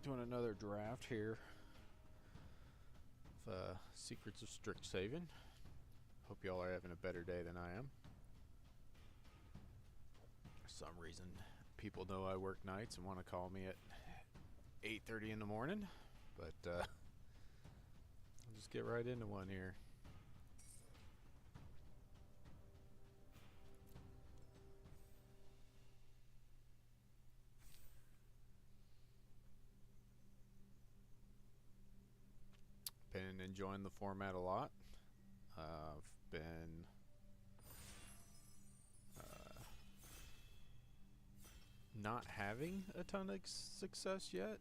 Doing another draft here of Secrets of Strixhaven. Hope y'all are having a better day than I am. For some reason, people know I work nights and want to call me at 8:30 in the morning, but I'll just get right into one here. Been enjoying the format a lot. I've been not having a ton of success yet.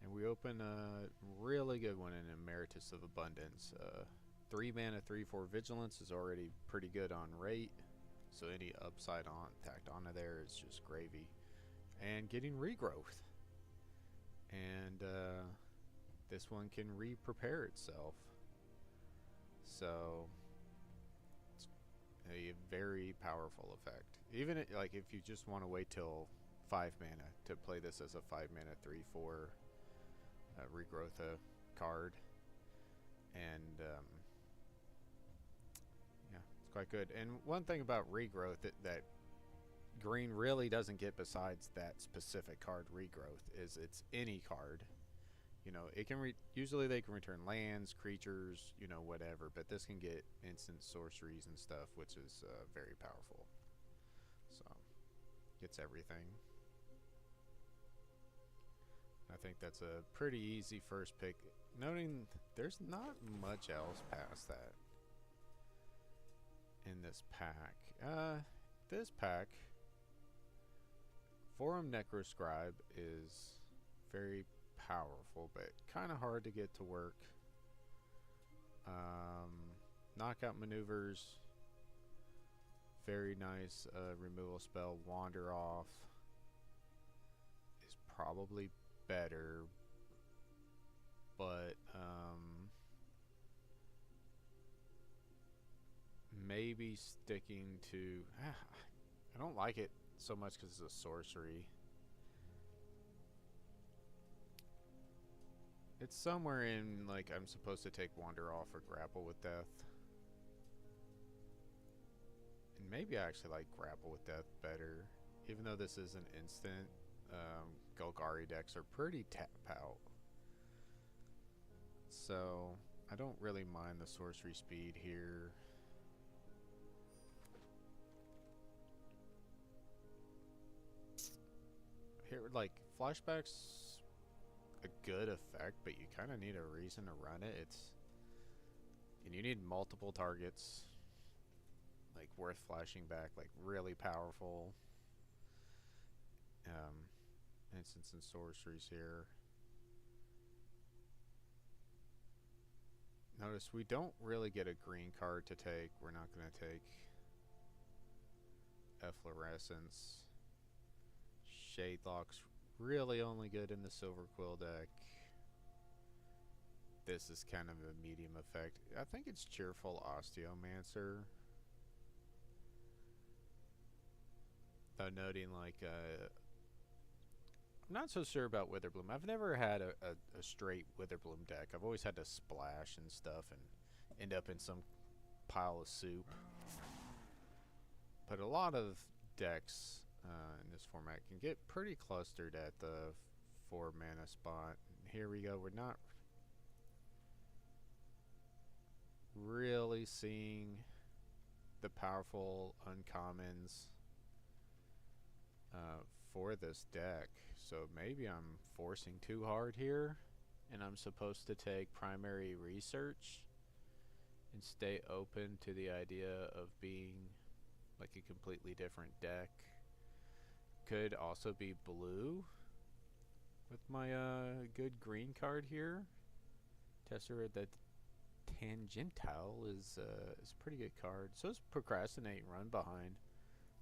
And we open a really good one in Emeritus of Abundance. 3 mana, 3/4 Vigilance is already pretty good on rate, so any upside on tacked onto there is just gravy. And getting Regrowth. And this one can re-prepare itself. So it's a very powerful effect. Even like if you just want to wait till 5 mana to play this as a 5 mana 3/4 Regrowth card, and yeah, it's quite good. And one thing about Regrowth that green really doesn't get besides that specific card Regrowth is it's any card. You know, it can usually they can return lands, creatures, you know, whatever, but this can get instant sorceries and stuff, which is very powerful. So gets everything. I think that's a pretty easy first pick, noting there's not much else past that in this pack. This pack, Forum Necroscribe is very powerful, but kind of hard to get to work. Knockout Maneuvers, very nice removal spell. Wander Off is probably better, but maybe sticking to I don't like it so much because it's a sorcery. It's somewhere in like I'm supposed to take Wander Off or Grapple with Death, and maybe I actually like Grapple with Death better, even though this is an instant. Golgari decks are pretty tap out, so I don't really mind the sorcery speed here. Here, like, Flashback's a good effect, but you kind of need a reason to run it. And you need multiple targets, like, worth flashing back, like, really powerful instants and sorceries here. Notice we don't really get a green card to take. We're not going to take Efflorescence. Shadelock's really only good in the Silver Quill deck. This is kind of a medium effect. I think it's Cheerful Osteomancer. Though noting, like, I'm not so sure about Witherbloom. I've never had a straight Witherbloom deck. I've always had to splash and stuff and end up in some pile of soup. But a lot of decks in this format can get pretty clustered at the 4 mana spot. Here we go. We're not really seeing the powerful uncommons for this deck, so maybe I'm forcing too hard here and I'm supposed to take primary research and stay open to the idea of being like a completely different deck. Could also be blue with my good green card here. Tesseract the Tangentile is a pretty good card. So is Procrastinate and Run Behind.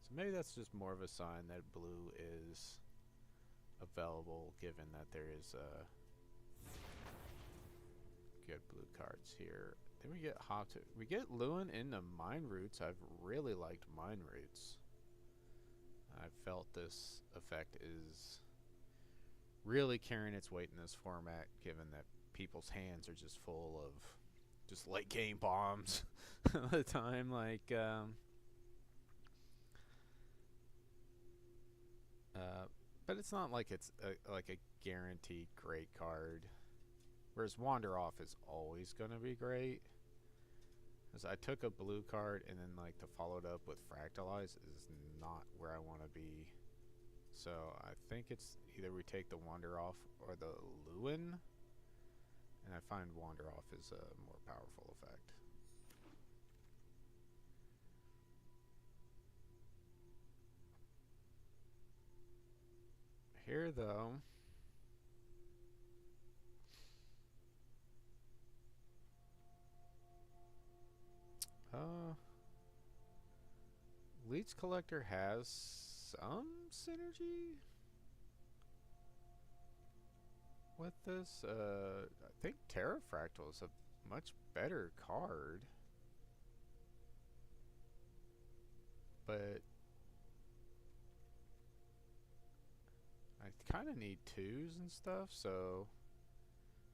So maybe that's just more of a sign that blue is available, given that there is good blue cards here. Then we get we get Lewin into Mine Roots. I've really liked Mine Roots. I felt this effect is really carrying its weight in this format, given that people's hands are just full of just late game bombs all the time. But it's not like it's like a guaranteed great card. Whereas Wander Off is always gonna be great. Because I took a blue card and then like to follow it up with Fractalize is not where I want to be. So I think it's either we take the Wander Off or the Lewin. And I find Wander Off is a more powerful effect. Here though, Leech Collector has some synergy with this. I think Terrafractal is a much better card. But I kind of need twos and stuff, so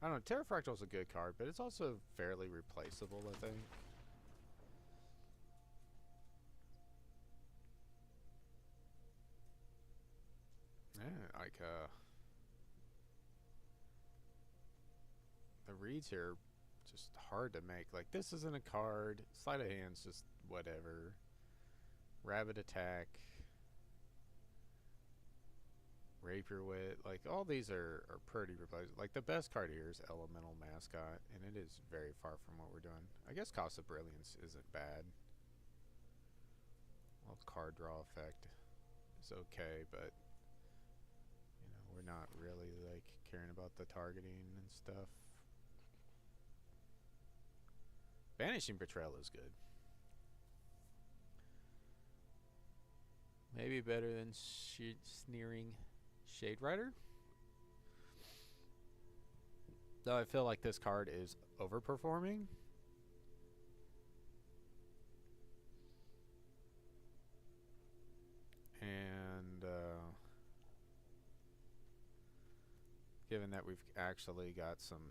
I don't know. Terrafractal is a good card, but it's also fairly replaceable, I think. Yeah, like the reads here just hard to make. Like this isn't a card. Sleight of hand's just whatever. Rabbit Attack. Rapier Wit, like all these are pretty replaceable. Like the best card here is Elemental Mascot, and it is very far from what we're doing. I guess Cost of Brilliance isn't bad. Well, card draw effect is okay, but you know we're not really like caring about the targeting and stuff. Banishing Betrayal is good. Maybe better than Sneering Shade Rider. Though I feel like this card is overperforming. And given that we've actually got some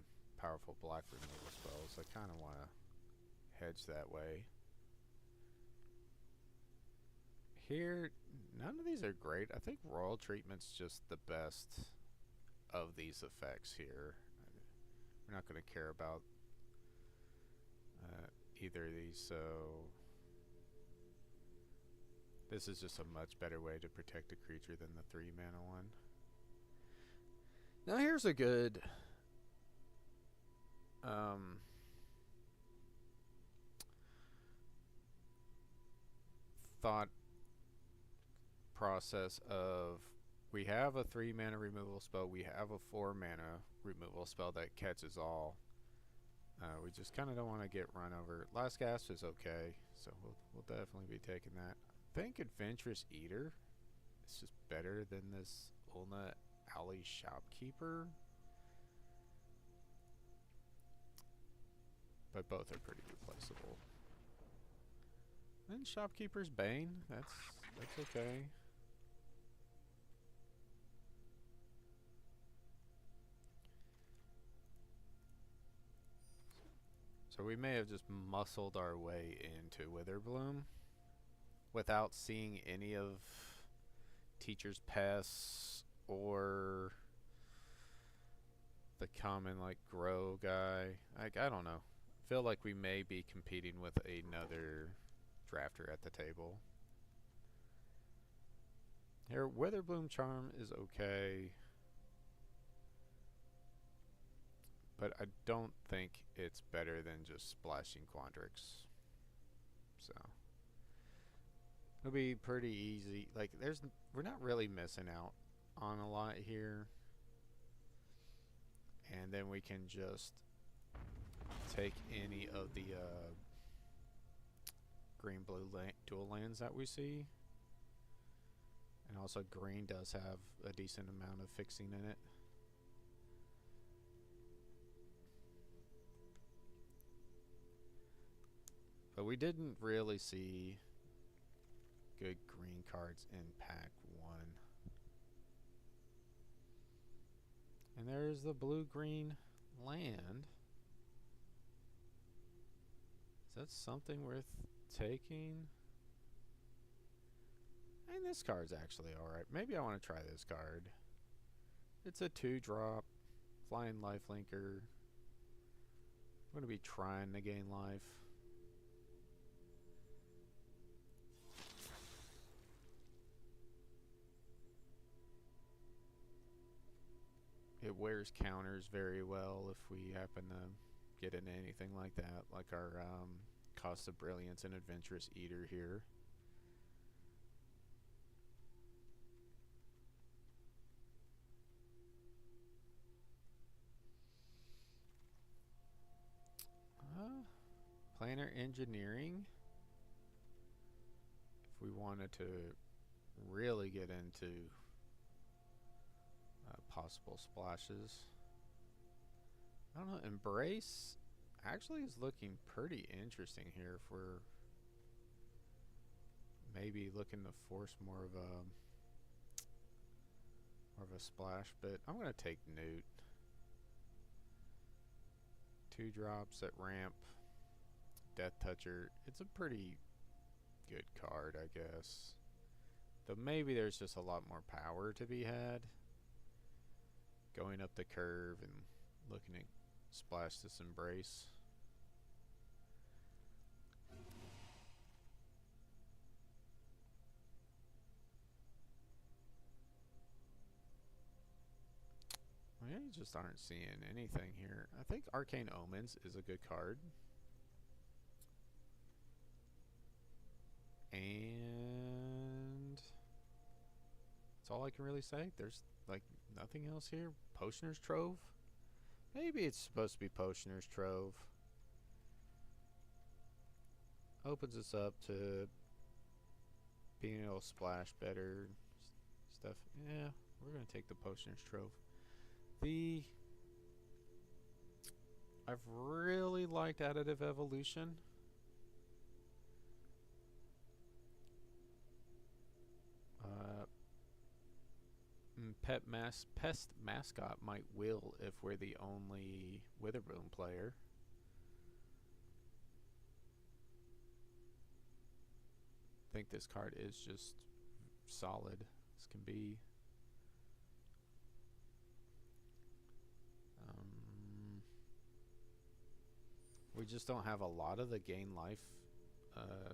powerful black removal spells, I kind of want to hedge that way. Here, none of these are great. I think Royal Treatment's just the best of these effects here. We're not going to care about either of these, so this is just a much better way to protect a creature than the 3-mana one. Now here's a good thought process of we have a 3-mana removal spell, we have a 4-mana removal spell that catches all. We just kind of don't want to get run over. Last Gasp is okay, so we'll definitely be taking that. I think Adventurous Eater is just better than this Ulna Alley Shopkeeper, but both are pretty replaceable. And Shopkeeper's Bane, that's okay. So we may have just muscled our way into Witherbloom without seeing any of Teacher's Pests or the common like grow guy. I don't know. I feel like we may be competing with another drafter at the table. Here, Witherbloom Charm is okay, but I don't think it's better than just splashing Quandrix. So it'll be pretty easy. Like we're not really missing out on a lot here. And then we can just take any of the green-blue dual lands that we see. And also green does have a decent amount of fixing in it. But we didn't really see good green cards in pack 1. And there's the blue-green land. Is that something worth taking? And this card's actually alright. Maybe I want to try this card. It's a 2-drop, flying lifelinker. I'm going to be trying to gain life. It wears counters very well if we happen to get into anything like that, like our Cost of Brilliance and Adventurous Eater here. Planar Engineering. If we wanted to really get into possible splashes. I don't know, Embrace actually is looking pretty interesting here if we're maybe looking to force more of a splash, but I'm going to take Newt. 2 drops at ramp. Death Toucher. It's a pretty good card, I guess. Though maybe there's just a lot more power to be had. Going up the curve and looking to splash this Embrace. I just aren't seeing anything here. I think Arcane Omens is a good card. And that's all I can really say. There's like nothing else here. Potioner's Trove? Maybe it's supposed to be Potioner's Trove. Opens us up to being able to splash better stuff. Yeah, we're going to take the Potioner's Trove. I've really liked Additive Evolution. Pest Mascot might will if we're the only Witherbloom player. I think this card is just solid as can be. We just don't have a lot of the gain life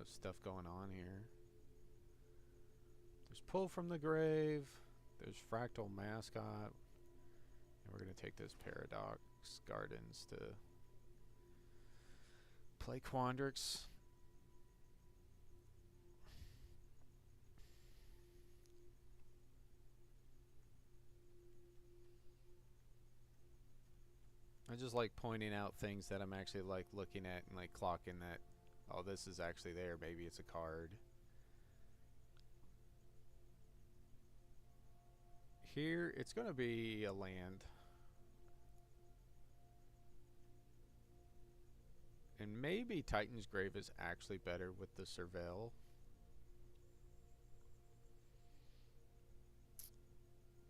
stuff going on here. There's Pull from the Grave. There's Fractal Mascot. And we're going to take this Paradox Gardens to play Quandrix. I just like pointing out things that I'm actually like looking at and like clocking that, oh, this is actually there. Maybe it's a card. Here, it's going to be a land. And maybe Titan's Grave is actually better with the Surveil.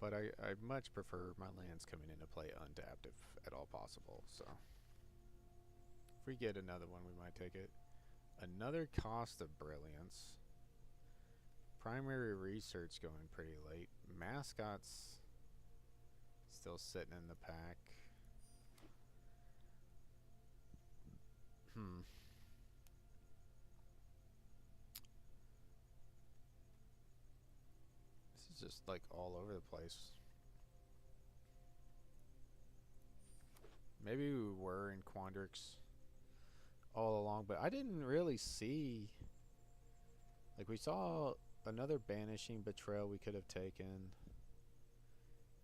But I much prefer my lands coming into play untapped if at all possible. So if we get another one, we might take it. Another Cost of Brilliance. Primary Research going pretty late. Mascots still sitting in the pack. This is just like all over the place. Maybe we were in Quandrix all along, but I didn't really see. Like, we saw another Banishing Betrayal we could have taken,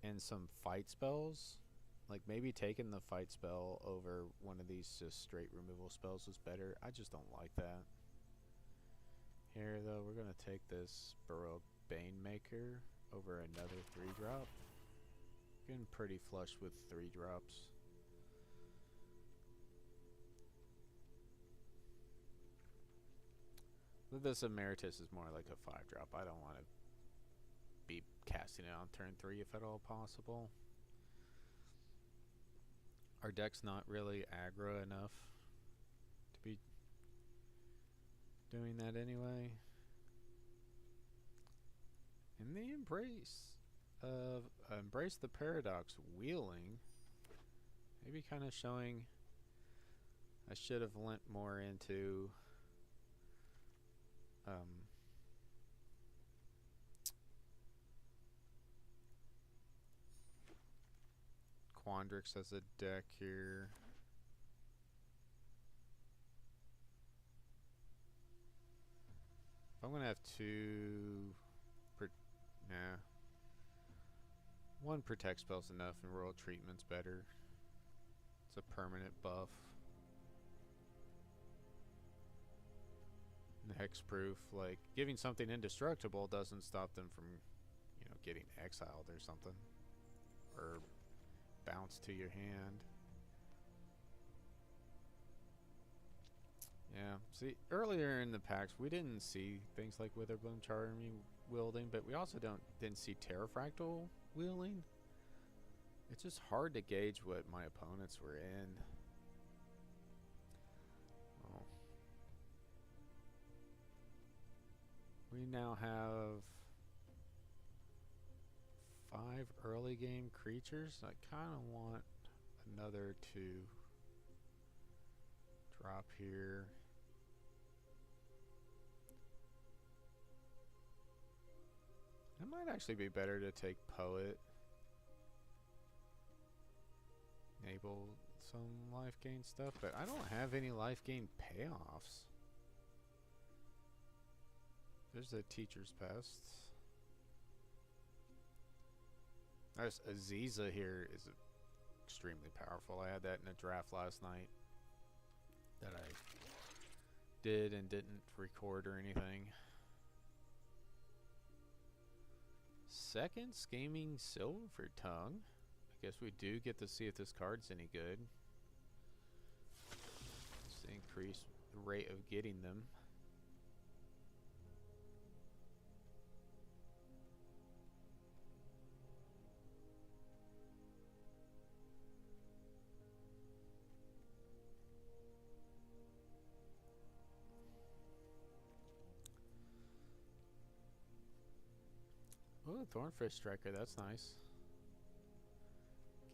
and some fight spells. Like, maybe taking the fight spell over one of these just straight removal spells was better. I just don't like that. Here, though, we're going to take this Baroque Banemaker over another 3-drop. Getting pretty flush with 3-drops. This Emeritus is more like a 5-drop. I don't want to be casting it on turn 3 if at all possible. Our deck's not really aggro enough to be doing that anyway. And the Embrace the Paradox wheeling, maybe kind of showing I should have lent more into Quandrix as a deck here. If I'm gonna have two, nah. One protect spell's enough, and Royal Treatment's better. It's a permanent buff. And hexproof, like giving something indestructible doesn't stop them from, you know, getting exiled or something, or bounce to your hand. Yeah, see, earlier in the packs we didn't see things like Witherbloom Charming wielding, but we also didn't see Terrafractal wielding. It's just hard to gauge what my opponents were in. Oh. We now have 5 early game creatures. I kind of want another to drop here. It might actually be better to take Poet. Enable some life gain stuff, but I don't have any life gain payoffs. There's a Teacher's Pest. There's Aziza here is extremely powerful. I had that in a draft last night that I did and didn't record or anything. Second Scheming Silver Tongue. I guess we do get to see if this card's any good. Just increase the rate of getting them. Oh, Thornfish Striker, that's nice.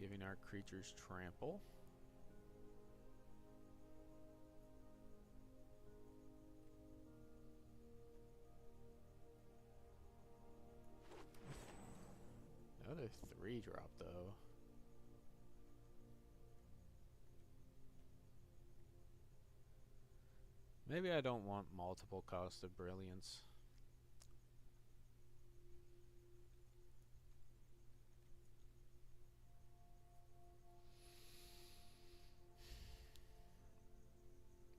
Giving our creatures trample. Another 3-drop though. Maybe I don't want multiple Cost of Brilliance.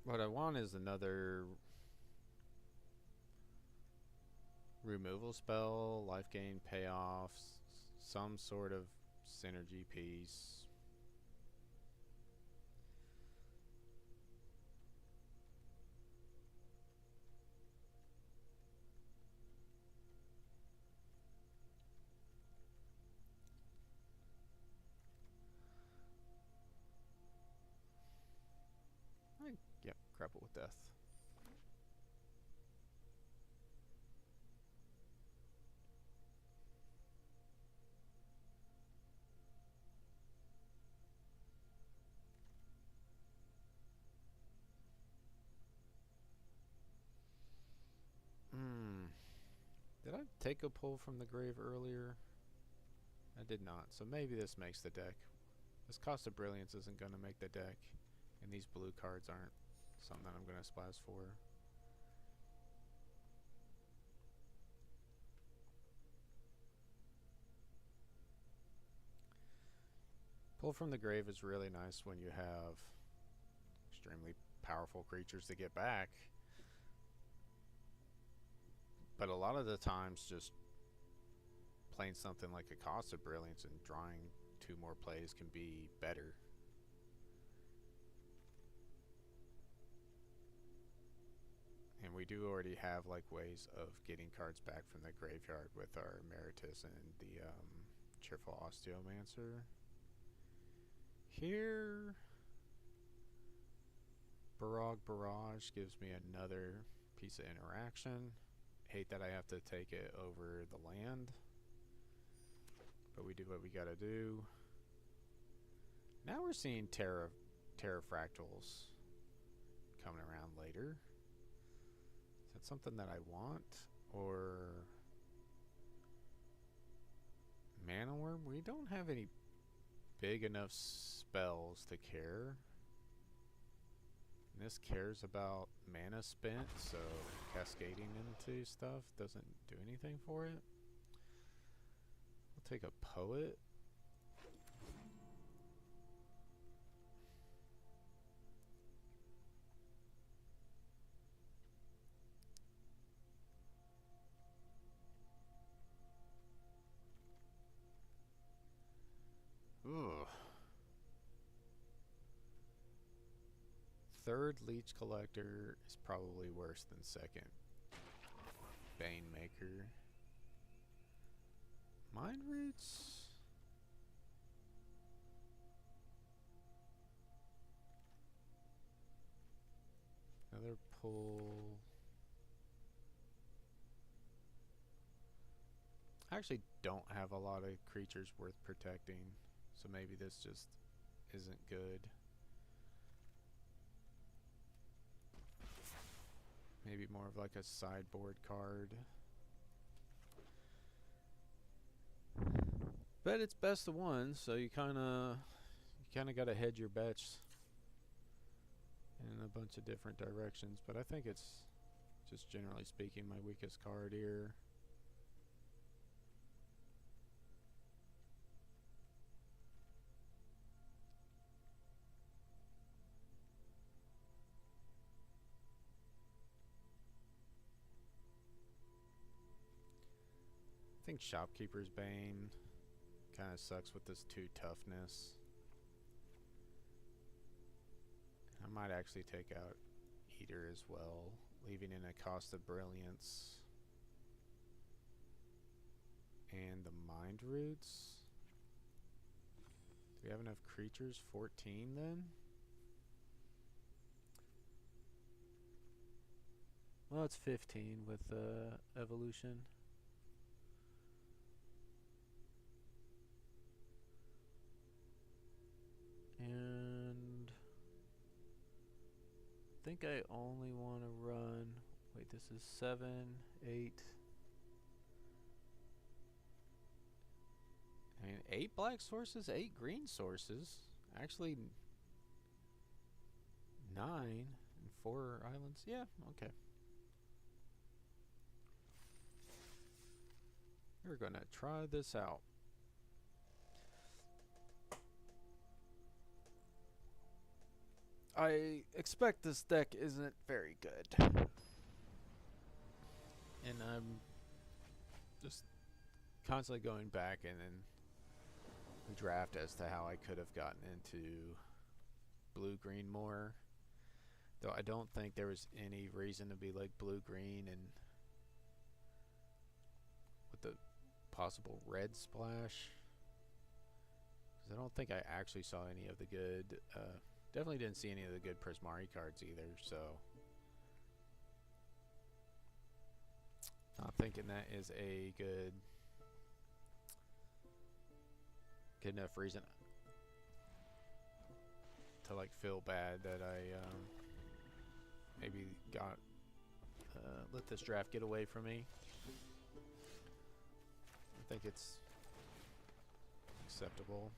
What I want is another removal spell, life gain payoffs, some sort of synergy piece. Yep, Grapple with Death. Did I take a pull from the grave earlier? I did not, so maybe this makes the deck. This Cost of Brilliance isn't going to make the deck, and these blue cards aren't something that I'm going to splash for. Pull from the grave is really nice when you have extremely powerful creatures to get back. But a lot of the times just playing something like a Cost of Brilliance and drawing 2 more plays can be better. And we do already have like ways of getting cards back from the graveyard with our Emeritus and the Cheerful Osteomancer. Here, Barrage gives me another piece of interaction. Hate that I have to take it over the land, but we do what we gotta do. Now we're seeing Terrafractals coming around later. Is that something that I want? Or Mana Worm? We don't have any big enough spells to care. And this cares about mana spent, so cascading into stuff doesn't do anything for it. We'll take a Poet. Ooh. Third Leech Collector is probably worse than second. Banemaker. Mind Roots? Another pull. I actually don't have a lot of creatures worth protecting, so maybe this just isn't good. Maybe more of like a sideboard card. But it's best of one, so you kinda gotta hedge your bets in a bunch of different directions. But I think it's just generally speaking my weakest card here. I think Shopkeeper's Bane kind of sucks with this 2 toughness. I might actually take out Eater as well, leaving in a Cost of Brilliance. And the Mind Roots. Do we have enough creatures? 14 then? Well, it's 15 with Evolution. And I think I only want to run, wait, this is 7, 8. I mean, 8 black sources, 8 green sources. Actually, 9 and 4 islands. Yeah, okay. We're gonna try this out. I expect this deck isn't very good. And I'm just constantly going back and then the draft as to how I could have gotten into blue-green more. Though I don't think there was any reason to be like blue-green and with the possible red splash. Because I don't think I actually saw any of the good... definitely didn't see any of the good Prismari cards either, so... Not thinking that is a good enough reason to like feel bad that I maybe got let this draft get away from me. I think it's acceptable.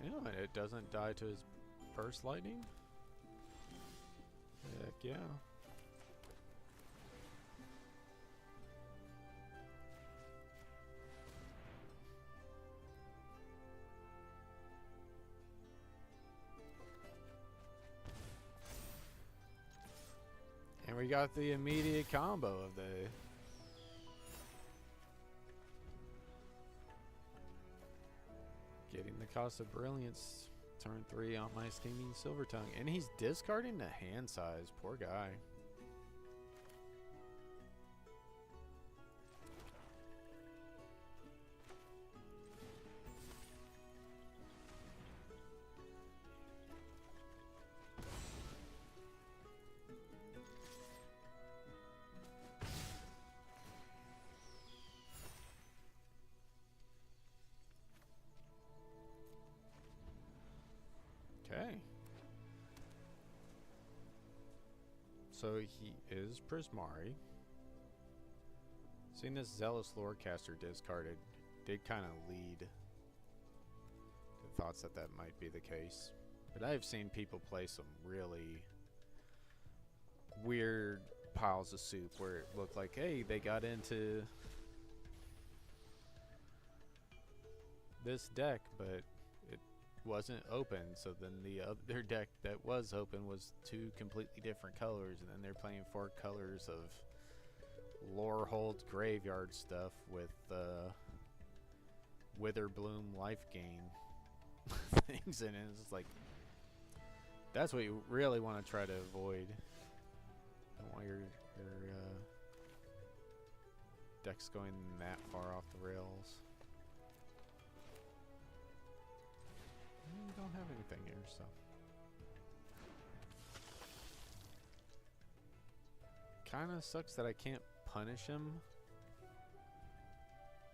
You know, it doesn't die to his first lightning. Heck yeah. And we got the immediate combo of the getting the Cost of Brilliance turn 3 on my steaming silver tongue. And he's discarding the hand size. Poor guy. Okay. So he is Prismari. Seeing this Zealous Lorecaster discarded did kind of lead to thoughts that that might be the case. But I've seen people play some really weird piles of soup where it looked like, hey, they got into this deck, but wasn't open, so then the other deck that was open was 2 completely different colors, and then they're playing 4 colors of Lorehold graveyard stuff with Witherbloom life gain things in it. It's like, that's what you really want to try to avoid. Don't want your deck's going that far off the rails. We don't have anything here, so. Kinda sucks that I can't punish him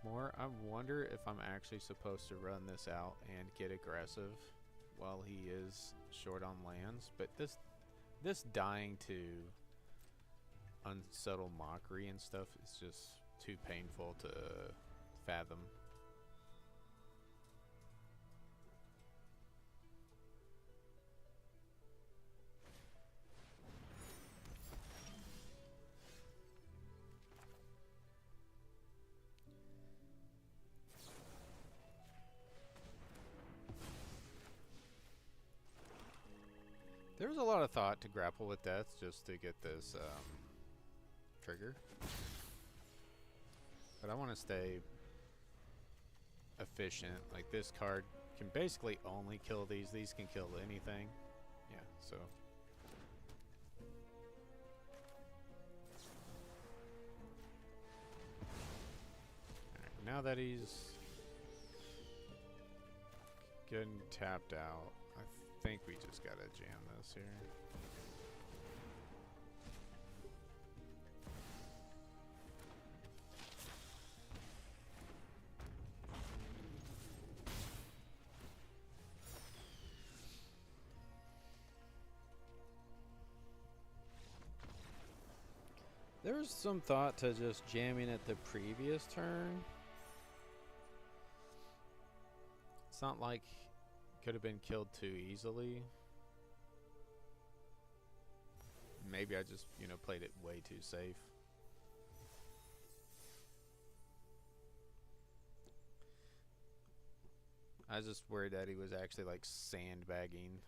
more. I wonder if I'm actually supposed to run this out and get aggressive while he is short on lands. But this dying to Unsubtle Mockery and stuff is just too painful to fathom. There was a lot of thought to grapple with death just to get this trigger. But I want to stay efficient. Like, this card can basically only kill these. These can kill anything. Yeah, so. Alright, now that he's getting tapped out, I think we just gotta jam this here. There was some thought to just jamming at the previous turn. It's not like could have been killed too easily. Maybe I just, you know, played it way too safe. I was just worried that he was actually like sandbagging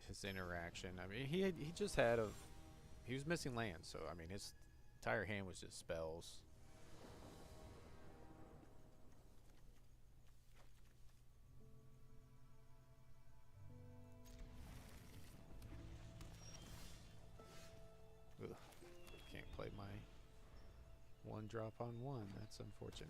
his interaction. I mean, he just had he was missing land, so I mean his entire hand was just spells. Ugh, can't play my 1-drop on 1. That's unfortunate.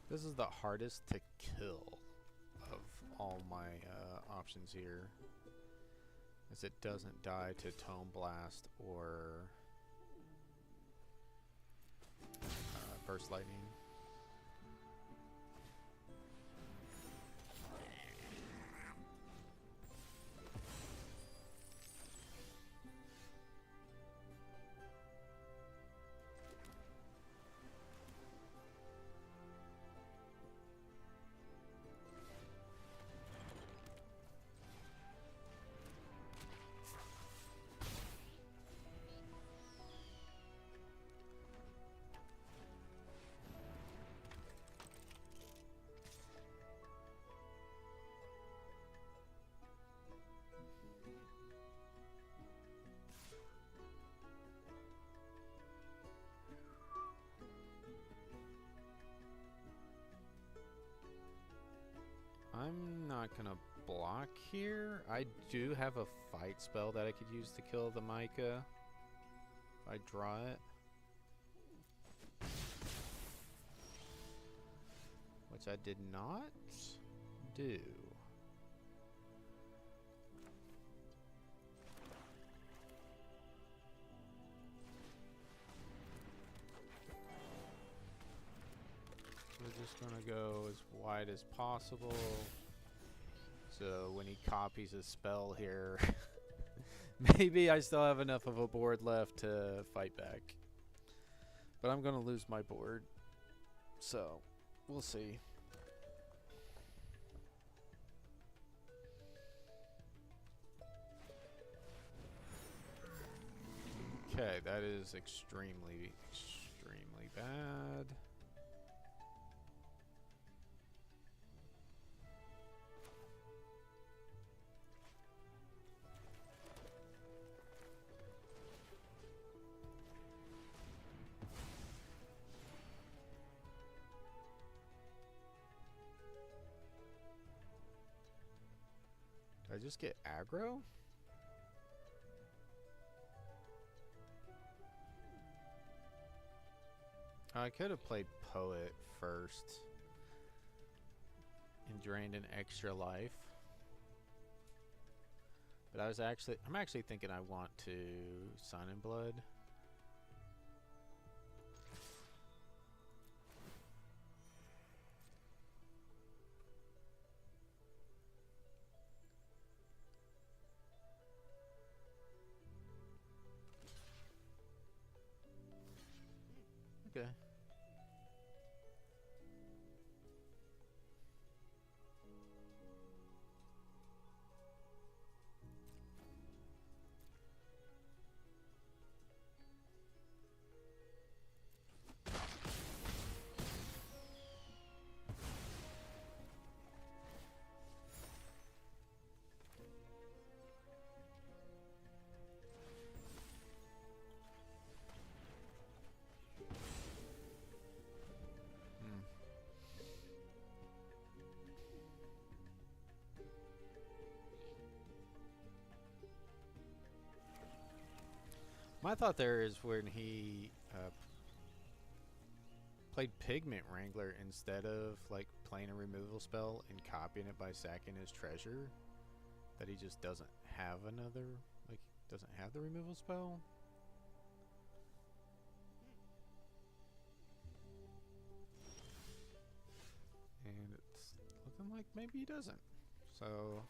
This is the hardest to kill of all my options here, as it doesn't die to Tome Blast or Burst Lightning. not gonna block here. I do have a fight spell that I could use to kill the Micah. If I draw it. Which I did not do. We're just gonna go as wide as possible. So when he copies a spell here, maybe I still have enough of a board left to fight back. But I'm gonna lose my board. So we'll see. Okay, that is extremely, extremely bad. Did I just get aggro? I could have played Poet first and drained an extra life. But I'm actually thinking I want to Sun and Blood. Okay. My thought there is when he played Pigment Wrangler instead of like playing a removal spell and copying it by sacking his treasure, that he just doesn't have another, like doesn't have the removal spell. And it's looking like maybe he doesn't. So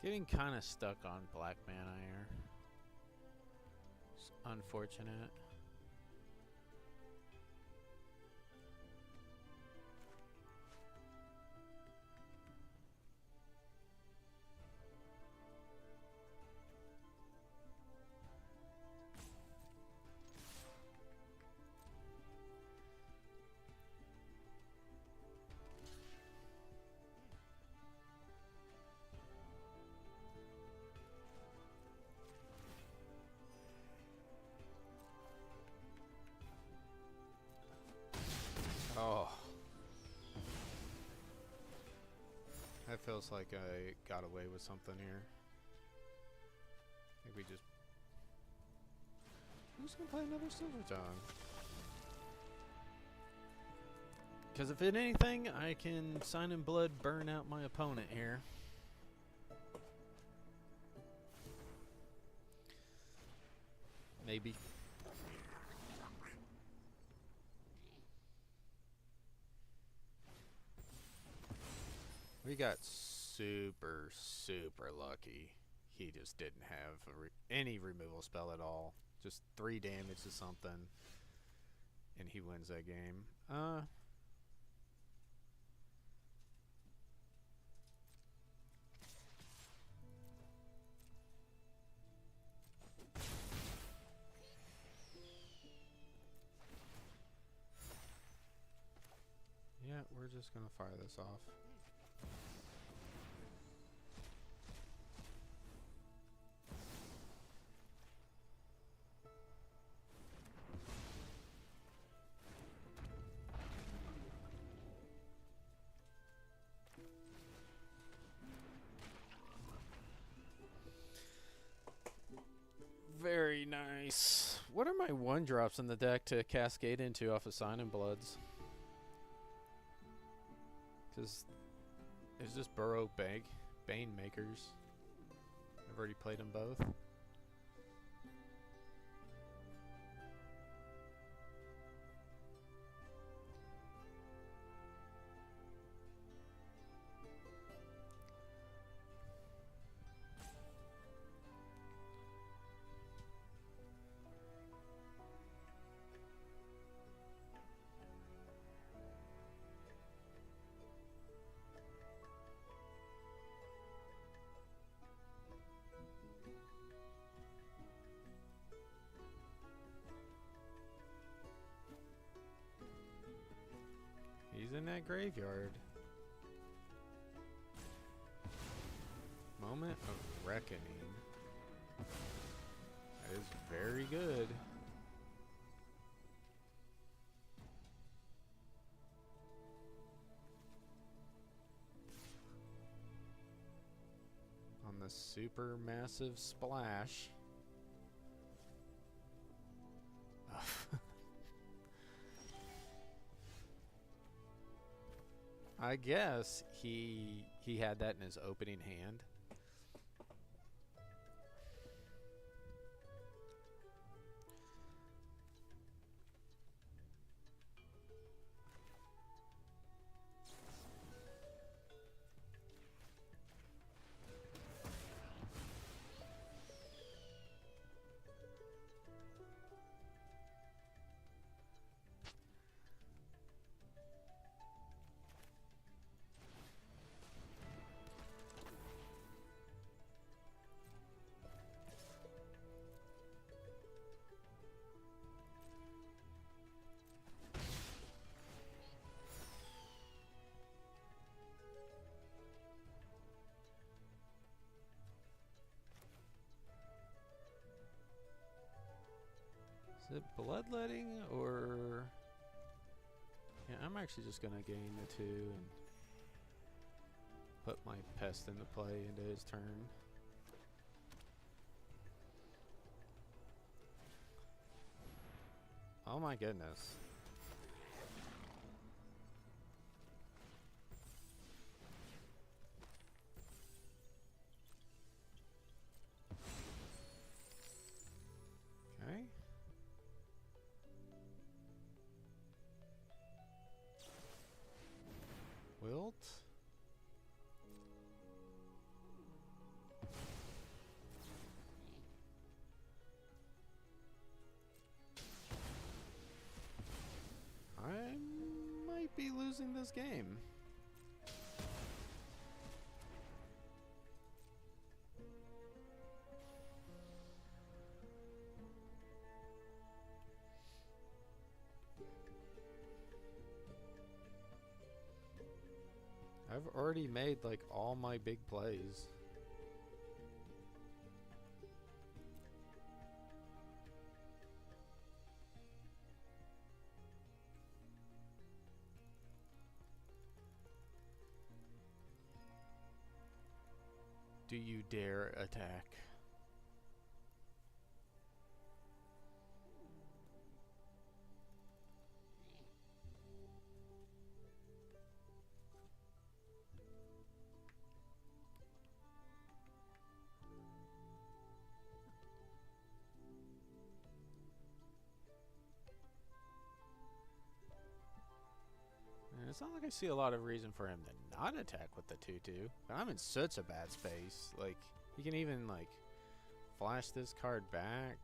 getting kind of stuck on black mana here. It's unfortunate. Oh. That feels like I got away with something here. I think we just... Who's gonna play another Silver Tongue? Because if in anything, I can Sign in Blood burn out my opponent here. Maybe. We got super, super lucky. He just didn't have any removal spell at all. Just 3 damage to something. And he wins that game. we're just gonna fire this off. Very nice. What are my 1-drops in the deck to cascade into off of Sign and Bloods? Because is this Burrow Bane Makers? I've already played them both. He's in that graveyard. Moment of Reckoning. That is very good. On the super massive splash. I guess he had that in his opening hand. Is it bloodletting or... Yeah, I'm actually just gonna gain the 2 and put my pest into play into his turn. Oh my goodness. Okay. Wilt. I might be losing this game. I've already made like all my big plays. Do you dare attack? It's not like I see a lot of reason for him to not attack with the 2/2. I'm in such a bad space. Like, he can even, like, flash this card back.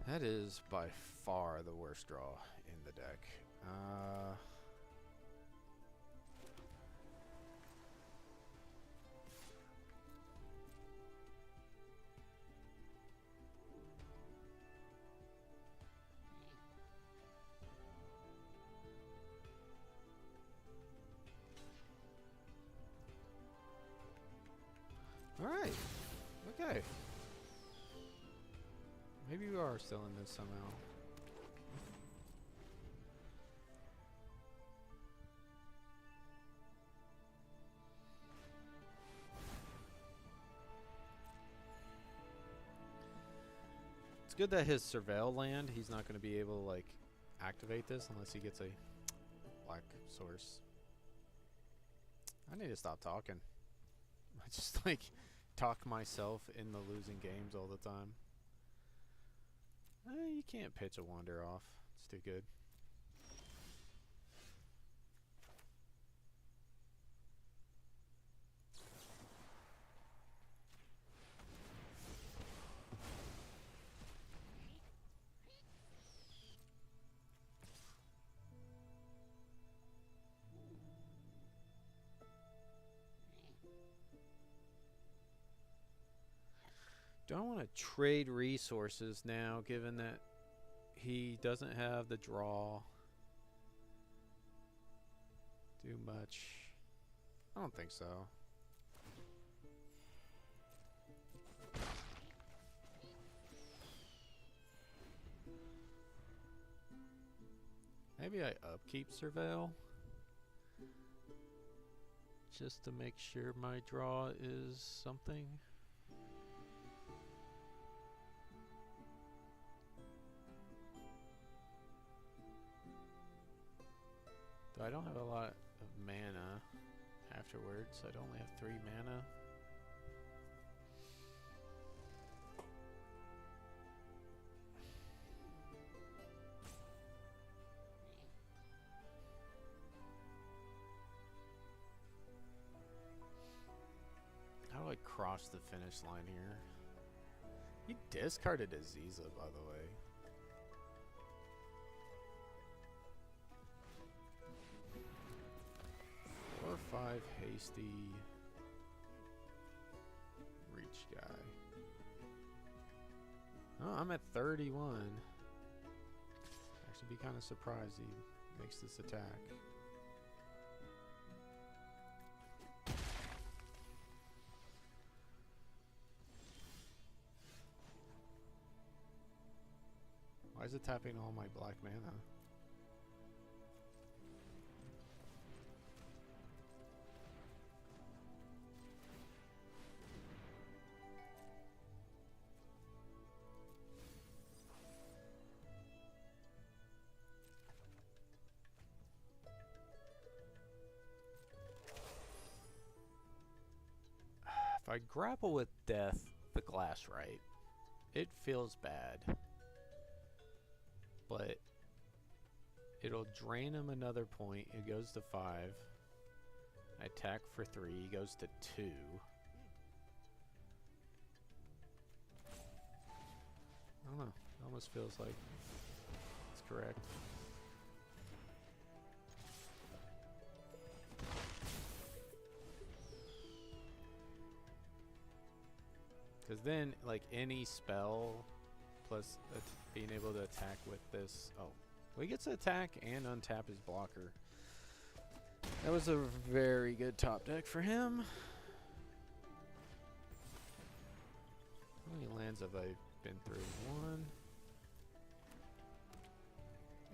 That is by far the worst draw in the deck. are still in this somehow. It's good that his surveil land, he's not going to be able to like activate this unless he gets a black source. I need to stop talking. I just like talk myself in the losing games all the time. You can't pitch a wander off. It's too good. Do I want to trade resources now, given that he doesn't have the draw? Do much? I don't think so. Maybe I upkeep Surveil, just to make sure my draw is something. Though I don't have a lot of mana afterwards. I'd only have 3 mana. How do I cross the finish line here? He discarded Aziza, by the way. Or 5 hasty reach guy. Oh, I'm at 31. Actually, be kind of surprised he makes this attack. Why is it tapping all my black mana? If I grapple with death, the glass right, it feels bad. But it'll drain him another point. It goes to 5. I attack for 3. He goes to 2. I don't know. It almost feels like it's correct. Because then, like, any spell plus being able to attack with this. Oh, well, he gets to attack and untap his blocker. That was a very good top deck for him. How many lands have I been through? 1,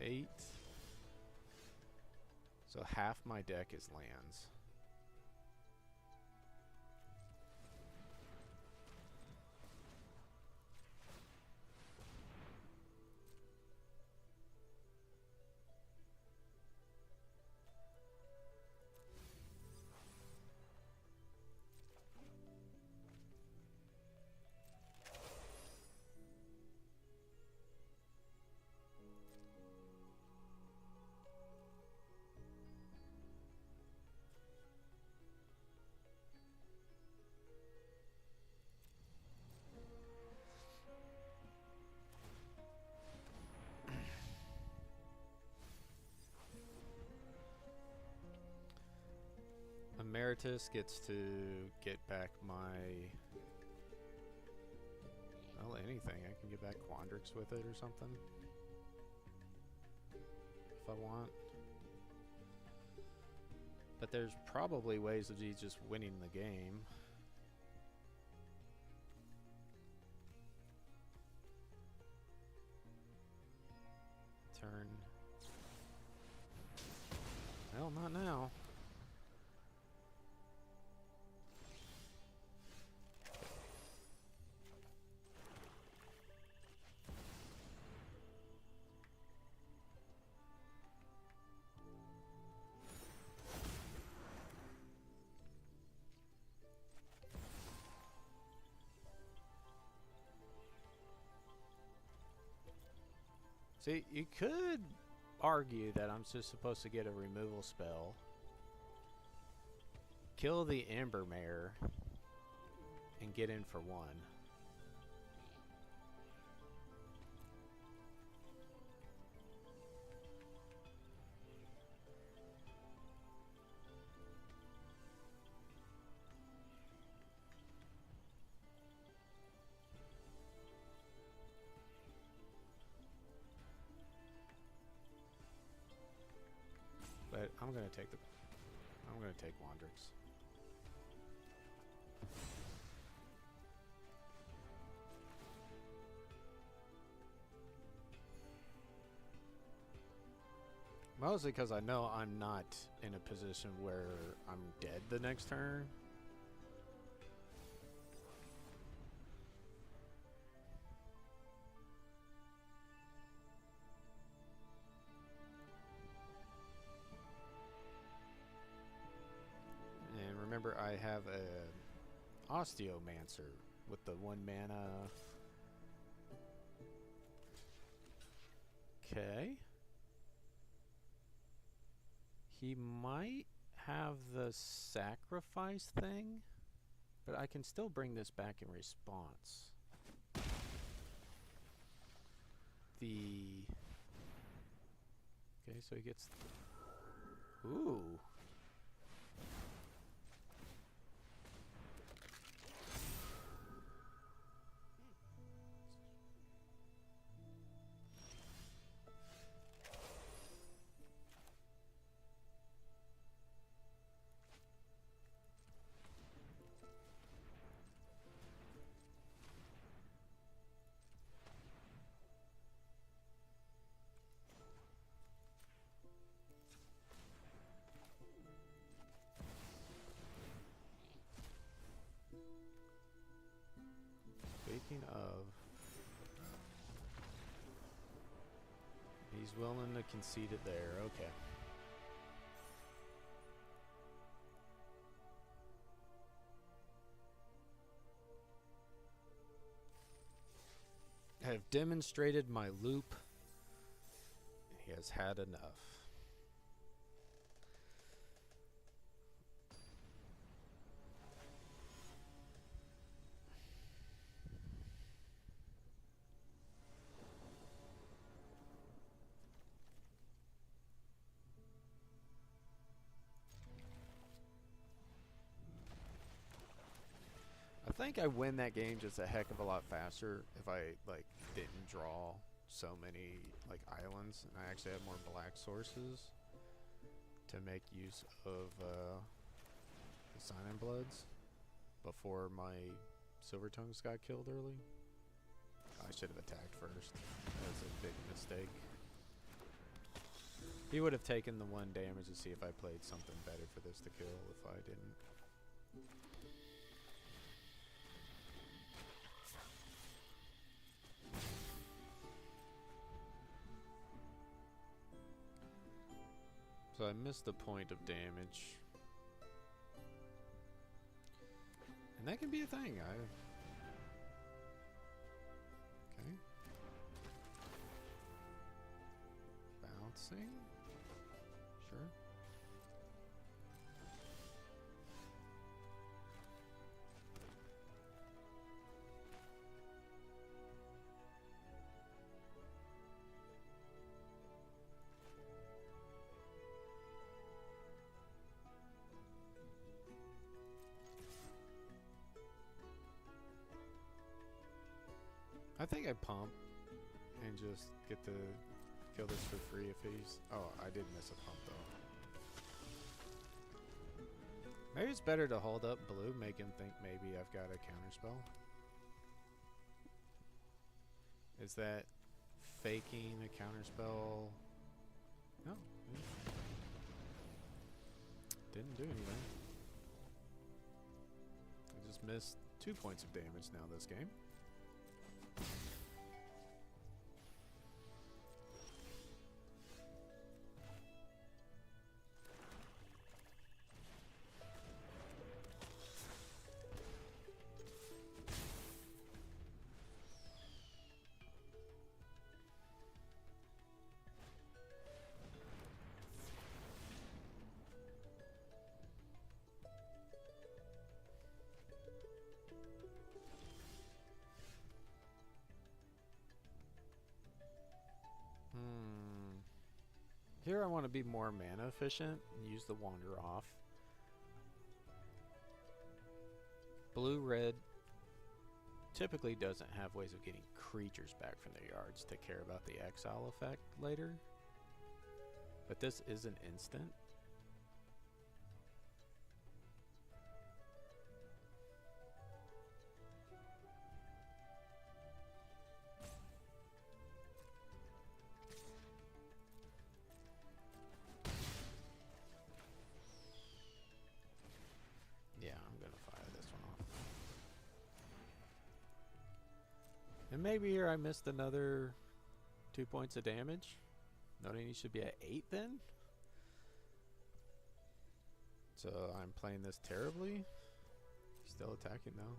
8. So half my deck is lands. Emeritus gets to get back my... well, anything. I can get back Quandrix with it or something. If I want. But there's probably ways of just winning the game. turn. Well, not now. See, you could argue that I'm just supposed to get a removal spell, kill the Ember Mare, and get in for one. But I'm gonna take Wandrix. Mostly because I know I'm not in a position where I'm dead the next turn. And remember, I have a Osteomancer with the 1 mana. Okay. He might have the sacrifice thing, but I can still bring this back in response. Okay, so he gets... Ooh. Speaking of, he's willing to concede it there. Okay. I have demonstrated my loop. He has had enough. I think I win that game just a heck of a lot faster if I like didn't draw so many like islands, and I actually have more black sources to make use of the Sign Bloods before my Silver Tongues got killed early. I should have attacked first. That's a big mistake. He would have taken the 1 damage to see if I played something better for this to kill if I didn't. So I missed the point of damage. And that can be a thing. Okay. Bouncing? Sure. I think I pump and just get to kill this for free if he's... Oh, I did miss a pump though. Maybe it's better to hold up blue, make him think maybe I've got a counterspell. Is that faking a counterspell. No. Didn't do anything. I just missed 2 points of damage now this game. Here I want to be more mana efficient and use the Wander off. Blue-red typically doesn't have ways of getting creatures back from their yards to care about the exile effect later. But this is an instant. And maybe here I missed another 2 points of damage. Noting he should be at 8 then. So I'm playing this terribly. Still attacking though.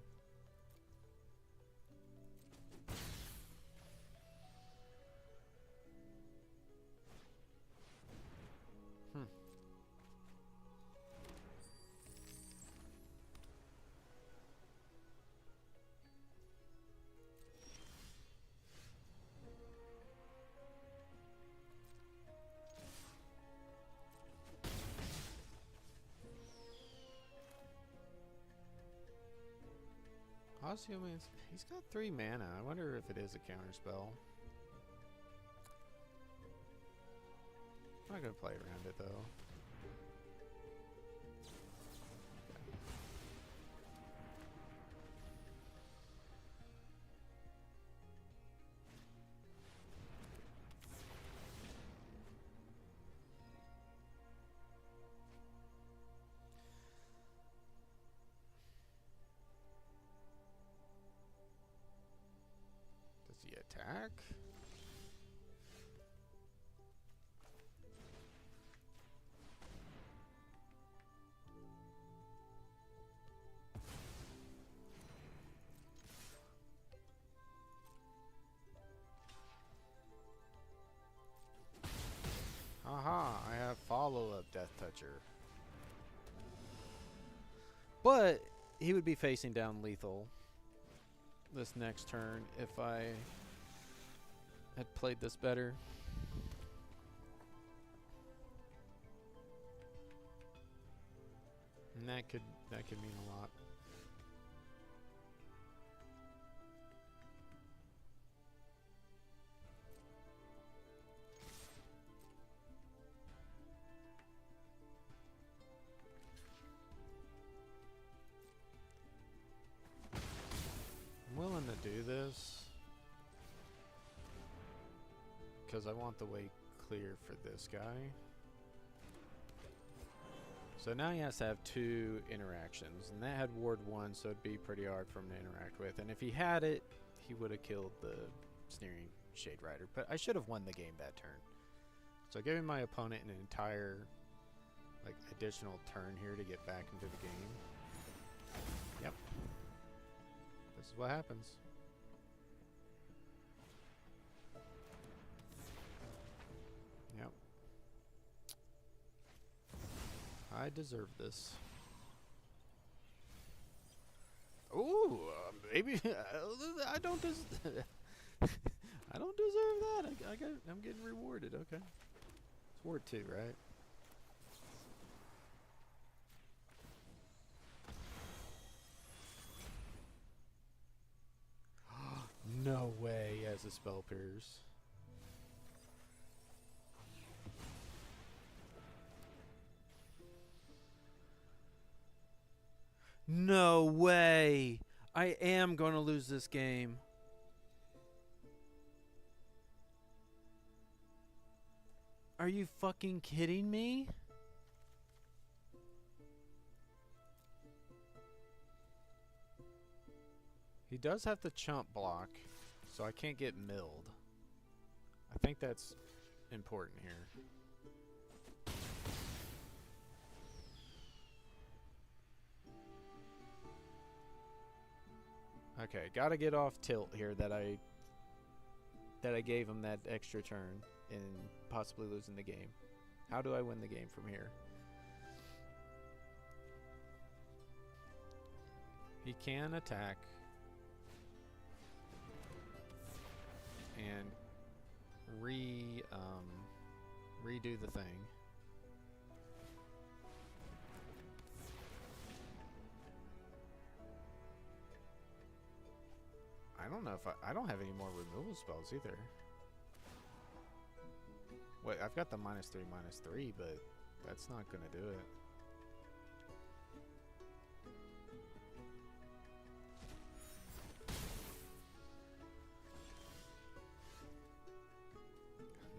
Assuming he's got 3 mana. I wonder if it is a counterspell. I'm not gonna play around it though. Does he attack? Aha, I have follow-up Death Toucher. But he would be facing down lethal this next turn if I had played this better. And that could mean a lot. I'm willing to do this because I want the way clear for this guy. So now he has to have 2 interactions, and that had Ward 1, so it'd be pretty hard for him to interact with. And if he had it, he would have killed the Sneering Shade Rider. But I should have won the game that turn. So giving my opponent an entire additional turn here to get back into the game. Yep. This is what happens. Yep. I deserve this. Ooh, maybe I don't I don't deserve that. I'm getting rewarded. Okay. It's Ward 2, right? No way he has a Spell Pierce. No way! I am going to lose this game. Are you fucking kidding me? He does have the chump block, so I can't get milled. I think that's important here. Okay, gotta get off tilt here that I gave him that extra turn and possibly losing the game. How do I win the game from here? He can attack and redo the thing. I don't know if I don't have any more removal spells either. Wait, I've got the -3/-3, but that's not gonna do it.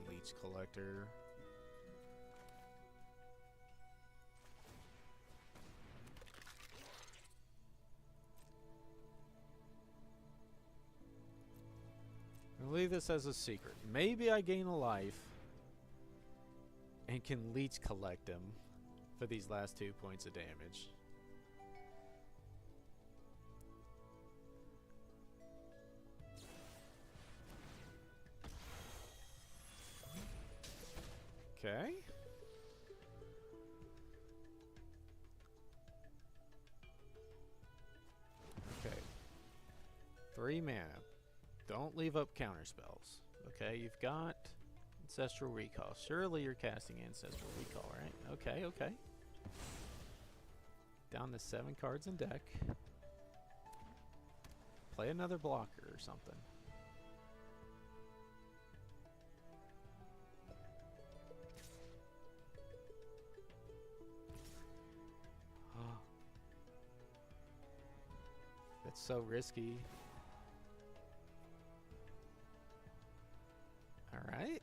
Leech Collector. I'll leave this as a secret. Maybe I gain a life and can Leech Collect him for these last 2 points of damage. Okay. Okay. 3 mana. Don't leave up counter spells. Okay, you've got Ancestral Recall. Surely you're casting Ancestral Recall, right? Okay, okay. Down to 7 cards in deck. Play another blocker or something. That's so risky. Alright.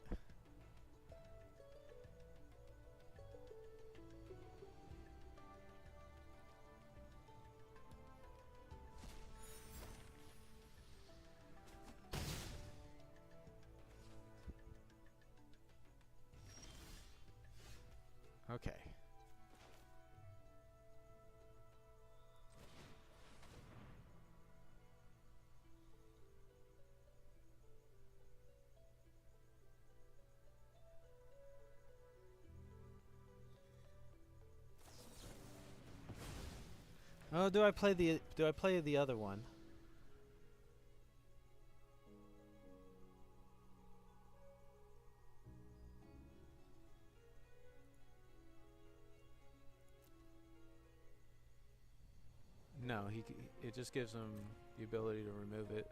Okay. Oh, do I play the other one? No, it just gives him the ability to remove it.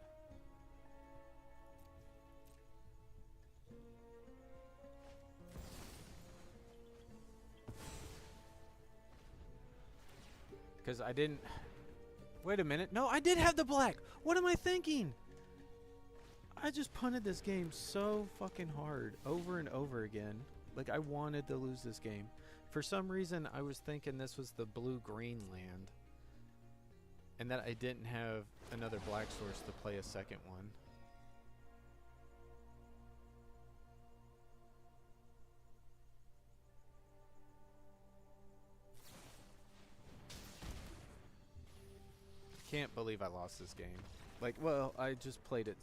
Because I didn't... Wait a minute. No, I did have the black! What am I thinking? I just punted this game so fucking hard over and over again. Like, I wanted to lose this game. For some reason, I was thinking this was the blue-green land. And that I didn't have another black source to play a second one. Can't believe I lost this game. Like, well, I just played it.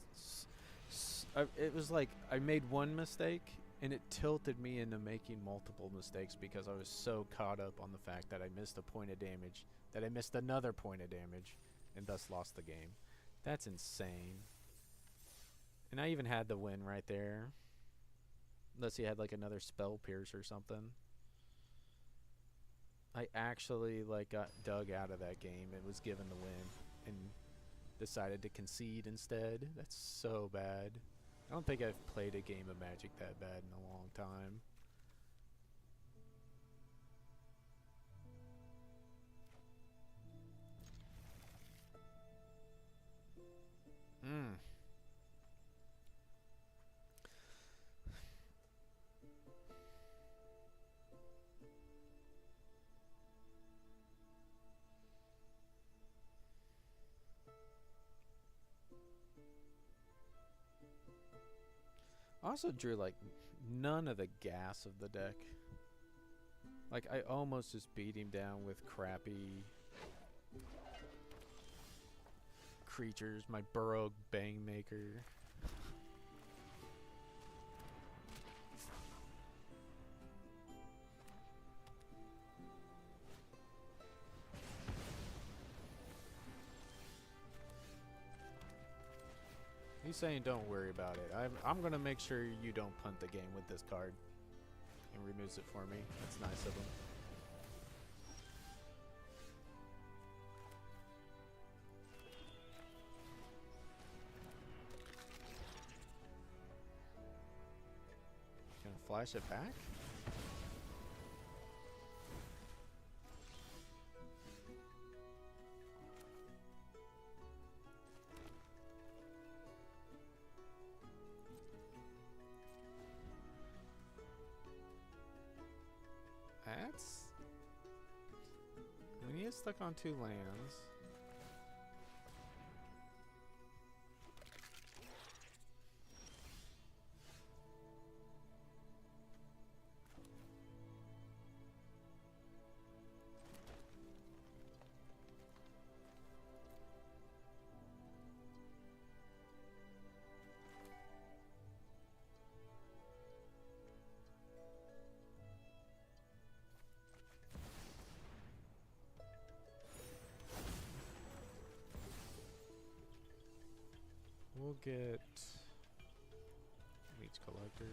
It was like I made one mistake and it tilted me into making multiple mistakes because I was so caught up on the fact that I missed a point of damage, that I missed another point of damage, and thus lost the game. That's insane. And I even had the win right there. Unless he had like another spell pierce or something. I actually like got dug out of that game and was given the win and decided to concede instead. That's so bad. I don't think I've played a game of Magic that bad in a long time. I also drew like none of the gas of the deck. Like I almost just beat him down with crappy creatures. My Burrow Bangmaker. He's saying don't worry about it. I'm gonna make sure you don't punt the game with this card. And removes it for me. That's nice of him. Gonna flash it back? That's... I mean, he is stuck on 2 lands. We'll get Meats Collector.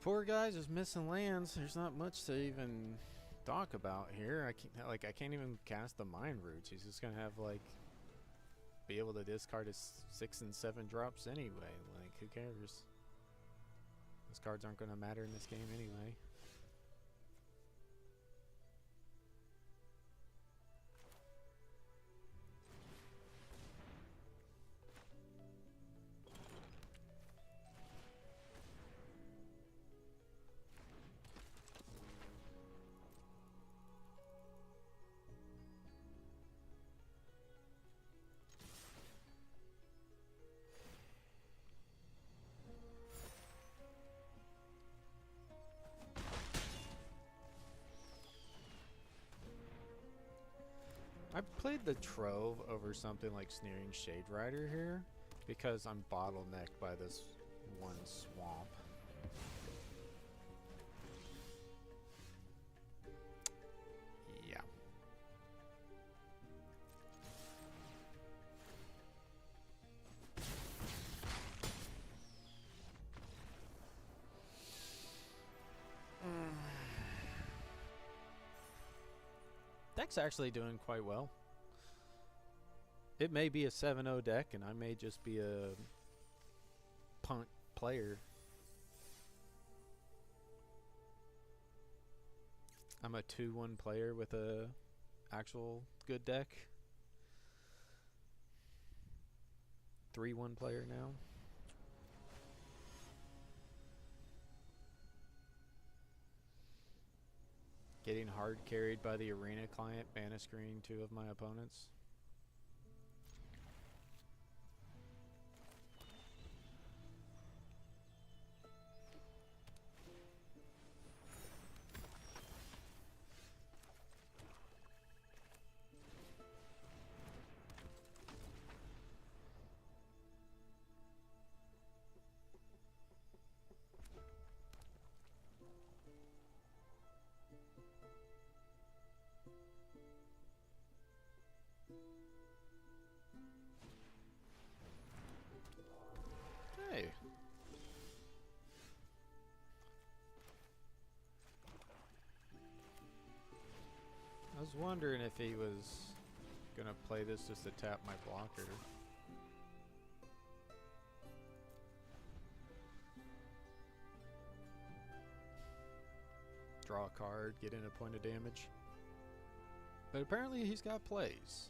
Poor guy's just missing lands. There's not much to even talk about here. I can't even cast the Mind Roots. He's just gonna have like be able to discard his 6 and 7 drops anyway. Like who cares? Those cards aren't gonna matter in this game anyway. I played the Trove over something like Sneering Shade Rider here because I'm bottlenecked by this one swamp. Yeah. Deck's actually doing quite well. It may be a 7-0 deck, and I may just be a punt player. I'm a 2-1 player with a actual good deck. 3-1 player now. Getting hard carried by the arena client, mana screen 2 of my opponents. Hey. was wondering if he was gonna play this just to tap my blocker. Draw a card, get in a point of damage. But apparently he's got plays.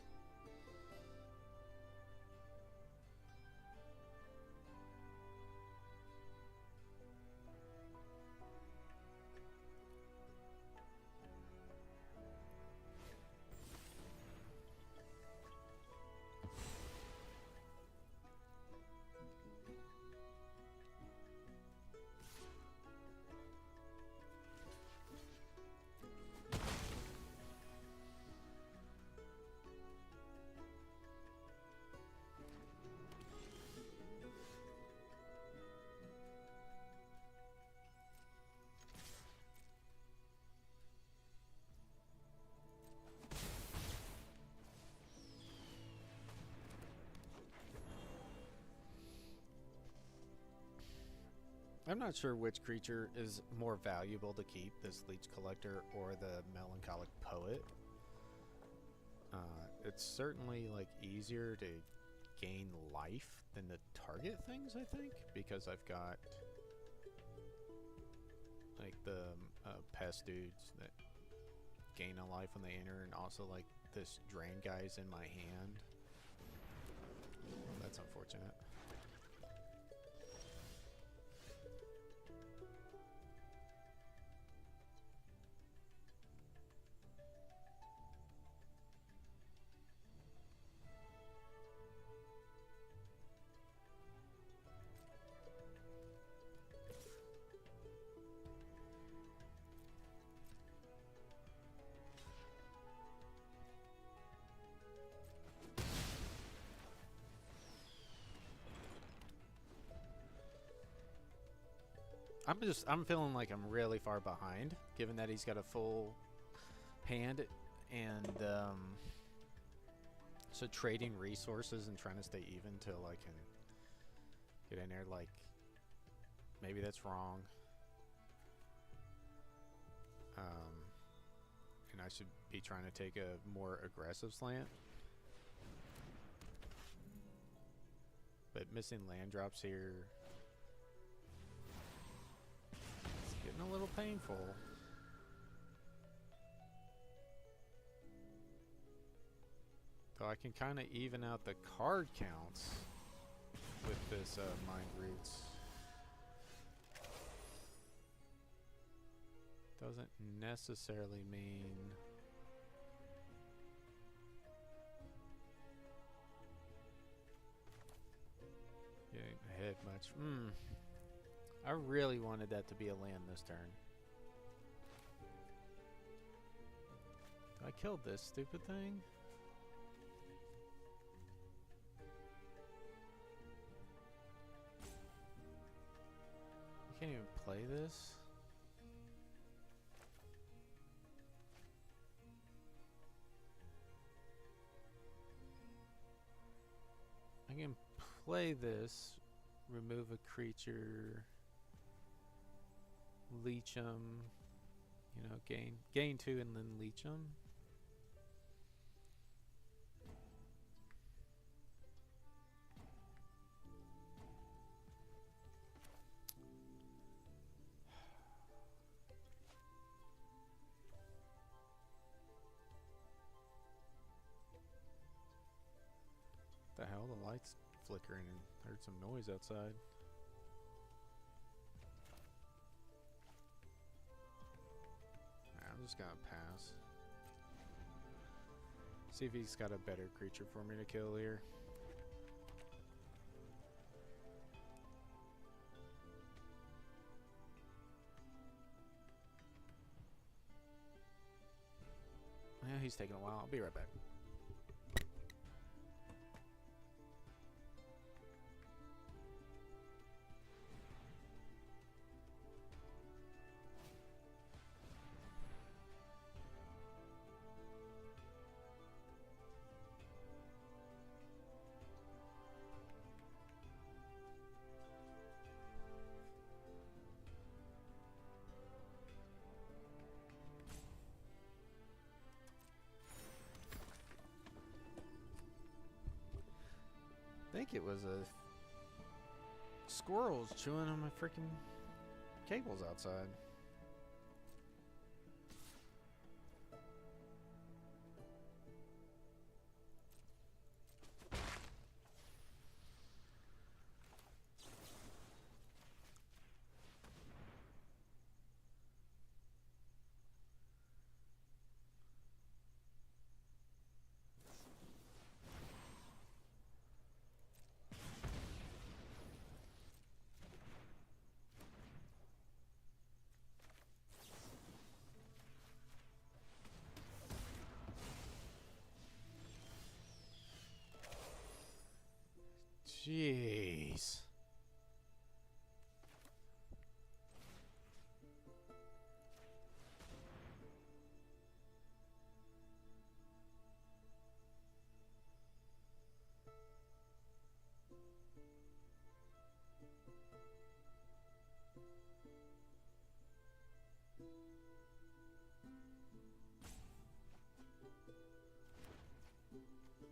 I'm not sure which creature is more valuable to keep, this Leech Collector or the Melancholic Poet. It's certainly like easier to gain life than the target things, I think, because I've got like the pest dudes that gain a life when they enter, and also like this drain guy's in my hand. Well, that's unfortunate. I'm feeling like I'm really far behind, given that he's got a full hand, and so trading resources and trying to stay even till I can get in there, like, maybe that's wrong. And I should be trying to take a more aggressive slant. But missing land drops here, getting a little painful. Though I can kind of even out the card counts with this Mind Roots. Doesn't necessarily mean getting ahead much. I really wanted that to be a land this turn. I killed this stupid thing. I can't even play this. I can play this, remove a creature, leech them, you know, gain 2 and then leech them. What the hell, the light's flickering and heard some noise outside. I'm just gonna pass. See if he's got a better creature for me to kill here. Yeah, he's taking a while. I'll be right back. think it was a squirrels chewing on my freaking cables outside. Jeez.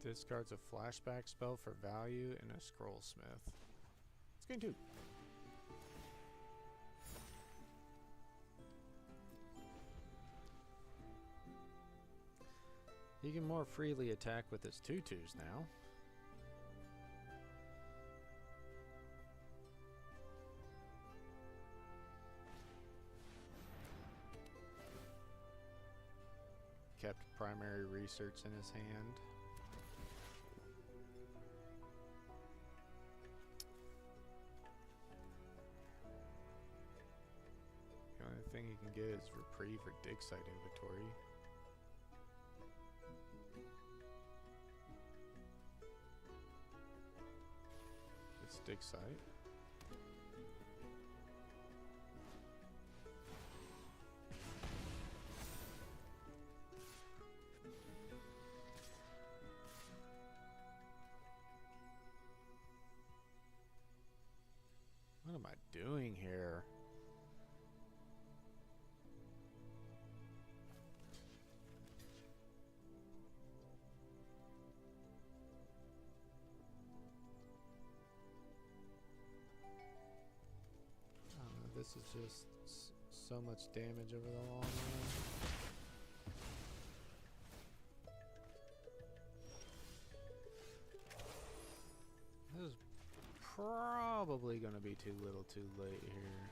Discards a flashback spell for value and a scroll smith. It's game 2. He can more freely attack with his 2/2s now. Kept primary research in his hand. The only thing he can get is reprieve or dig site inventory. It's dig site. What am I doing here? This is just so much damage over the long run. This is probably going to be too little too late here.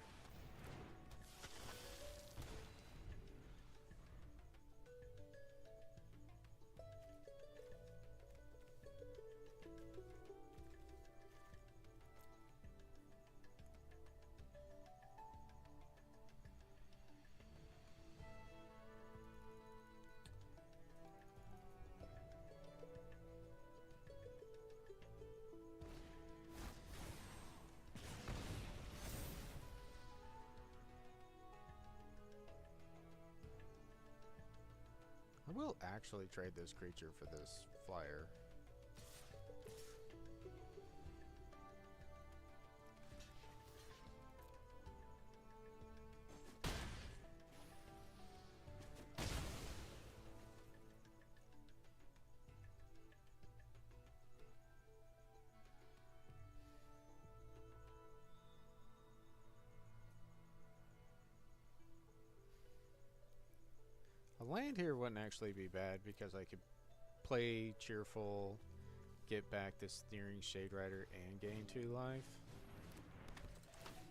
I will actually trade this creature for this flyer. A land here wouldn't actually be bad because I could play Cheerful, get back this Steering Shade Rider, and gain 2 life.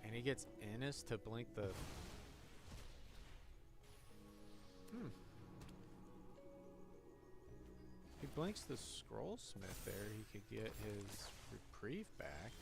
And he gets Innis to blink the... If he blinks the Scroll Smith there, he could get his Reprieve back.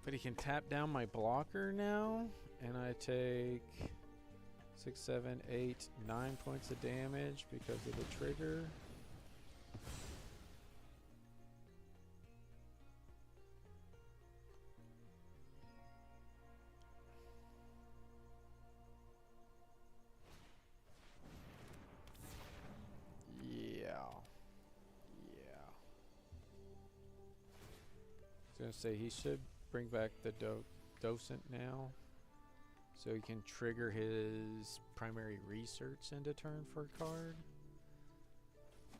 But he can tap down my blocker now, and I take 6, 7, 8, 9 points of damage because of the trigger. I was gonna say he should bring back the docent now, so he can trigger his primary research into turn for a card.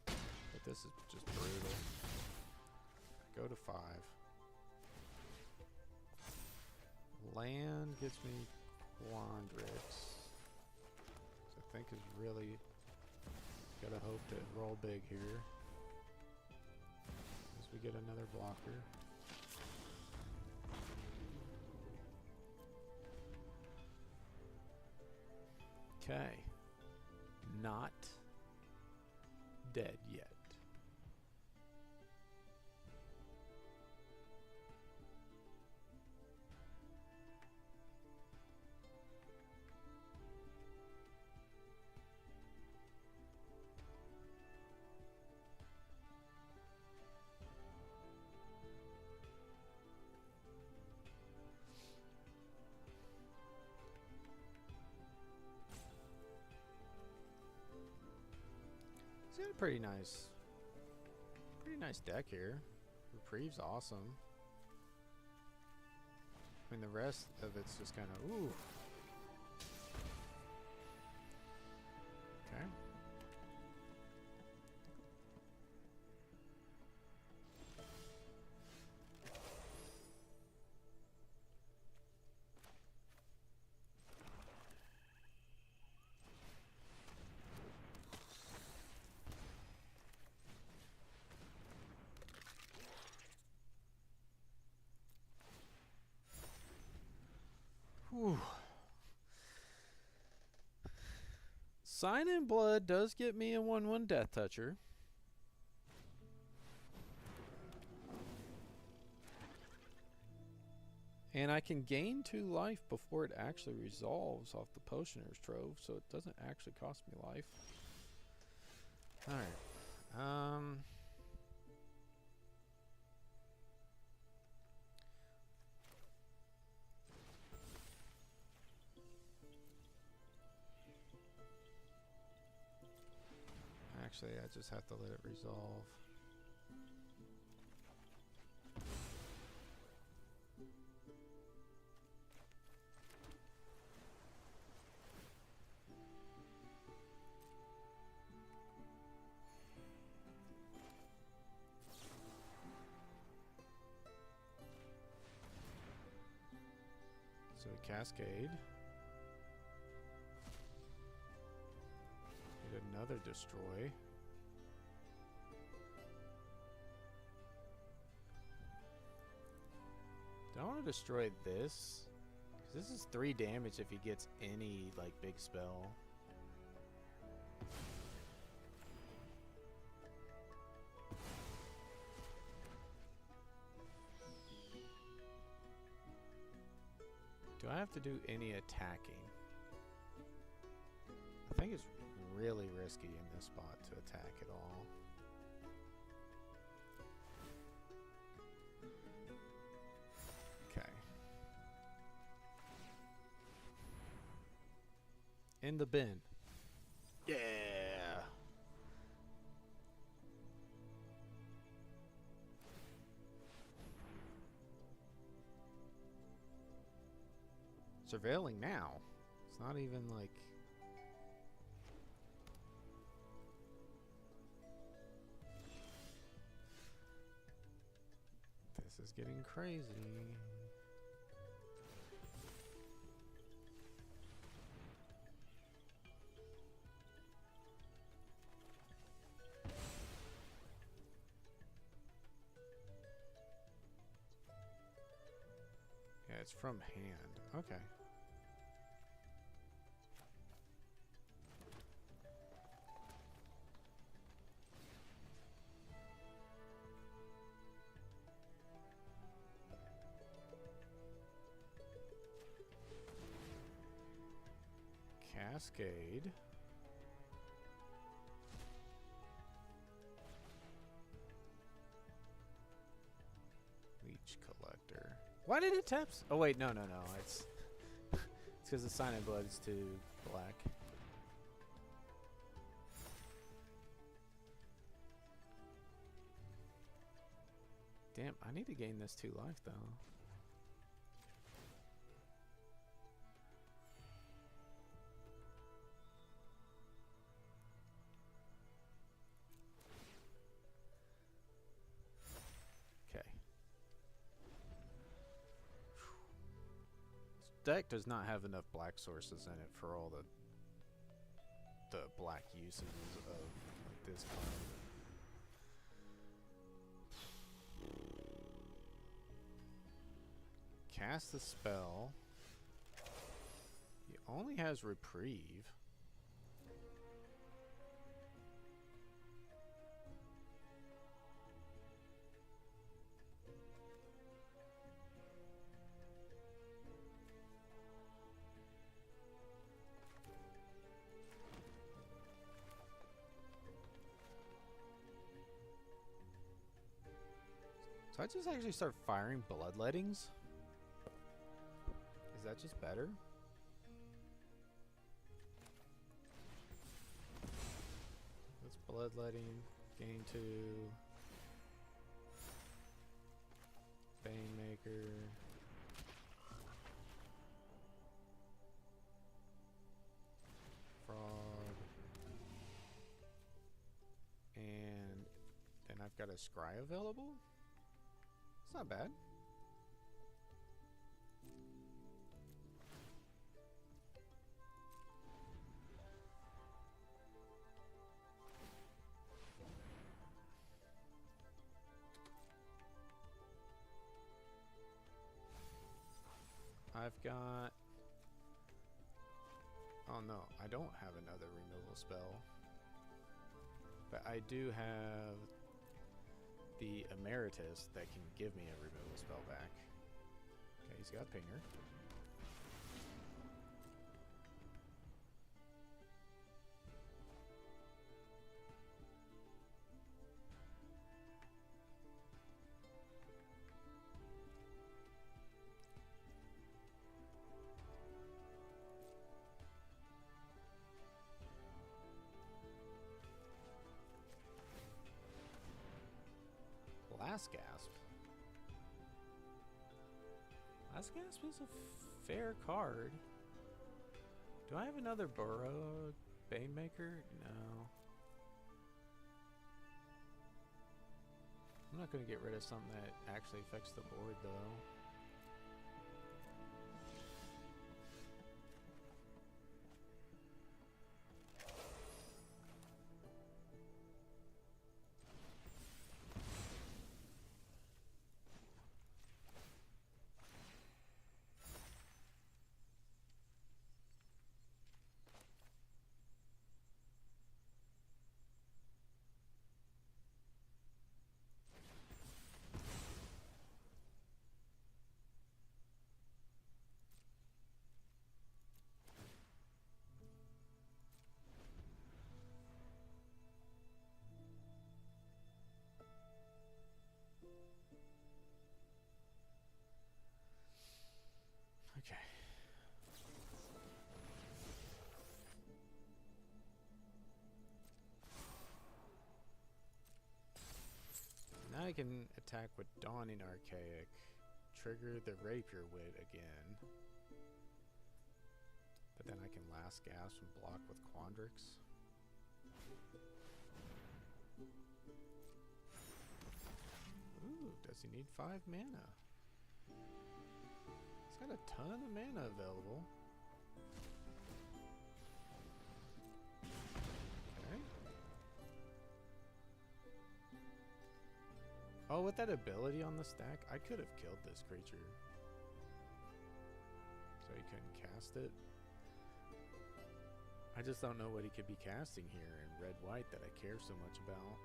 But this is just brutal. Go to 5. Land gives me Quandrix. So I think is really gotta hope to roll big here. As we get another blocker. Okay. Not dead yet. He's got a pretty nice deck here. Reprieve's awesome. I mean, the rest of it's just kind of ooh. Okay. Whew. Sign in Blood does get me a 1/1 Death Toucher. And I can gain 2 life before it actually resolves off the Potioner's Trove, so it doesn't actually cost me life. Alright. Actually, I just have to let it resolve. So we cascade. Get another destroy. Do I want to destroy this? Because this is 3 damage if he gets any, like, big spell. Do I have to do any attacking? I think it's really risky in this spot to attack at all. Okay. In the bin. Yeah. Surveilling now. It's not even like... This is getting crazy. Yeah, it's from hand. Okay. Cascade. Leech Collector. Why did it tap? Oh wait, no. It's because the Sign in Blood is too black. Damn, I need to gain this 2 life though. Okay. This deck does not have enough black sources in it for all the black uses of like, this card. Cast the spell. He only has reprieve. So I just actually start firing bloodlettings? Is that just better? That's bloodletting. Gain 2. Banemaker. Frog. And then I've got a scry available? It's not bad. I've got... Oh no, I don't have another removal spell. But I do have the Emeritus that can give me a removal spell back. Okay, he's got Pinger. Last Gasp. Last Gasp is a fair card. Do I have another Burrow Banemaker? No. I'm not going to get rid of something that actually affects the board though. Okay. Now I can attack with Dawning Archaic, trigger the Rapier Wit again. But then I can Last Gasp and block with Quandrix. Ooh, does he need 5 mana? He's got a ton of mana available. Okay. Oh, with that ability on the stack, I could have killed this creature. So he couldn't cast it. I just don't know what he could be casting here in red-white that I care so much about.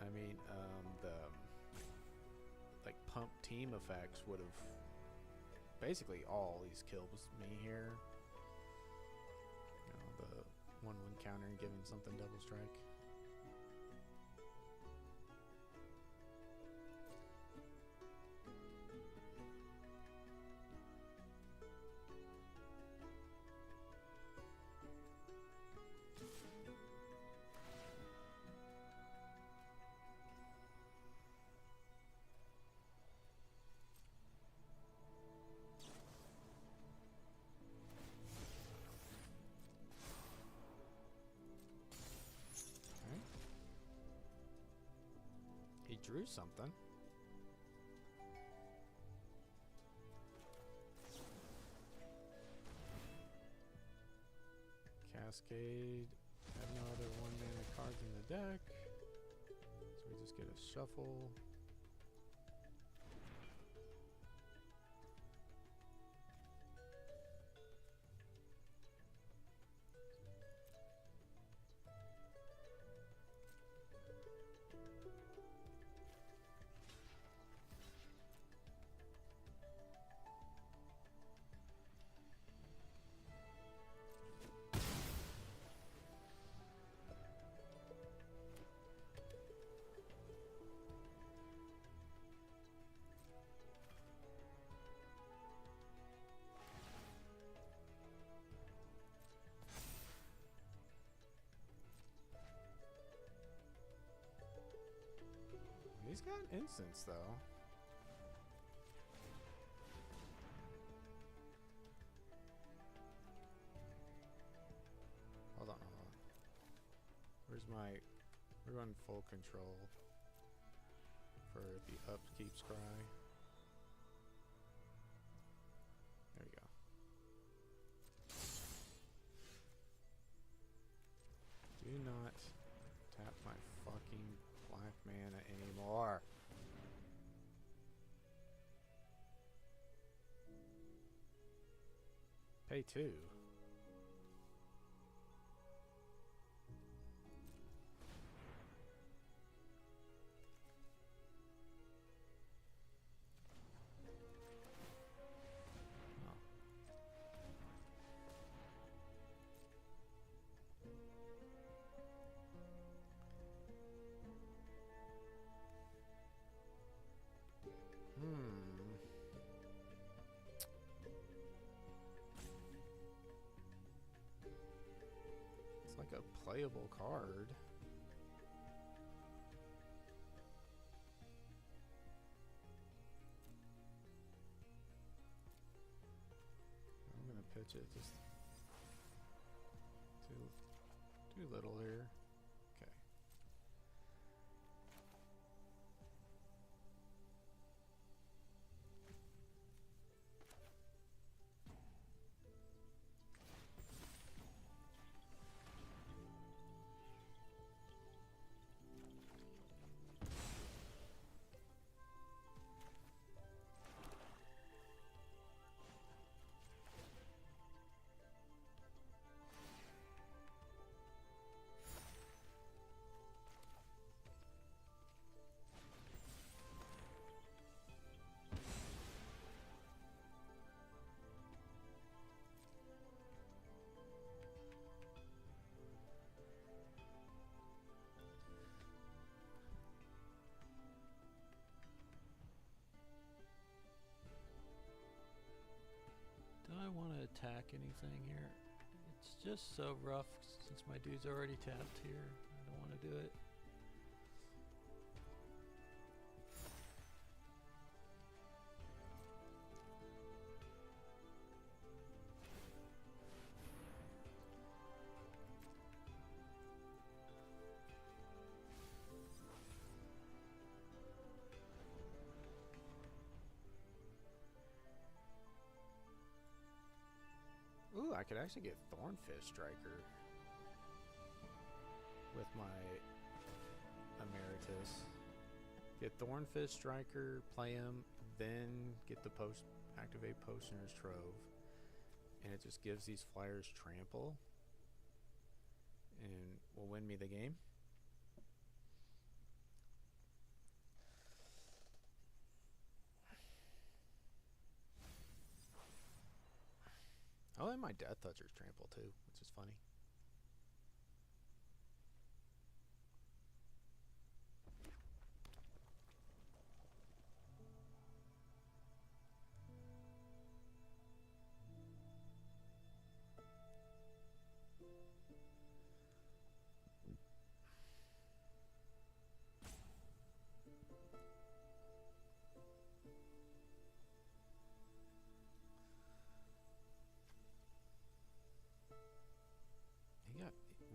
I mean, the like pump team effects would have basically always killed me here. You know, the 1/1 counter and giving something double strike. drew something. Cascade. Have no other 1-mana cards in the deck. So we just get a shuffle. He's got instants though. Hold on. Where's my... We're going full control for the upkeep scry. There we go. Do not tap my fucking black mana anymore. Pay 2. It's like a playable card. I'm gonna pitch it just too little here. Okay. Do I want to attack anything here? It's just so rough since my dude's already tapped here. I don't want to do it. Ooh, I could actually get Thornfish Striker with my Emeritus. Get Thornfish Striker, play him, then get the activate Potioner's Trove, and it just gives these flyers trample, and will win me the game. Oh, and my Death Touchers trample too, which is funny.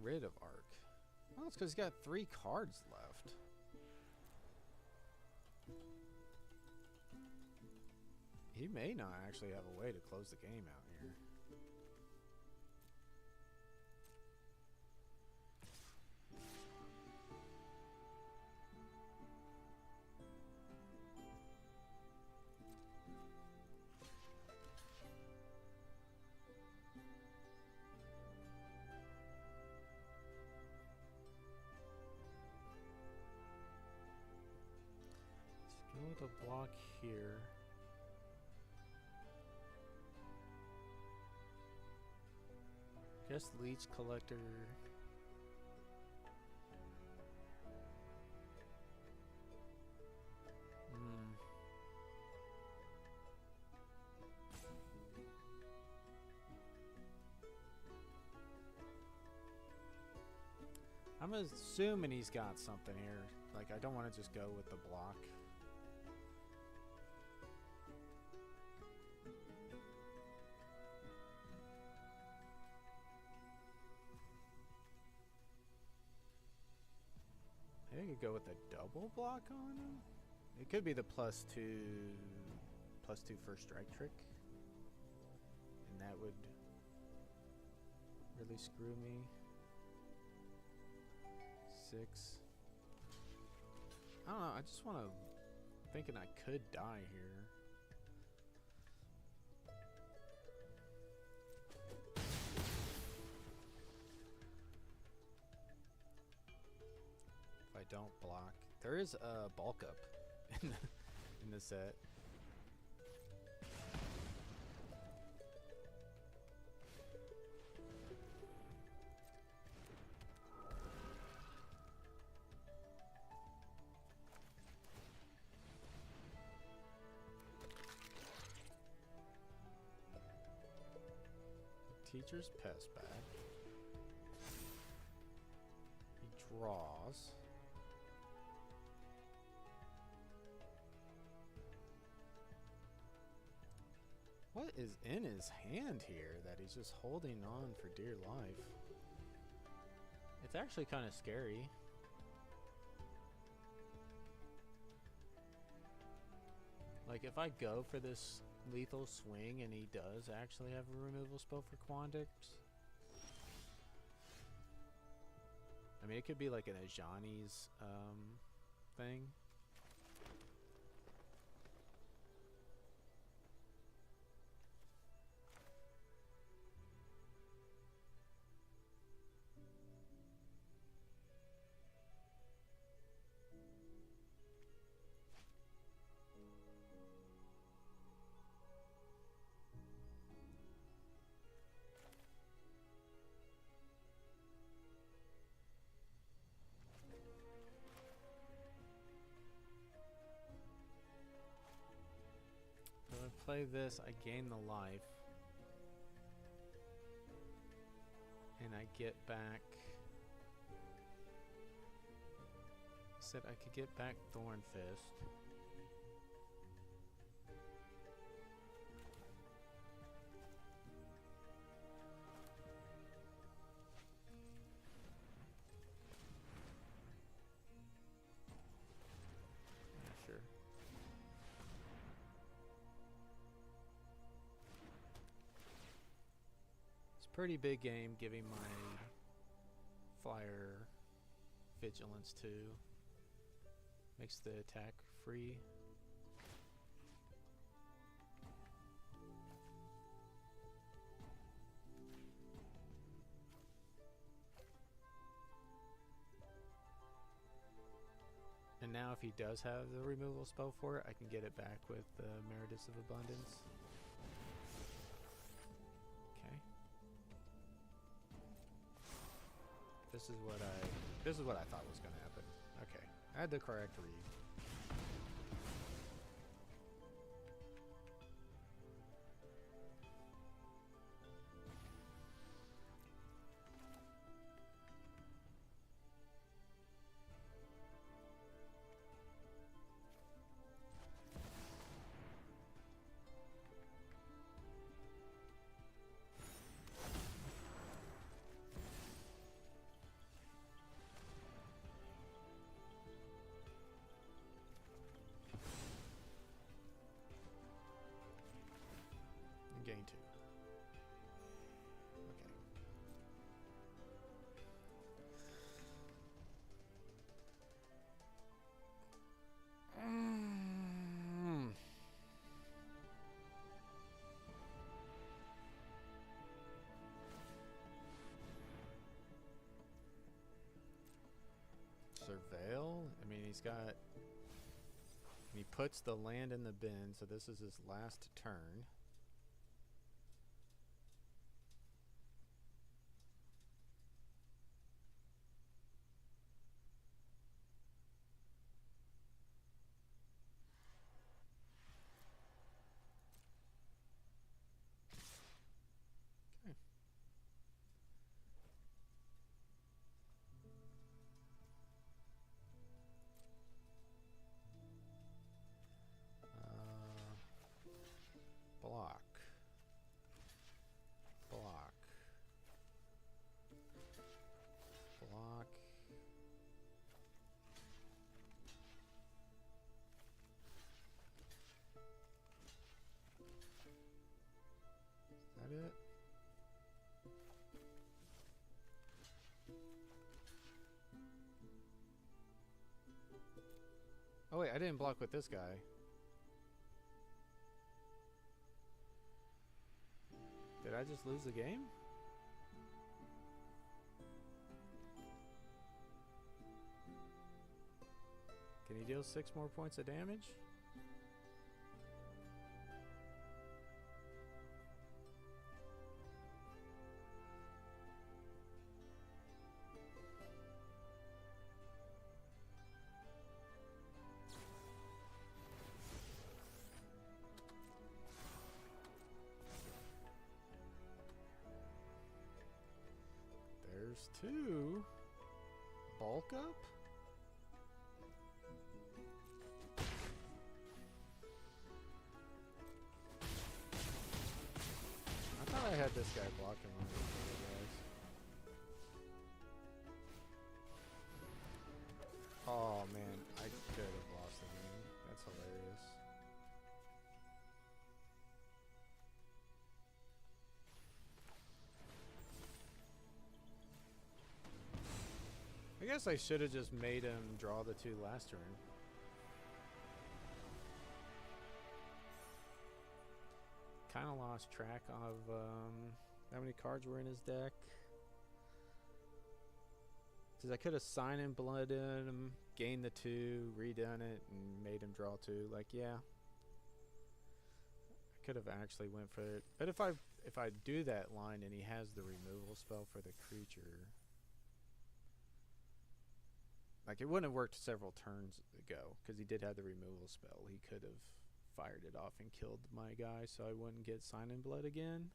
Rid of Arc. Oh, it's because he's got 3 cards left. may not actually have a way to close the game out here. Let's go with a block here. Guess leech collector. I'm assuming he's got something here. Like, I don't want to just go with the block. Maybe I could go with a double block on him. It could be the +2 first strike trick. And that would really screw me. 6. I don't know, I just want to... thinking I could die here. If I don't block. There is a bulk up in the set. Teacher's pest back. He draws. What is in his hand here that he's just holding on for dear life? It's actually kind of scary. Like, if I go for this lethal swing and he does actually have a removal spell for Quandix, I mean, it could be like an Ajani's thing. Play this, I gain the life, and I get back. Said I could get back Thorn Fist. Pretty big game, giving my flyer vigilance 2. Makes the attack free. And now if he does have the removal spell for it, I can get it back with the Meritus of Abundance. This is what I thought was going to happen. Okay, I had the correct read. he's got... He puts the land in the bin, so this is his last turn. Okay. Block. Block. Block. Is that it? Oh wait, I didn't block with this guy. Did I just lose the game? Can he deal 6 more points of damage? There's 2. Bulk up? I thought I had this guy blocking one of these other guys. Oh man, I could have lost the game. That's hilarious. I guess I should have just made him draw the 2 last turn. Kind of lost track of how many cards were in his deck. Because I could have signed and blooded him, gained the 2, redone it, and made him draw 2. Like, yeah. I could have actually went for it. But if I do that line and he has the removal spell for the creature... Like, it wouldn't have worked several turns ago, because he did have the removal spell. He could have fired it off and killed my guy, so I wouldn't get Sign in Blood again.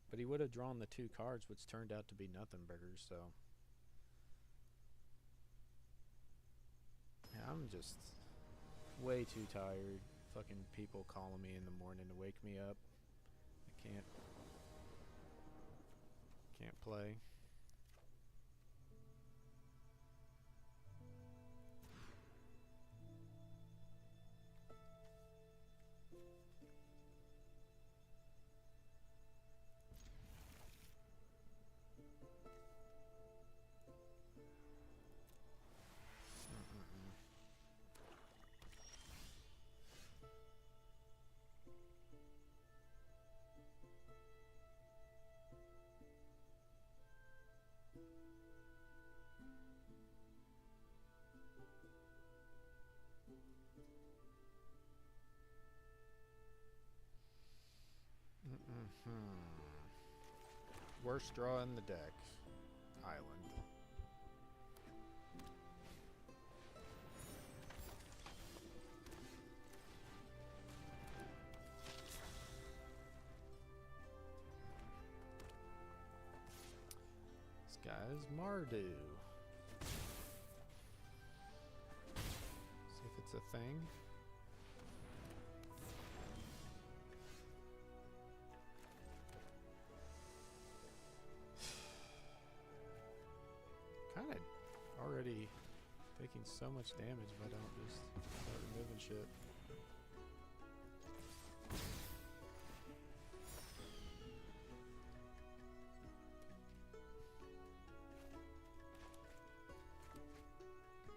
But he would have drawn the 2 cards, which turned out to be nothing burgers, so... Yeah, I'm just way too tired. Fucking people calling me in the morning to wake me up. I can't play. Worst draw in the deck. Island. This guy's Mardu. See if it's a thing. Kinda already taking so much damage if I don't just start removing shit.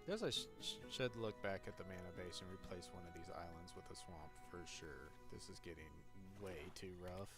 Guess I should look back at the mana base and replace one of these islands with a swamp for sure. This is getting way too rough.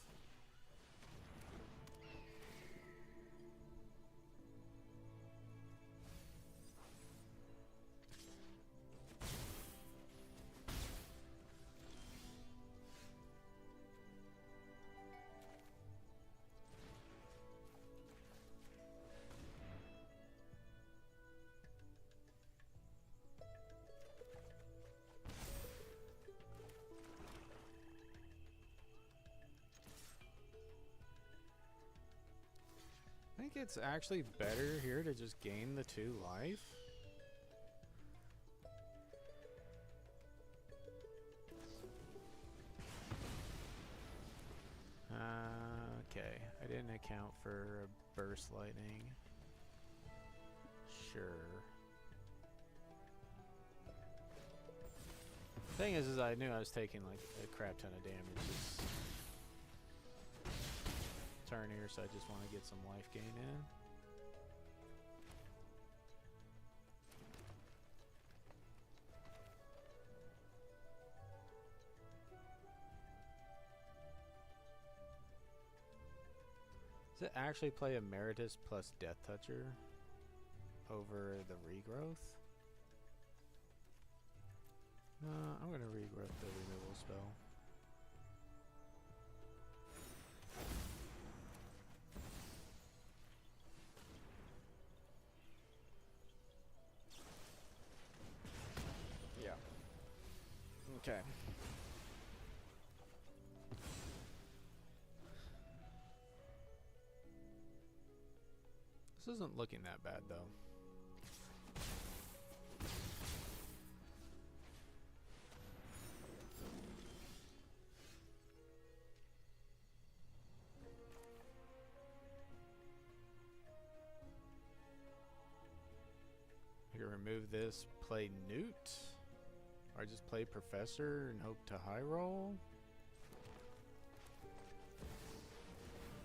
it's actually better here to just gain the 2 life. Okay, I didn't account for a burst lightning. Sure. Thing is I knew I was taking like a crap ton of damage this turn here, so I just want to get some life gain in. Does it actually play Emeritus plus Death Toucher over the regrowth? I'm gonna regrowth the removal spell. Yeah. Okay. This isn't looking that bad though. I can remove this, play Newt, or just play Professor and hope to high roll.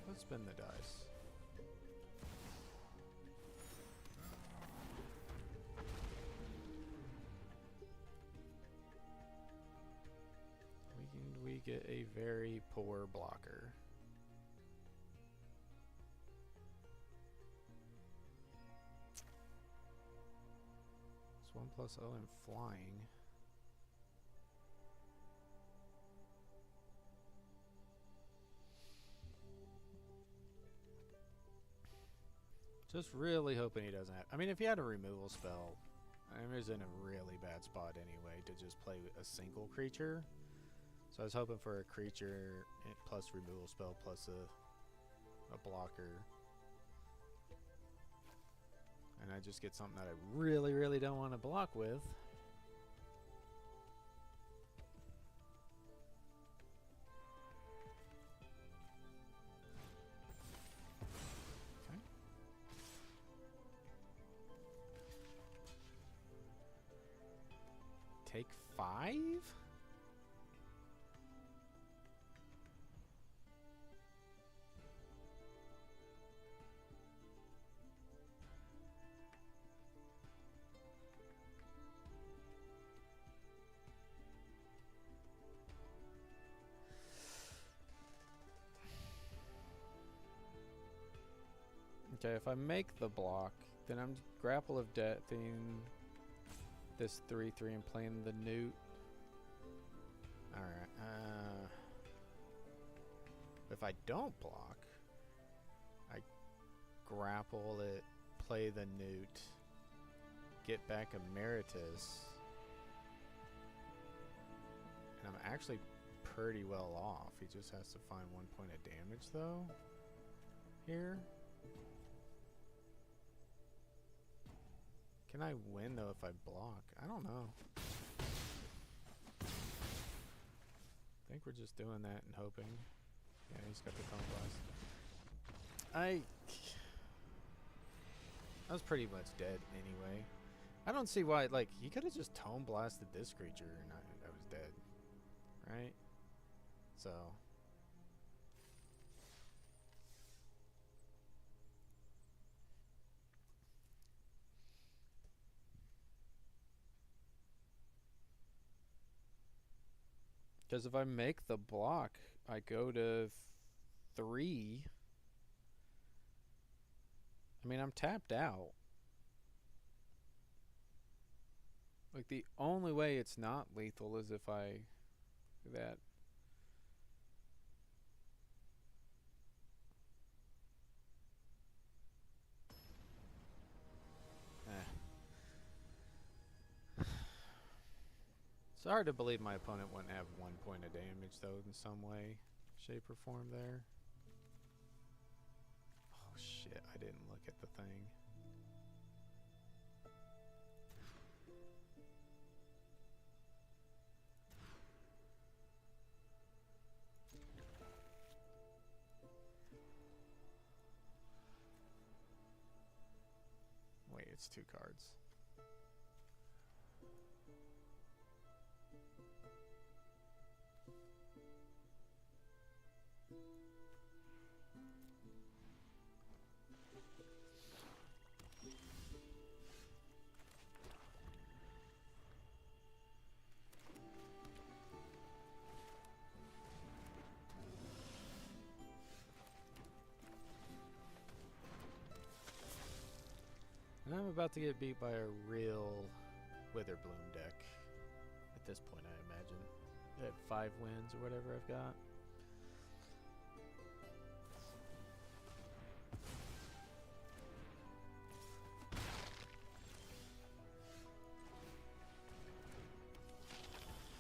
Let's spin the dice. We get a very poor blocker. It's 1+0 and flying. Just really hoping he doesn't have... I mean, if he had a removal spell, I was in a really bad spot anyway to just play a single creature. So I was hoping for a creature plus removal spell plus a blocker. And I just get something that I really, really don't want to block with. Okay. Take 5? Okay, if I make the block, then I'm grapple of deathing this 3/3 and playing the Newt. Alright, if I don't block, I grapple it, play the Newt, get back Emeritus, and I'm actually pretty well off. He just has to find 1 point of damage though, here. Can I win though if I block? I don't know. I think we're just doing that and hoping. Yeah, he's got the Tome Blast. I was pretty much dead anyway. I don't see why, like, he could have just Tome Blasted this creature and I was dead. Right? So... Because if I make the block, I go to 3. I mean, I'm tapped out. Like, the only way it's not lethal is if I do that. It's hard to believe my opponent wouldn't have 1 point of damage, though, in some way, shape, or form there. shit, I didn't look at the thing. Wait, it's 2 cards. And I'm about to get beat by a real Witherbloom deck at this point, I imagine. I have 5 wins or whatever I've got.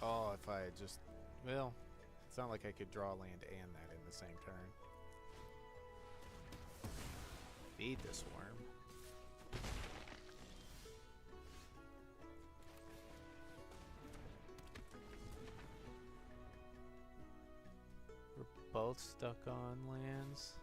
Oh, if I had just... Well, it's not like I could draw land and that in the same turn. Feed this worm. We're both stuck on lands.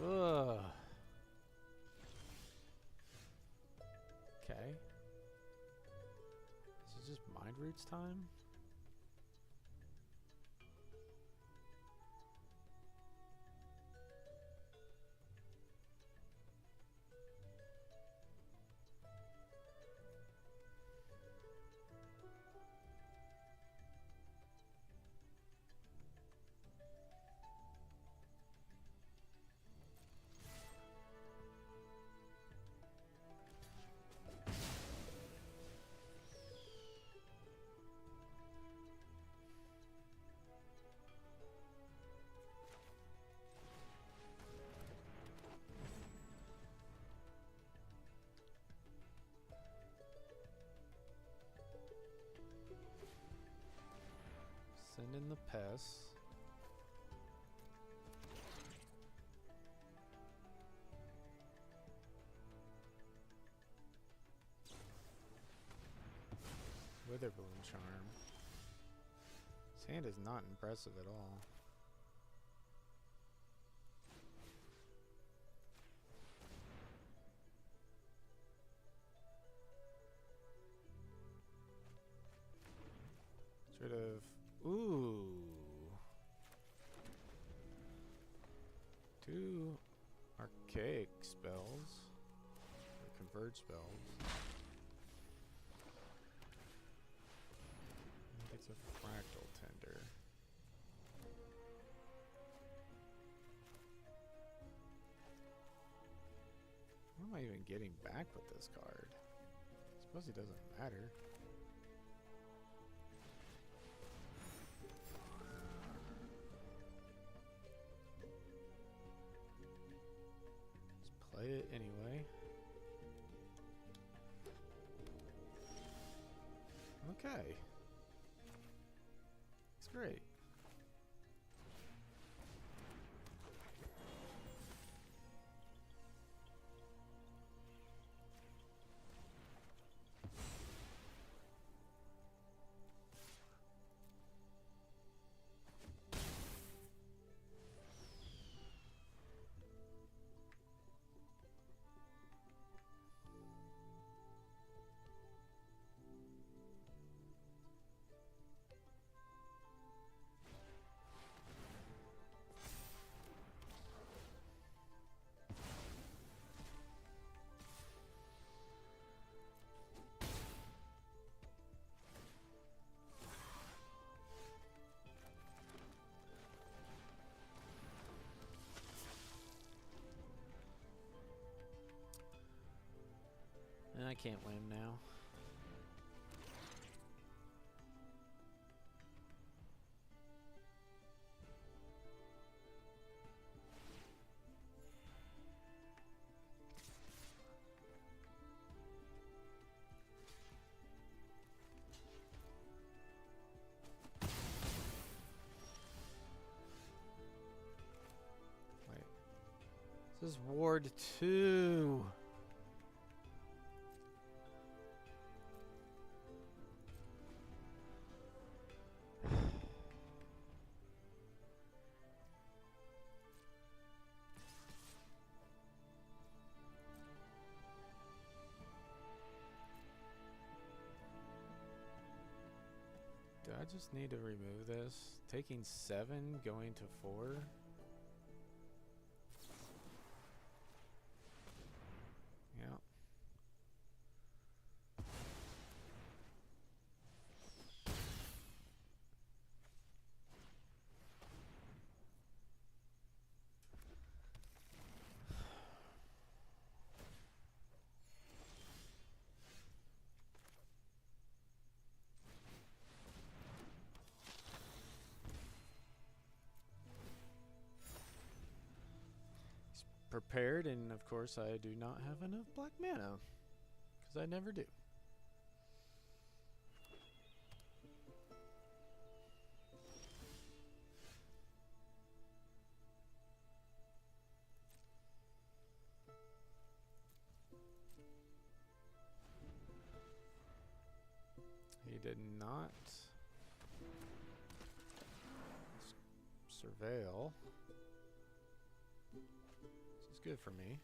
Ugh. Okay. Is it just Mind Roots time? Send in the pests. Witherbloom Charm. This hand is not impressive at all. Sort of. Ooh. 2 archaic spells. Or converge spells. It's a fractal tender. What am I even getting back with this card? I suppose it doesn't matter. Let's play it anyway. Okay. It's great. can't win now. Wait. This is Ward 2. Do I just need to remove this? Taking 7, going to 4? Yeah. Prepared, and of course I do not have enough black mana, because I never do. He did not surveil. This is good for me.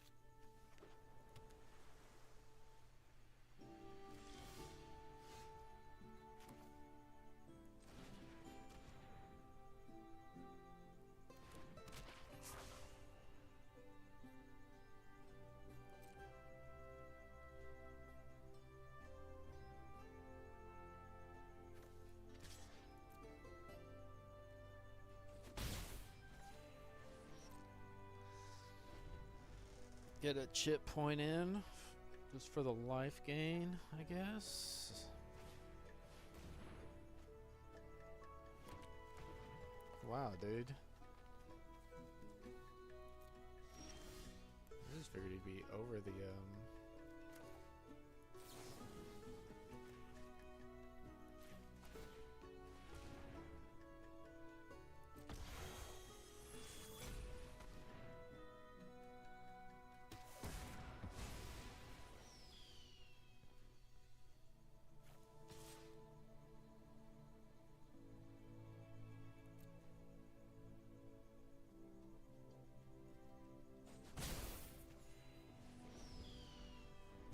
Get a chip point in, just for the life gain, I guess. Wow, dude. I just figured he'd be over the,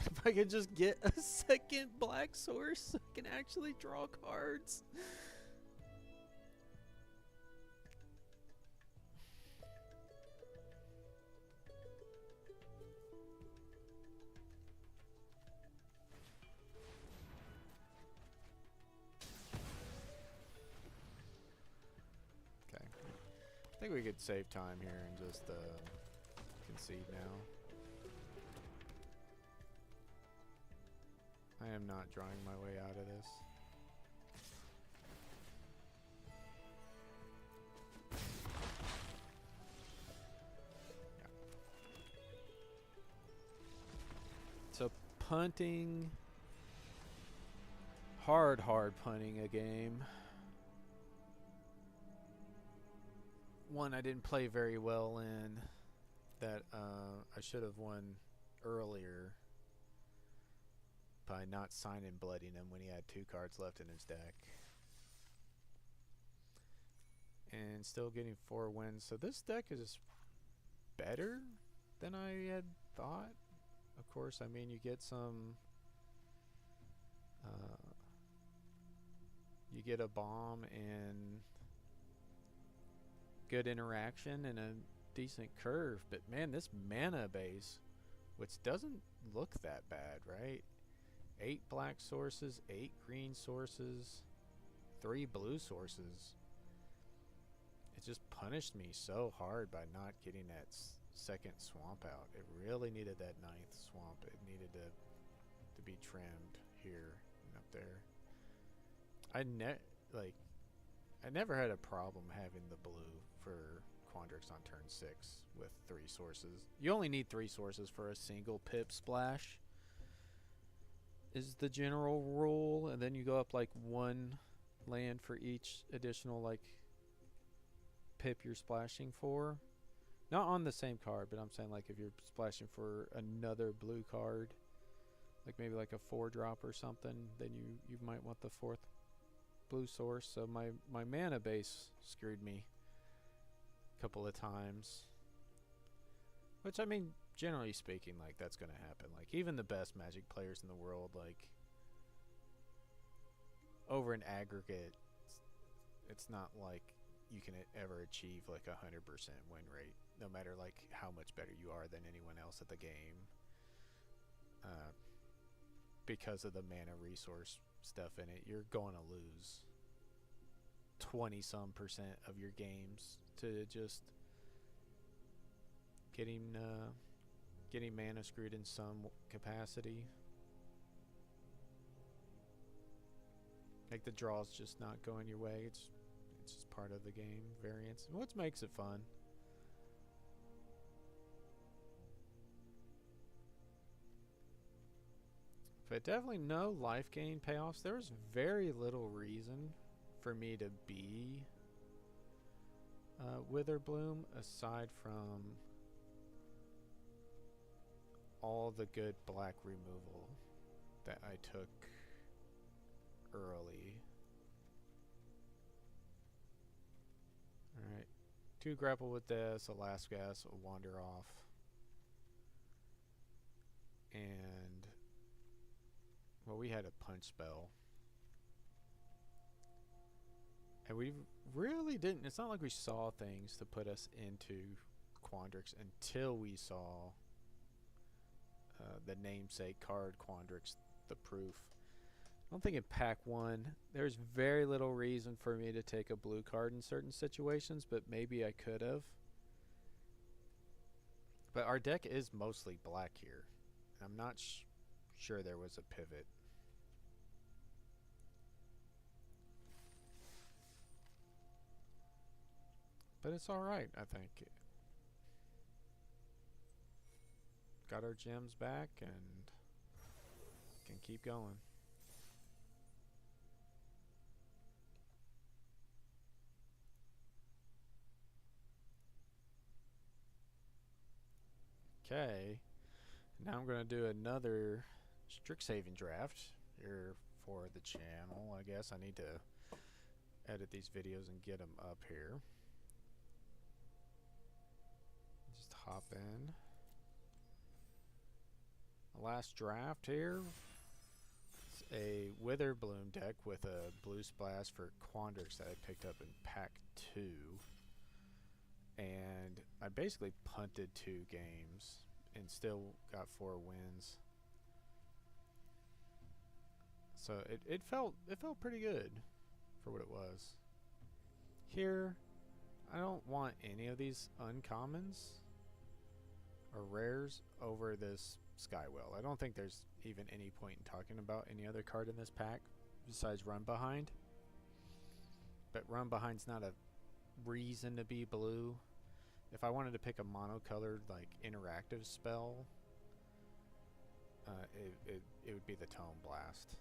If I could just get a second black source, so I can actually draw cards. Okay. I think we could save time here and just concede now. I am not drawing my way out of this. Yeah. So punting, hard punting a game. One I didn't play very well in, that I should have won earlier by not signing blooding him when he had 2 cards left in his deck. And still getting 4 wins. So this deck is better than I had thought. Of course, I mean, you get some... you get a bomb and good interaction and a decent curve. But man, this mana base, which doesn't look that bad, right? 8 black sources, 8 green sources, 3 blue sources. It just punished me so hard by not getting that second swamp out. It really needed that 9th swamp. It needed to be trimmed here and up there. I never had a problem having the blue for Quandrix on turn 6 with 3 sources. You only need 3 sources for a single pip splash is the general rule, and then you go up like 1 land for each additional like pip you're splashing for. Not on the same card, but I'm saying like if you're splashing for another blue card, like maybe like a 4-drop or something, then you might want the 4th blue source. So my mana base screwed me a couple of times, which, I mean, generally speaking, like that's gonna happen. Like even the best Magic players in the world, like over an aggregate, it's not like you can ever achieve like 100% win rate, no matter like how much better you are than anyone else at the game, because of the mana resource stuff in it. You're going to lose 20-some% of your games to just getting mana screwed in some capacity. Like the draw's just not going your way. It's just part of the game variance. What makes it fun? But definitely no life gain payoffs. There was very little reason for me to be Witherbloom aside from all the good black removal that I took early. Alright. 2 grapple with this, a last gas, a wander off. And well, we had a punch spell. And we really didn't, it's not like we saw things to put us into Quandrix until we saw the namesake card Quandrix, the proof. I don't think in pack 1 there's very little reason for me to take a blue card in certain situations, but maybe I could have. But our deck is mostly black here. I'm not sure there was a pivot. But it's alright, I think. Got our gems back and can keep going. Okay, now I'm going to do another Strixhaven draft here for the channel. I guess I need to edit these videos and get them up here. Just hop in. The last draft here. It's a Witherbloom deck with a blue splash for Quandrix that I picked up in pack 2. And I basically punted 2 games and still got 4 wins. So it felt pretty good for what it was. Here, I don't want any of these uncommons or rares over this Skywell. I don't think there's even any point in talking about any other card in this pack besides Run Behind. But Run Behind's not a reason to be blue. If I wanted to pick a monocolored like interactive spell, it would be the Tome Blast.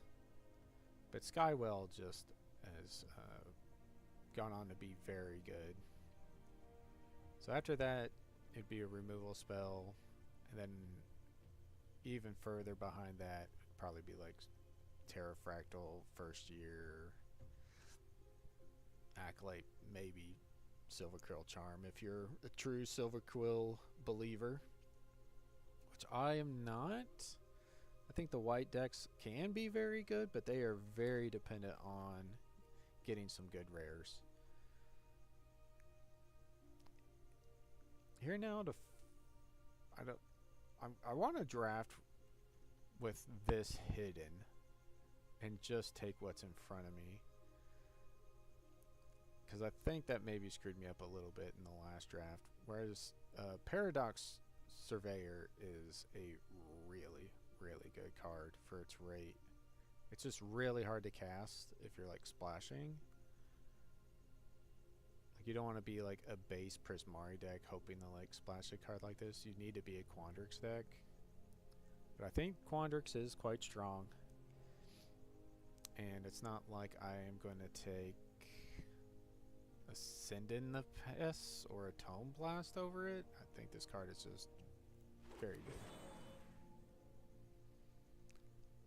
But Skywell just has gone on to be very good. So after that, it'd be a removal spell, and then even further behind that would probably be like Terrafractal, First Year, Acolyte, maybe Silver Quill Charm if you're a true Silver Quill believer, which I am not. I think the white decks can be very good, but they are very dependent on getting some good rares. Here now, I want to draft with this hidden and just take what's in front of me, because I think that maybe screwed me up a little bit in the last draft. Whereas Paradox Surveyor is a really really good card for its rate. It's just really hard to cast if you're like splashing. Like you don't want to be like a base Prismari deck hoping to like splash a card like this. You need to be a Quandrix deck. But I think Quandrix is quite strong. And it's not like I am going to take Ascending the Pest or a Tome Blast over it. I think this card is just very good.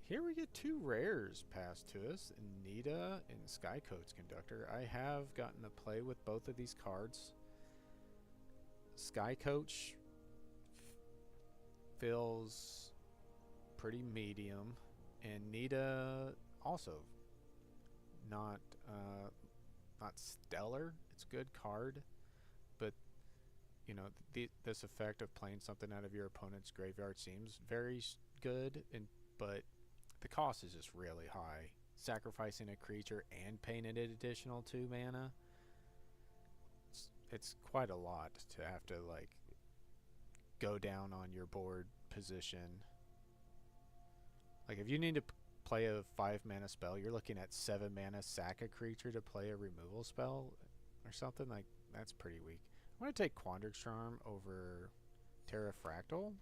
Here we get two rares passed to us, Nita and Skycoat's Conductor. I have gotten to play with both of these cards. Skycoach feels pretty medium, and Nita also not stellar. It's a good card, but you know this effect of playing something out of your opponent's graveyard seems very good, but the cost is just really high. Sacrificing a creature and paying it additional 2 mana. It's quite a lot to have to like go down on your board position. Like if you need to play a 5 mana spell, you're looking at 7 mana, sack a creature to play a removal spell or something. Like that's pretty weak. I'm going to take Quandrix Charm over Terrafractal.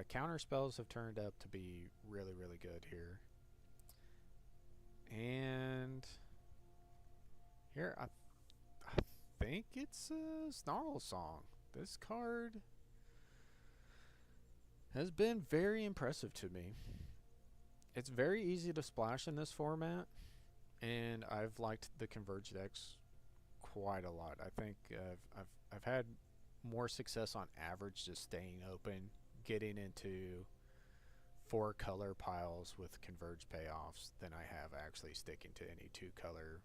Counter spells have turned up to be really, really good here. And here, I think it's a Snarl Song. This card has been very impressive to me. It's very easy to splash in this format, and I've liked the Converge decks quite a lot. I think I've had more success on average just staying open, getting into 4 color piles with Converge payoffs than I have actually sticking to any 2 color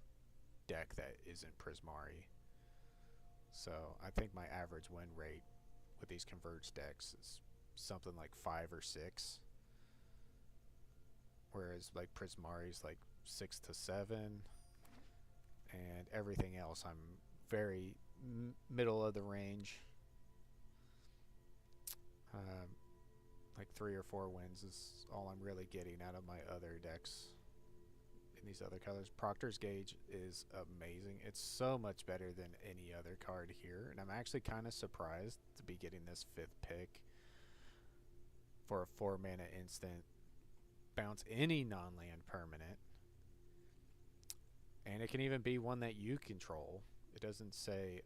deck that isn't Prismari. So I think my average win rate with these Converge decks is something like 5 or 6, whereas like Prismari's like 6 to 7, and everything else I'm very middle of the range. Like 3 or 4 wins is all I'm really getting out of my other decks in these other colors. Proctor's Gauge is amazing. It's so much better than any other card here, and I'm actually kind of surprised to be getting this 5th pick for a 4 mana instant. Bounce any non-land permanent, and it can even be one that you control. It doesn't say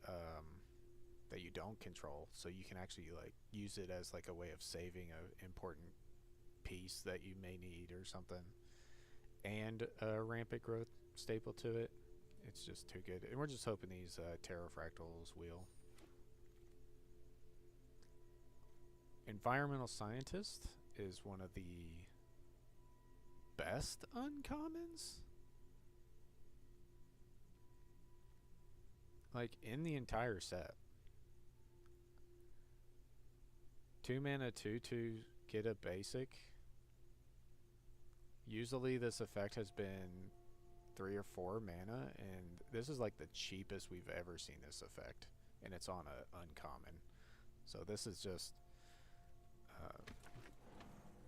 that you don't control, so you can actually like use it as like a way of saving an important piece that you may need or something, and a rampant growth staple to it. It's just too good, and we're just hoping these Terrafractals wheel. Environmental Scientist is one of the best uncommons like in the entire set. 2 mana 2/2, get a basic. Usually this effect has been 3 or 4 mana, and this is like the cheapest we've ever seen this effect, and it's on a uncommon. So this is just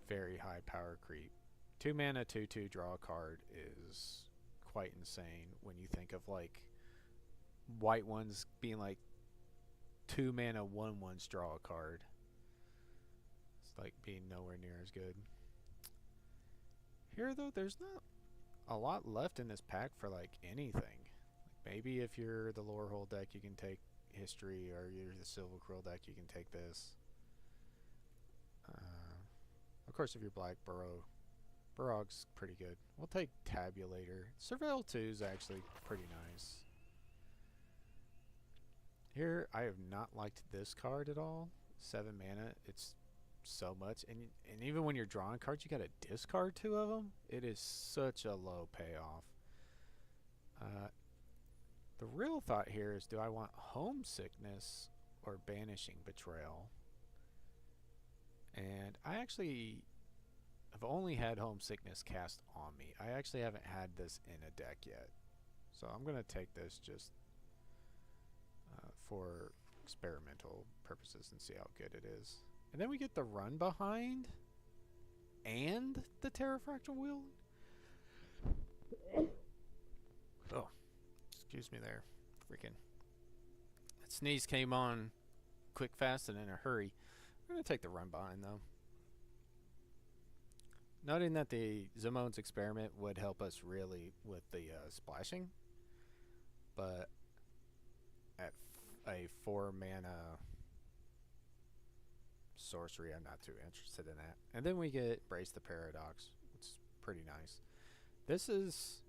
very high power creep. 2 mana 2/2 draw a card is quite insane when you think of like white ones being like 2 mana 1/1 draw a card. It's like being nowhere near as good. Here though, there's not a lot left in this pack for like anything. Like maybe if you're the Lorehold deck, you can take History, or you're the Silver Quill deck, you can take this. Of course, if you're black, Barog's pretty good. We'll take Tabulator. Surveil 2 is actually pretty nice. Here, I have not liked this card at all. 7 mana, it's so much. And even when you're drawing cards, you gotta discard 2 of them. It is such a low payoff. The real thought here is, do I want Homesickness or Banishing Betrayal? And I actually have only had Homesickness cast on me. I actually haven't had this in a deck yet. So I'm going to take this just for experimental purposes and see how good it is. And then we get the run behind and the Terrafractal wheel. Oh, excuse me there. Freaking. That sneeze came on quick, fast, and in a hurry. We're going to take the run behind, though. Noting that the Zimone's experiment would help us really with the splashing. But at a 4 mana sorcery, I'm not too interested in that. And then we get Brace the Paradox. It's pretty nice. This is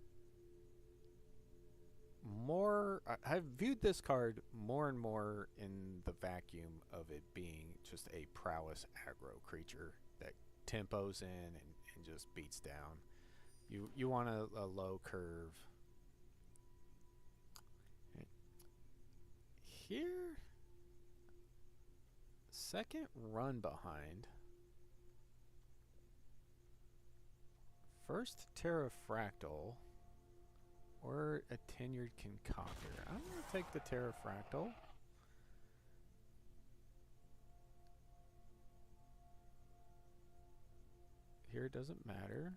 more... I've viewed this card more and more in the vacuum of it being just a prowess aggro creature that tempos in and just beats down. You want a low curve. Here, second run behind. First Terrafractal or a Tenured Concoctor. I'm going to take the Terrafractal. Here it doesn't matter.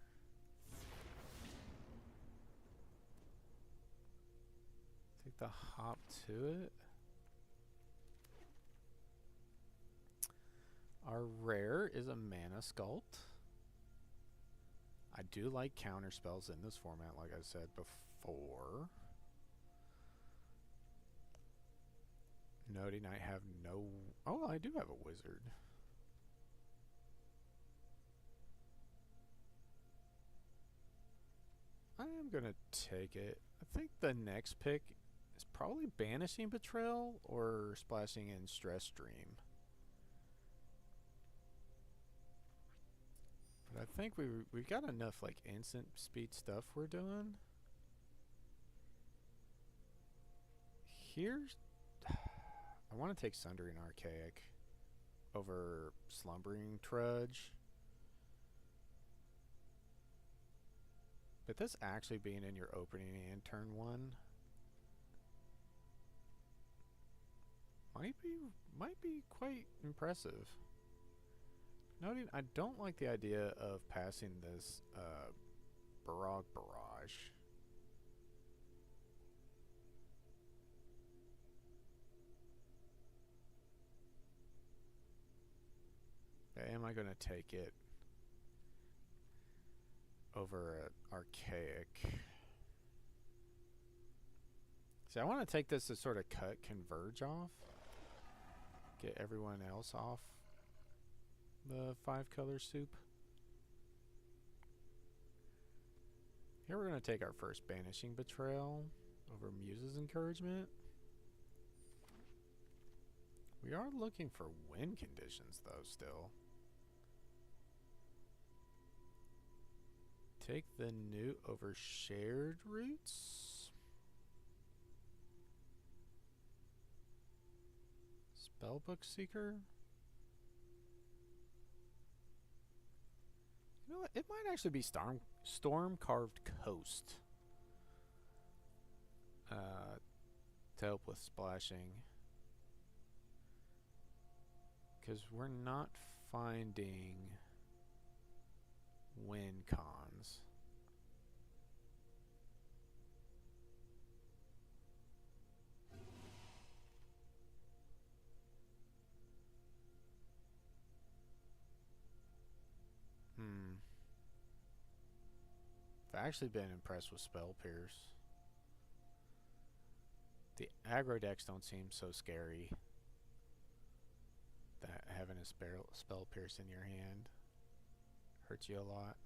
Take the hop to it. Our rare is a Mana Sculpt. I do like counter spells in this format, like I said before. Noting I have no... Oh, I do have a wizard. I am going to take it. I think the next pick is probably Banishing Betrayal or splashing in Stress Dream. But I think we've got enough like instant speed stuff we're doing. Here's... I want to take Sundering Archaic over Slumbering Trudge. But this actually being in your opening and turn 1 might be quite impressive. Noting I don't like the idea of passing this Barrage Barrage. But am I going to take it over an Archaic? See, I want to take this to sort of cut Converge off. Get everyone else off the 5-color soup. Here we're going to take our first Banishing Betrayal over Muse's Encouragement. We are looking for win conditions though still. Take the Newt over Shared Roots. Spellbook Seeker. You know what? It might actually be Storm Carved Coast. To help with splashing. Because we're not finding win cons. I've actually been impressed with Spell Pierce. The aggro decks don't seem so scary. That having a Spell Pierce in your hand hurts you a lot.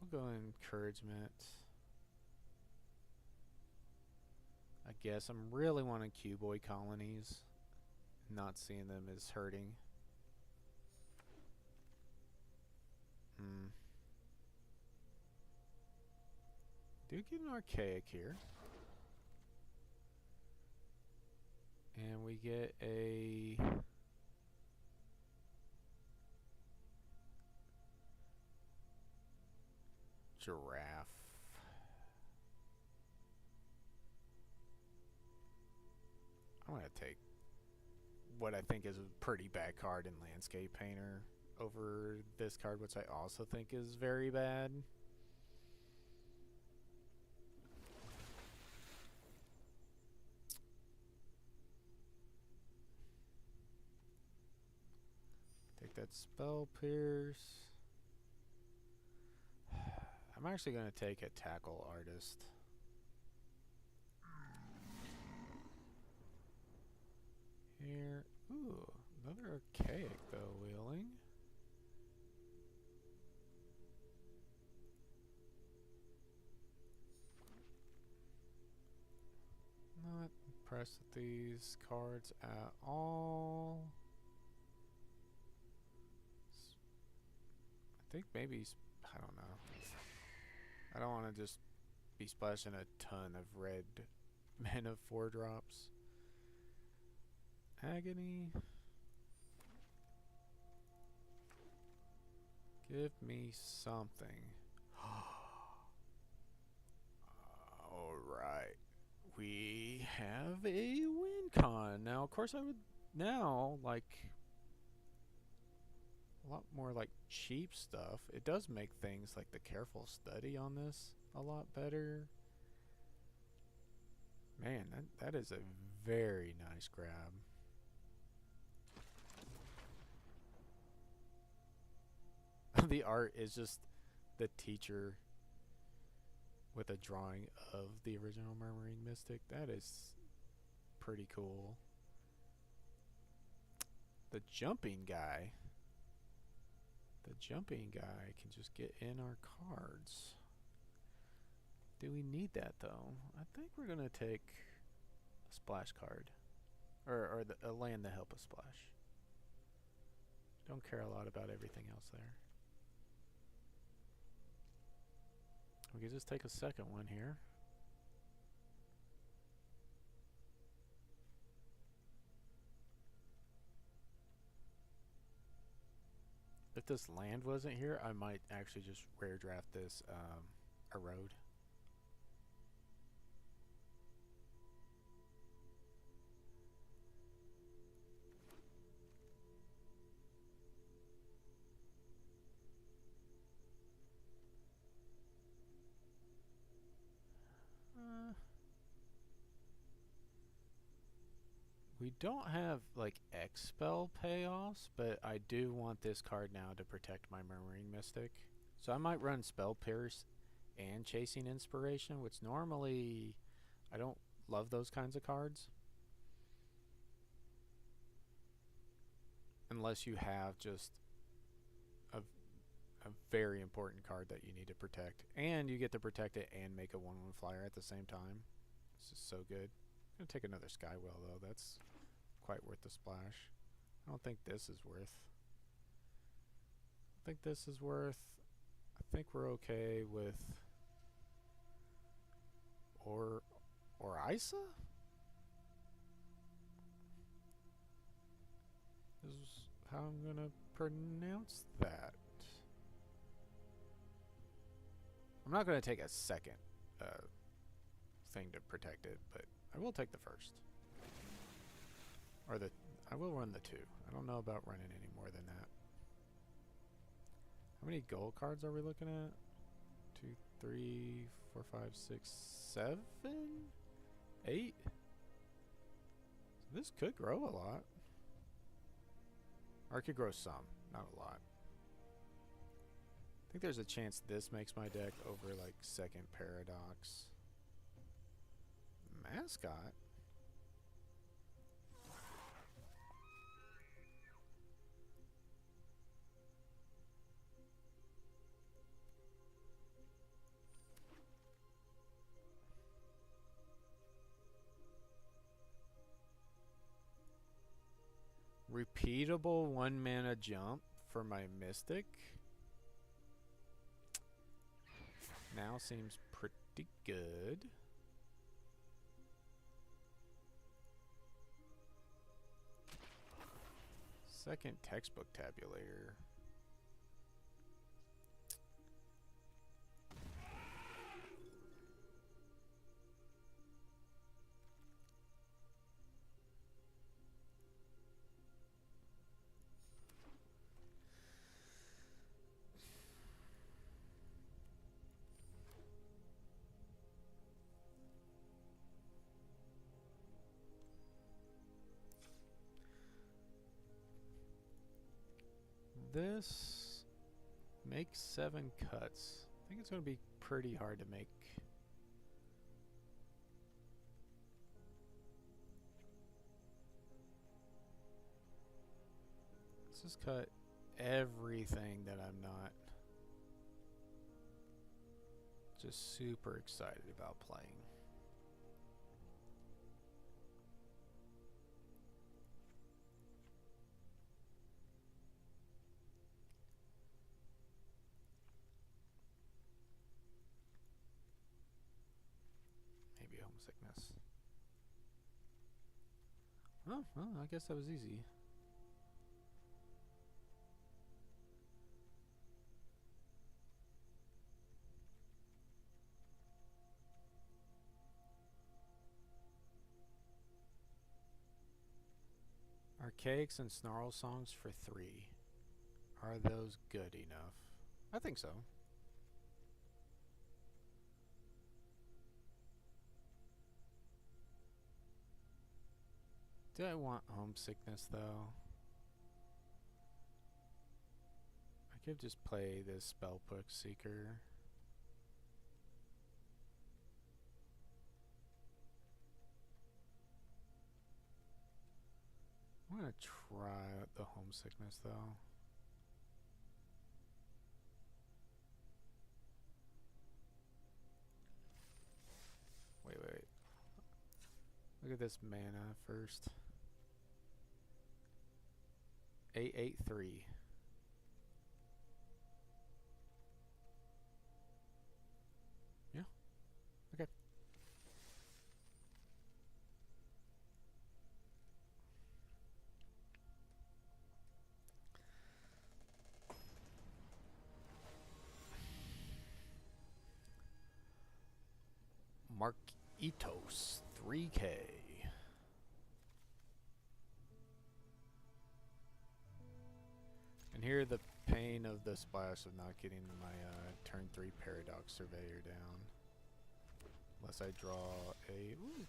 We'll go Encouragement. I guess I'm really wanting Cuboid Colonies. Not seeing them as hurting. Do get an Archaic here. And we get a Giraffe. I'm gonna take what I think is a pretty bad card in Landscape Painter over this card, which I also think is very bad. Take that Spell Pierce. I'm actually going to take a Tackle Artist. Here. Ooh, another Archaic though, Wheeling. Not impressed with these cards at all. I think maybe, I don't know. I don't want to just be splashing a ton of red mana 4-drops. Agony. Give me something. Alright. We have a win con. Now, of course, I would now like a lot more like cheap stuff. It does make things like the Careful Study on this a lot better. Man, that is a very nice grab. The art is just the teacher with a drawing of the original Murmuring Mystic. That is pretty cool. The jumping guy. The jumping guy can just get in our cards. Do we need that though? I think we're gonna take a splash card. Or a land to help us splash. Don't care a lot about everything else there. We can just take a second one here. If this land wasn't here, I might actually just rare draft this Erode. We don't have like Expel payoffs, but I do want this card now to protect my Murmuring Mystic. So I might run Spell Pierce and Chasing Inspiration, which normally I don't love those kinds of cards. Unless you have just a very important card that you need to protect. And you get to protect it and make a 1/1 flyer at the same time. This is so good. I'm going to take another Skywell though. That's quite worth the splash. I don't think this is worth. I think this is worth. I think we're okay with or Isa? Is how I'm gonna pronounce that. I'm not gonna take a second thing to protect it, but I will take the first. Or I will run the 2. I don't know about running any more than that. How many gold cards are we looking at? 2, 3, 4, 5, 6, 7, 8. So this could grow a lot. Or it could grow some, not a lot. I think there's a chance this makes my deck over like second Paradox. Mascot? Repeatable 1 mana jump for my Mystic now seems pretty good. Second Textbook Tabulator. this. Make 7 cuts. I think it's going to be pretty hard to make. Let's just cut everything that I'm not just super excited about playing. Maybe homesickness. Oh, well, I guess that was easy. Archaics and snarl songs for 3. Are those good enough? I think so. Do I want homesickness though? I could just play this Spellbook Seeker. I'm gonna try the homesickness though. Wait. Look at this mana first. 883. Yeah. Okay. Marquitos 3K. And here the pain of the splash of not getting my turn 3 Paradox Surveyor down. Unless I draw a... Ooh.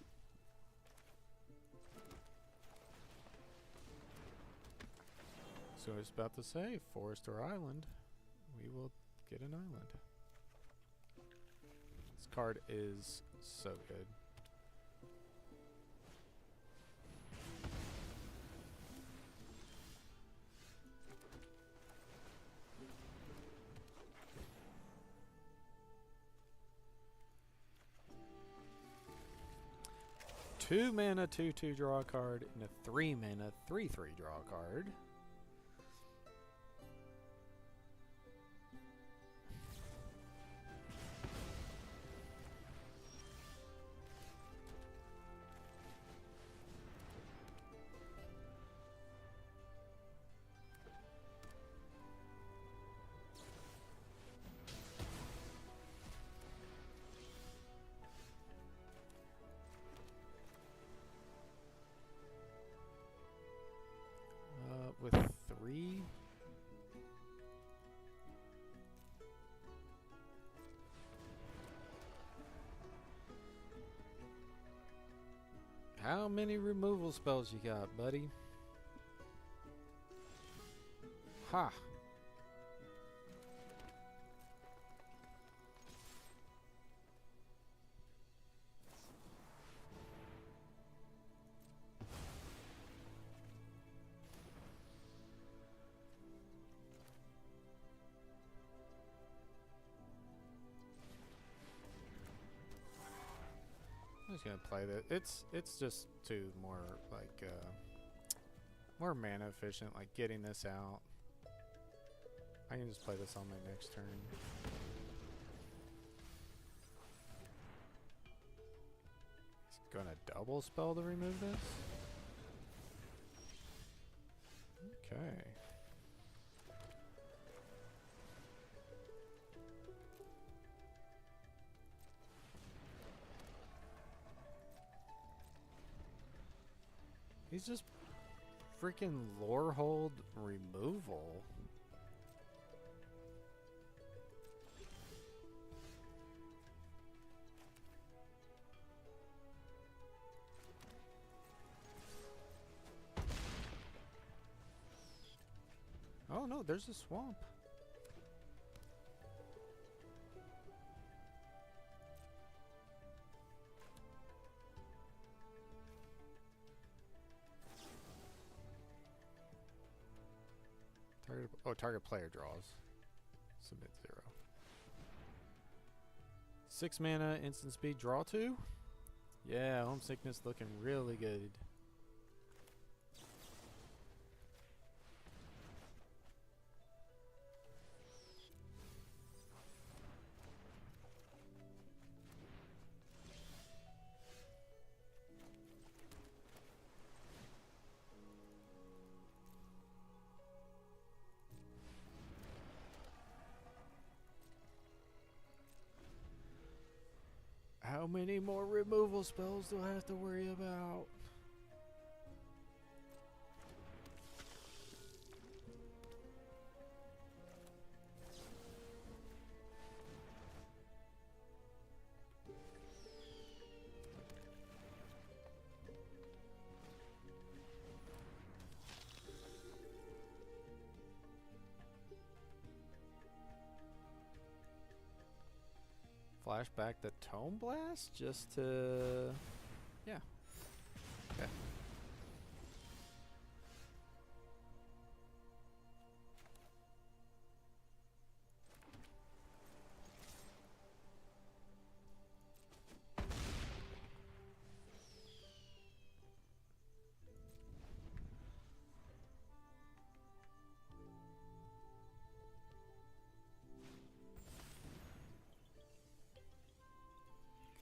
So I was about to say, forest or island. We will get an island. This card is so good. Two mana 2/2 draw a card and a 3 mana 3/3 draw a card. With 3. How many removal spells you got, buddy? Ha! I'm just gonna play that. It's just too more like more mana efficient. Like getting this out. I can just play this on my next turn. He's gonna double spell to remove this. Okay. He's just freaking Lorehold removal. Oh no, there's a swamp. Target player draws. Submit 0. 6 mana, instant speed, draw 2? Yeah, homesickness looking really good. How many more removal spells do I have to worry about? Flashback the Tome Blast just to... Yeah. Okay.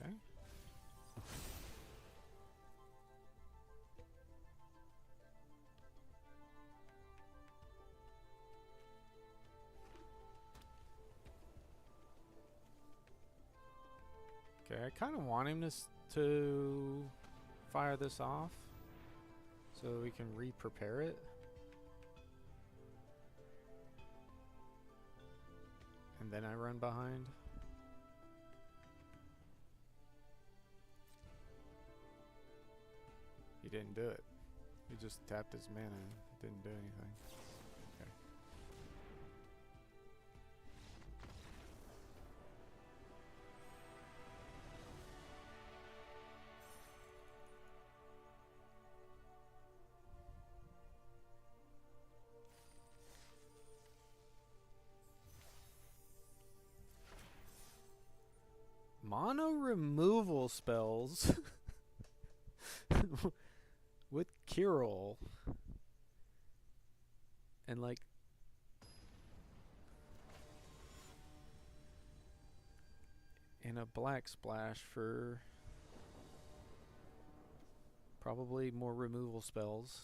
Okay. Okay, I kind of want him to fire this off so we can re-prepare it. And then I run behind. He didn't do it. He just tapped his mana. It didn't do anything. Okay. Mono removal spells with Kirill and like and a black splash for probably more removal spells.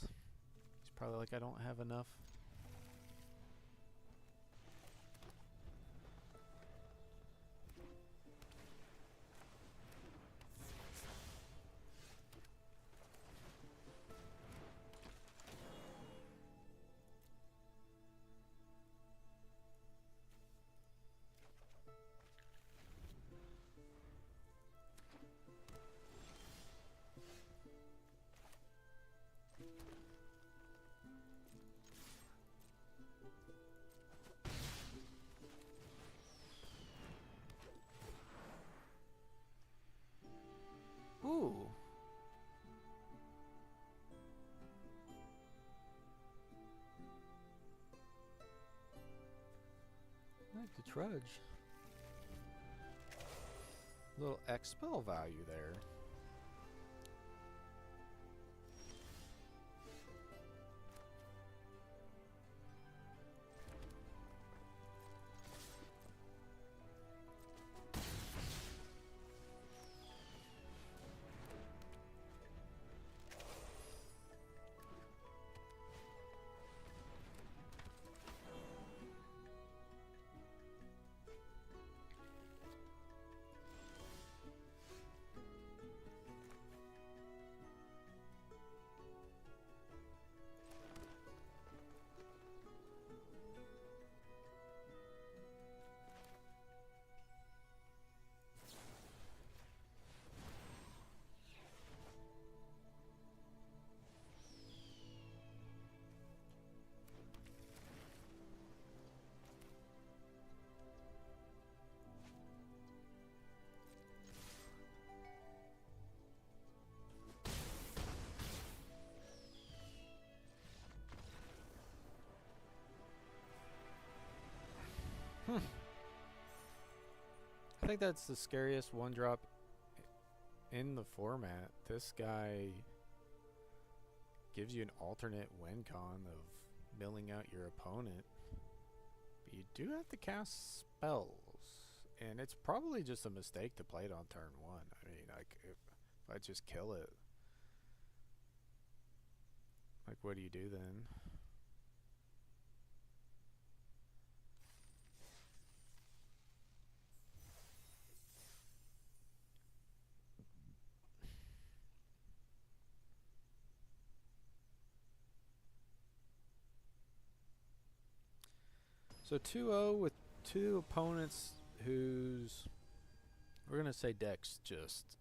He's probably like, I don't have enough. Ooh. I like the trudge. Little X spell value there. think that's the scariest one drop in the format. This guy gives you an alternate win con of milling out your opponent. But you do have to cast spells. And it's probably just a mistake to play it on turn 1. I mean, like, if I just kill it, like, what do you do then? So 2-0 with two opponents whose, we're going to say decks just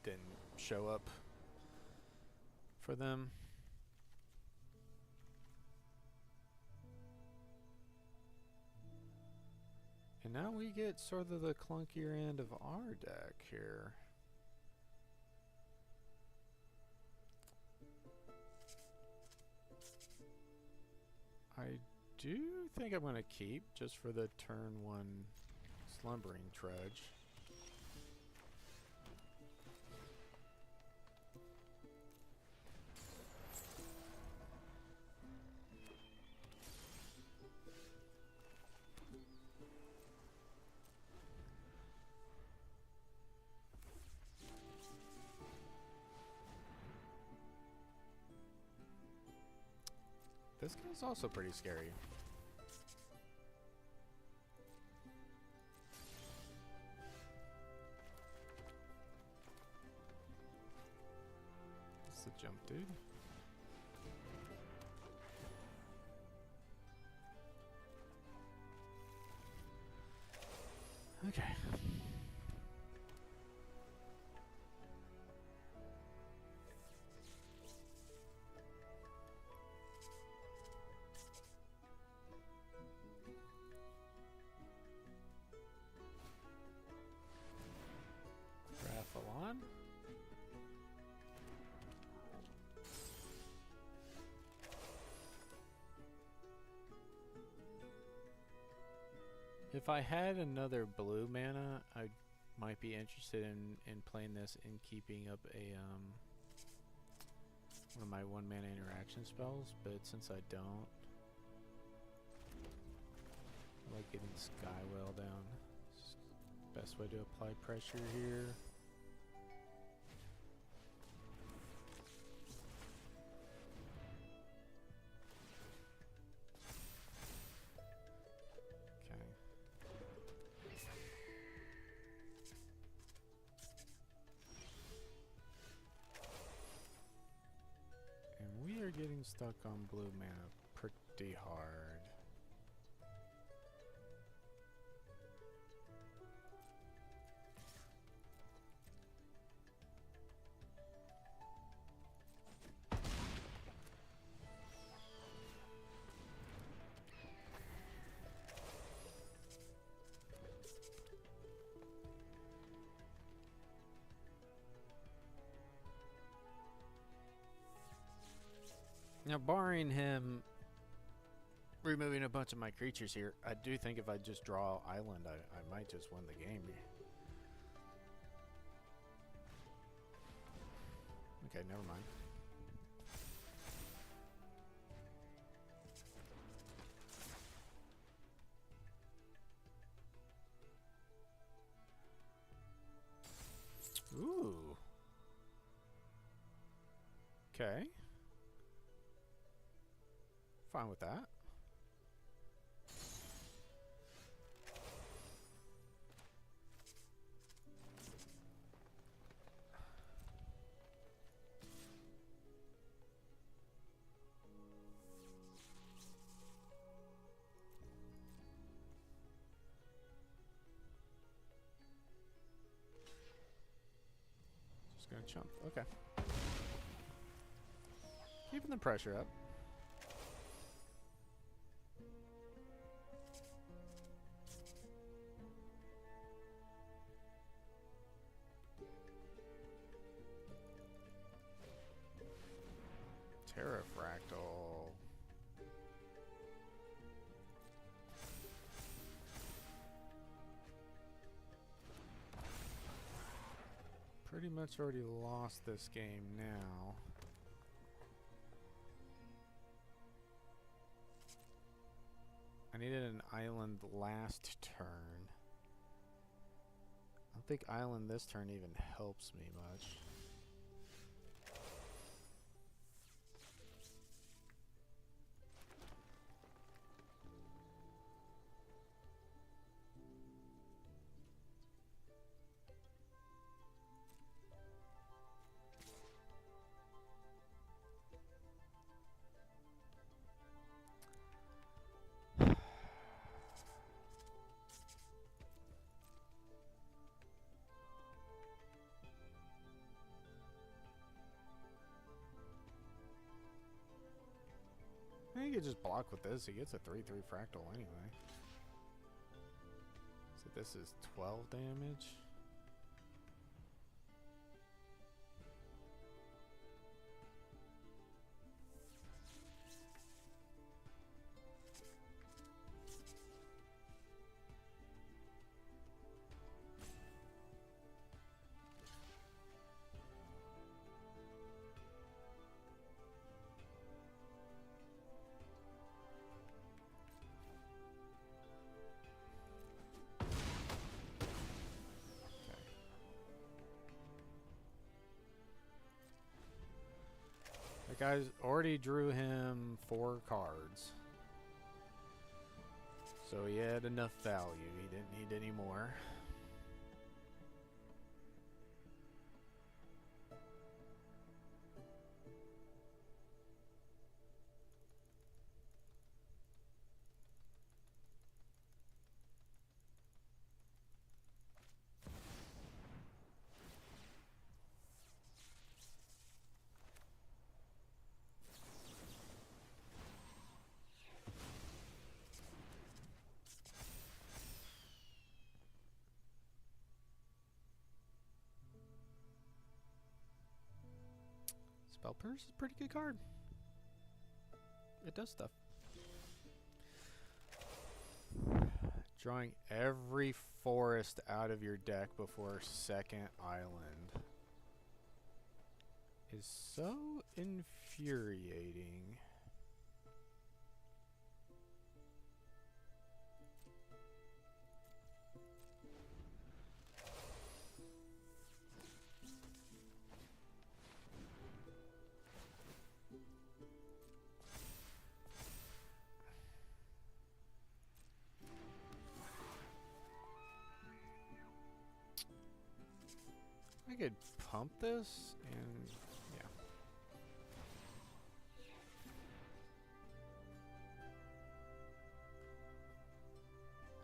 didn't show up for them. And now we get sort of the clunkier end of our deck here. I do think I'm going to keep just for the turn 1 Slumbering Trudge. This guy's also pretty scary. It's a jump, dude. Okay. Raffle on. If I had another blue mana, I might be interested in playing this and keeping up a one of my 1 mana interaction spells, but since I don't, I like getting Skywell down. It's the best way to apply pressure here. Getting stuck on blue mana pretty hard. Now, barring him removing a bunch of my creatures here, I do think if I just draw Island, I might just win the game. Okay, never mind. Ooh. Okay. Fine with that. Just gonna chump. Okay. Keeping the pressure up. Terrafractal. pretty much already lost this game now. I needed an island last turn. I don't think island this turn even helps me much. I think you just block with this. He gets a 3/3 fractal anyway. So this is 12 damage. The guys already drew him 4 cards. So he had enough value. He didn't need any more. Spell Purse is a pretty good card. It does stuff. Drawing every forest out of your deck before second island is so infuriating. I could pump this and yeah.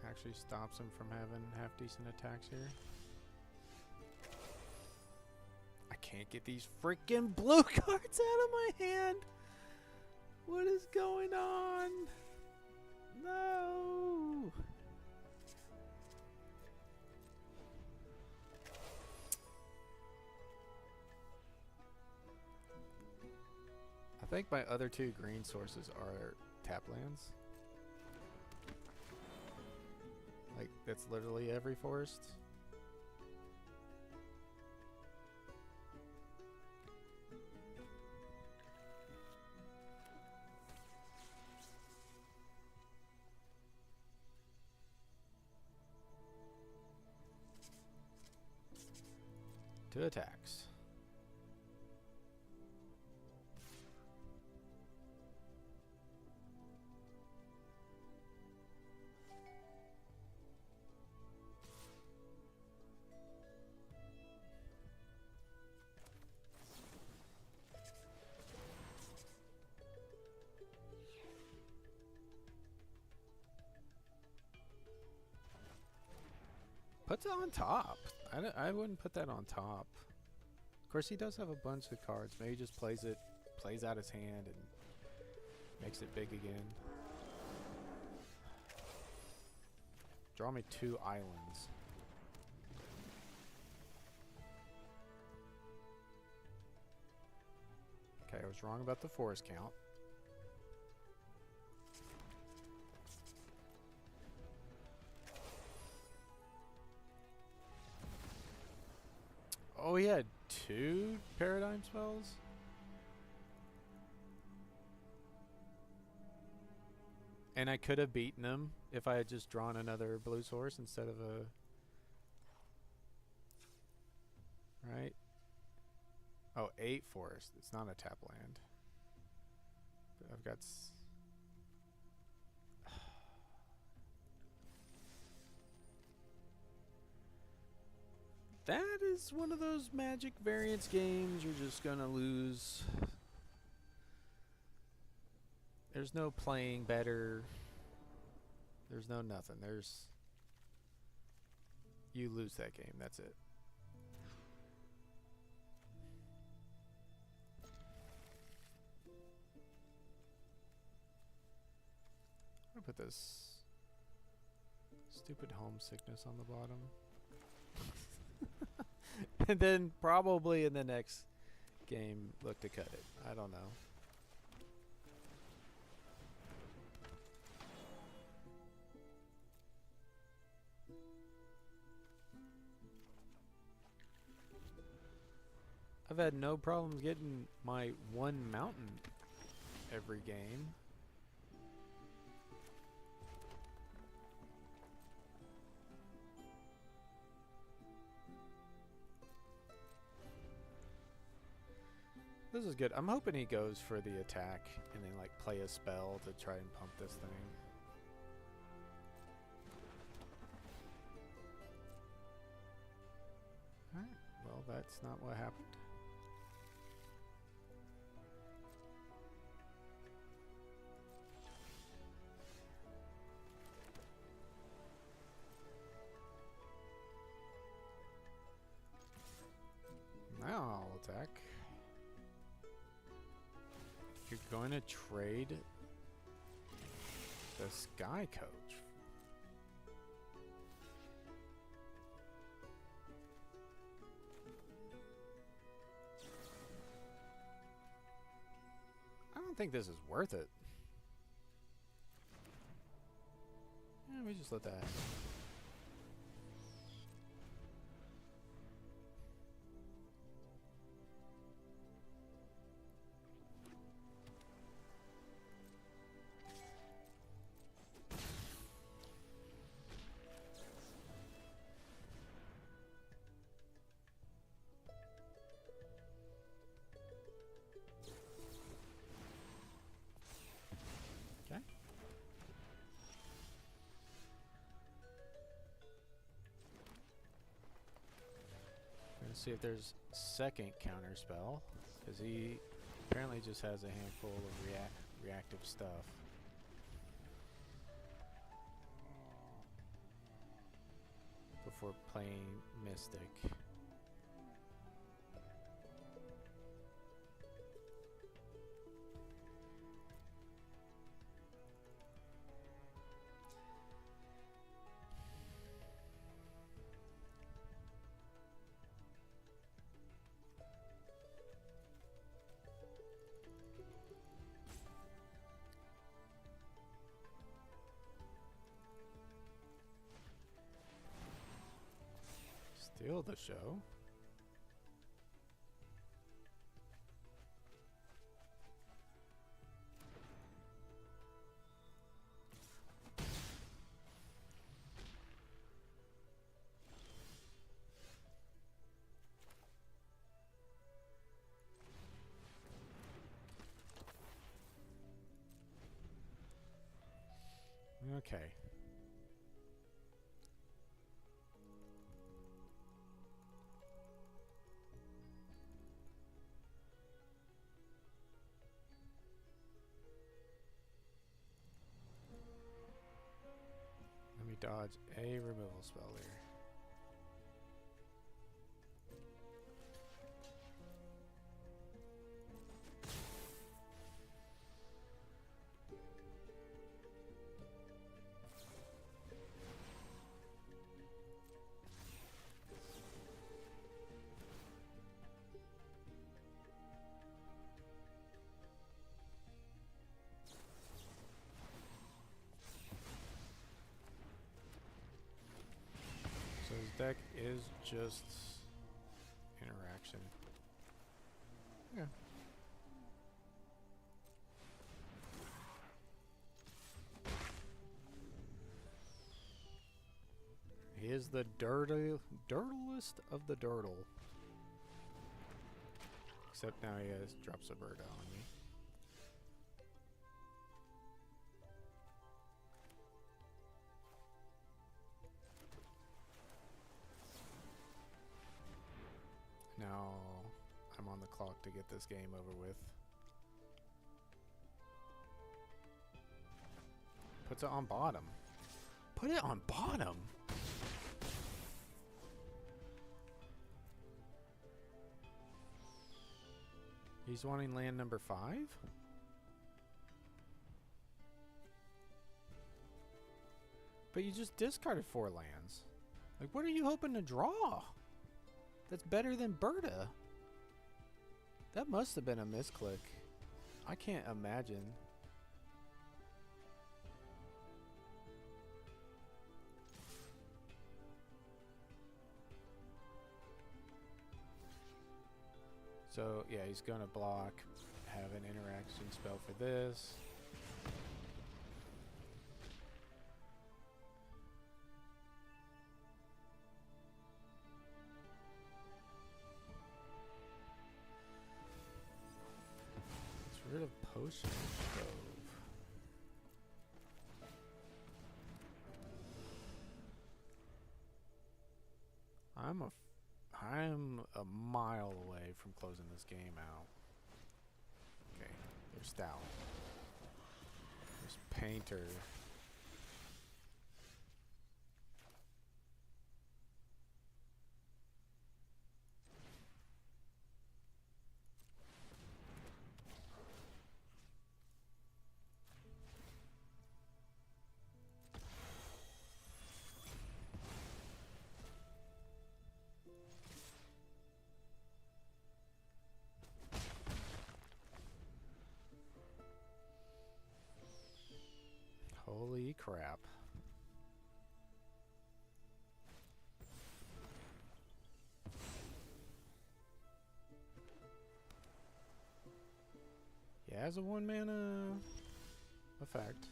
Actually stops him from having half decent attacks here. I can't get these freaking blue cards out of my hand. What is going on? No. I think my other 2 green sources are tap lands. Like, that's literally every forest. Two attacks. Puts it on top. I wouldn't put that on top. Of course, he does have a bunch of cards. Maybe he just plays out his hand and makes it big again. Draw me 2 islands. Okay, I was wrong about the forest count. Oh, he had 2 paradigm spells? And I could have beaten him if I had just drawn another blue source instead of a... Right? Oh, 8 forest. It's not a tap land. But I've got... That is one of those Magic variance games you're just gonna lose. There's no playing better. There's no nothing. There's... You lose that game. That's it. I'm gonna put this stupid homesickness on the bottom. And then probably in the next game look to cut it. I don't know. I've had no problems getting my 1 mountain every game. This is good. I'm hoping he goes for the attack and then like play a spell to try and pump this thing. Alright, well that's not what happened. Now I'll attack. You're going to trade the Sky Coach. I don't think this is worth it. Yeah, we just let that happen. See if there's second counter spell, because he apparently just has a handful of reactive stuff. Before playing Mystic. Steal the show. Okay. Let me dodge a removal spell here. So his deck is just interaction. Yeah. He is the dirtlest of the dirtle. Except now he drops a bird on me. Now I'm on the clock to get this game over with. Puts it on bottom. Put it on bottom? He's wanting land number 5? But you just discarded 4 lands. Like, what are you hoping to draw? That's better than Berta. That must have been a misclick. I can't imagine. So, yeah, he's gonna block, have an interaction spell for this. Gets rid of Potion Stove. I'm a mile away from closing this game out. Okay, there's Stout. There's Painter. Holy crap. Yeah, as a 1 mana effect.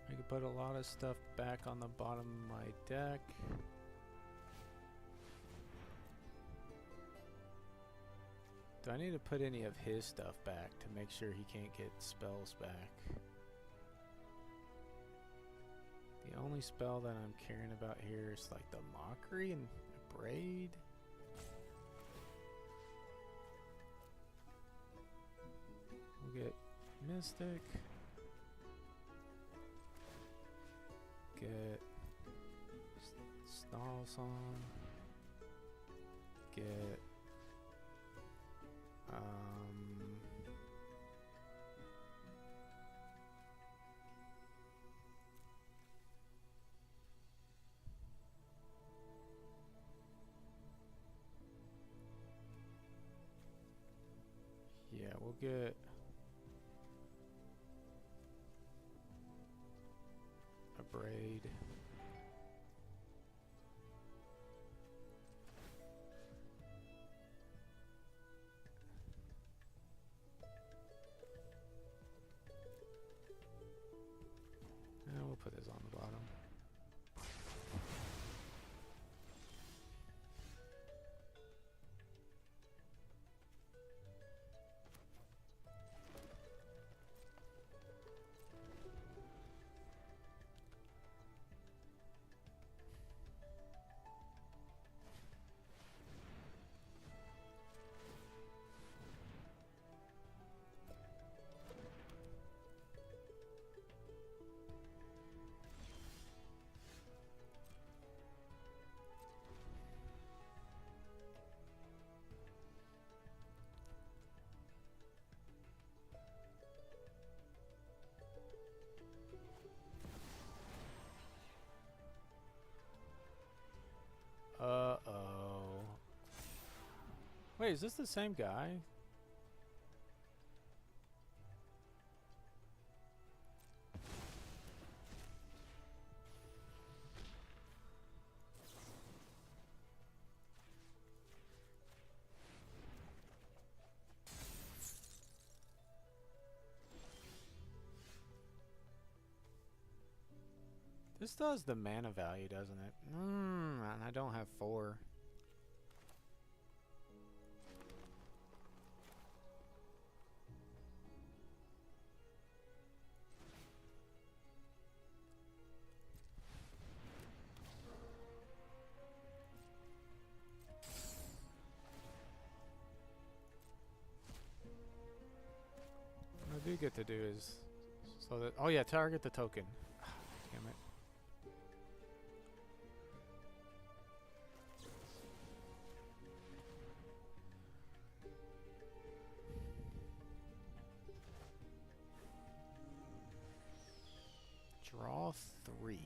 I could put a lot of stuff back on the bottom of my deck. Do I need to put any of his stuff back to make sure he can't get spells back? The only spell that I'm caring about here is like the Mockery and Braid. We'll get Mystic. Get Snarl Song. Get yeah, we'll get a Braid. And we'll put this on the bottom. Wait, is this the same guy? This does the mana value, doesn't it? And I don't have 4. What I do get to do is so that oh yeah, target the token. Damn it. Draw 3.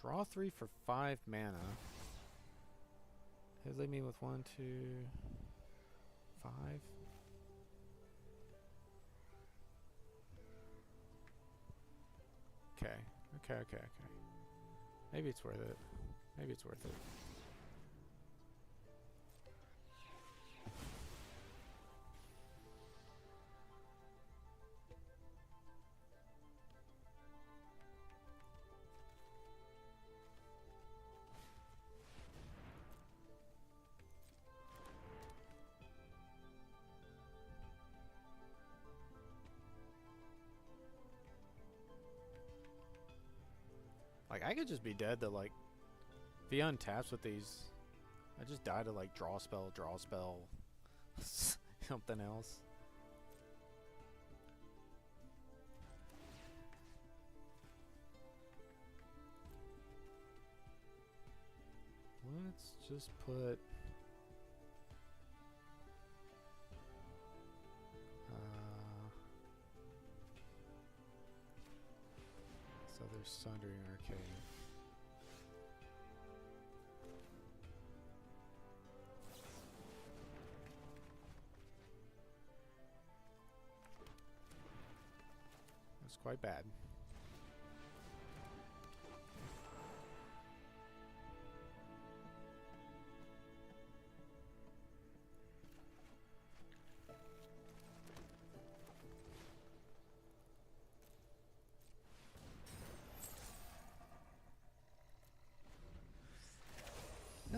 Draw 3 for 5 mana. He'll leave me with 1, 2, 5. Okay. Okay. Maybe it's worth it. Maybe it's worth it. Like, I could just be dead to, like, if he untaps with these, I just die to, like, draw spell, something else. Let's just put... so there's Sundering Arcade. That's quite bad.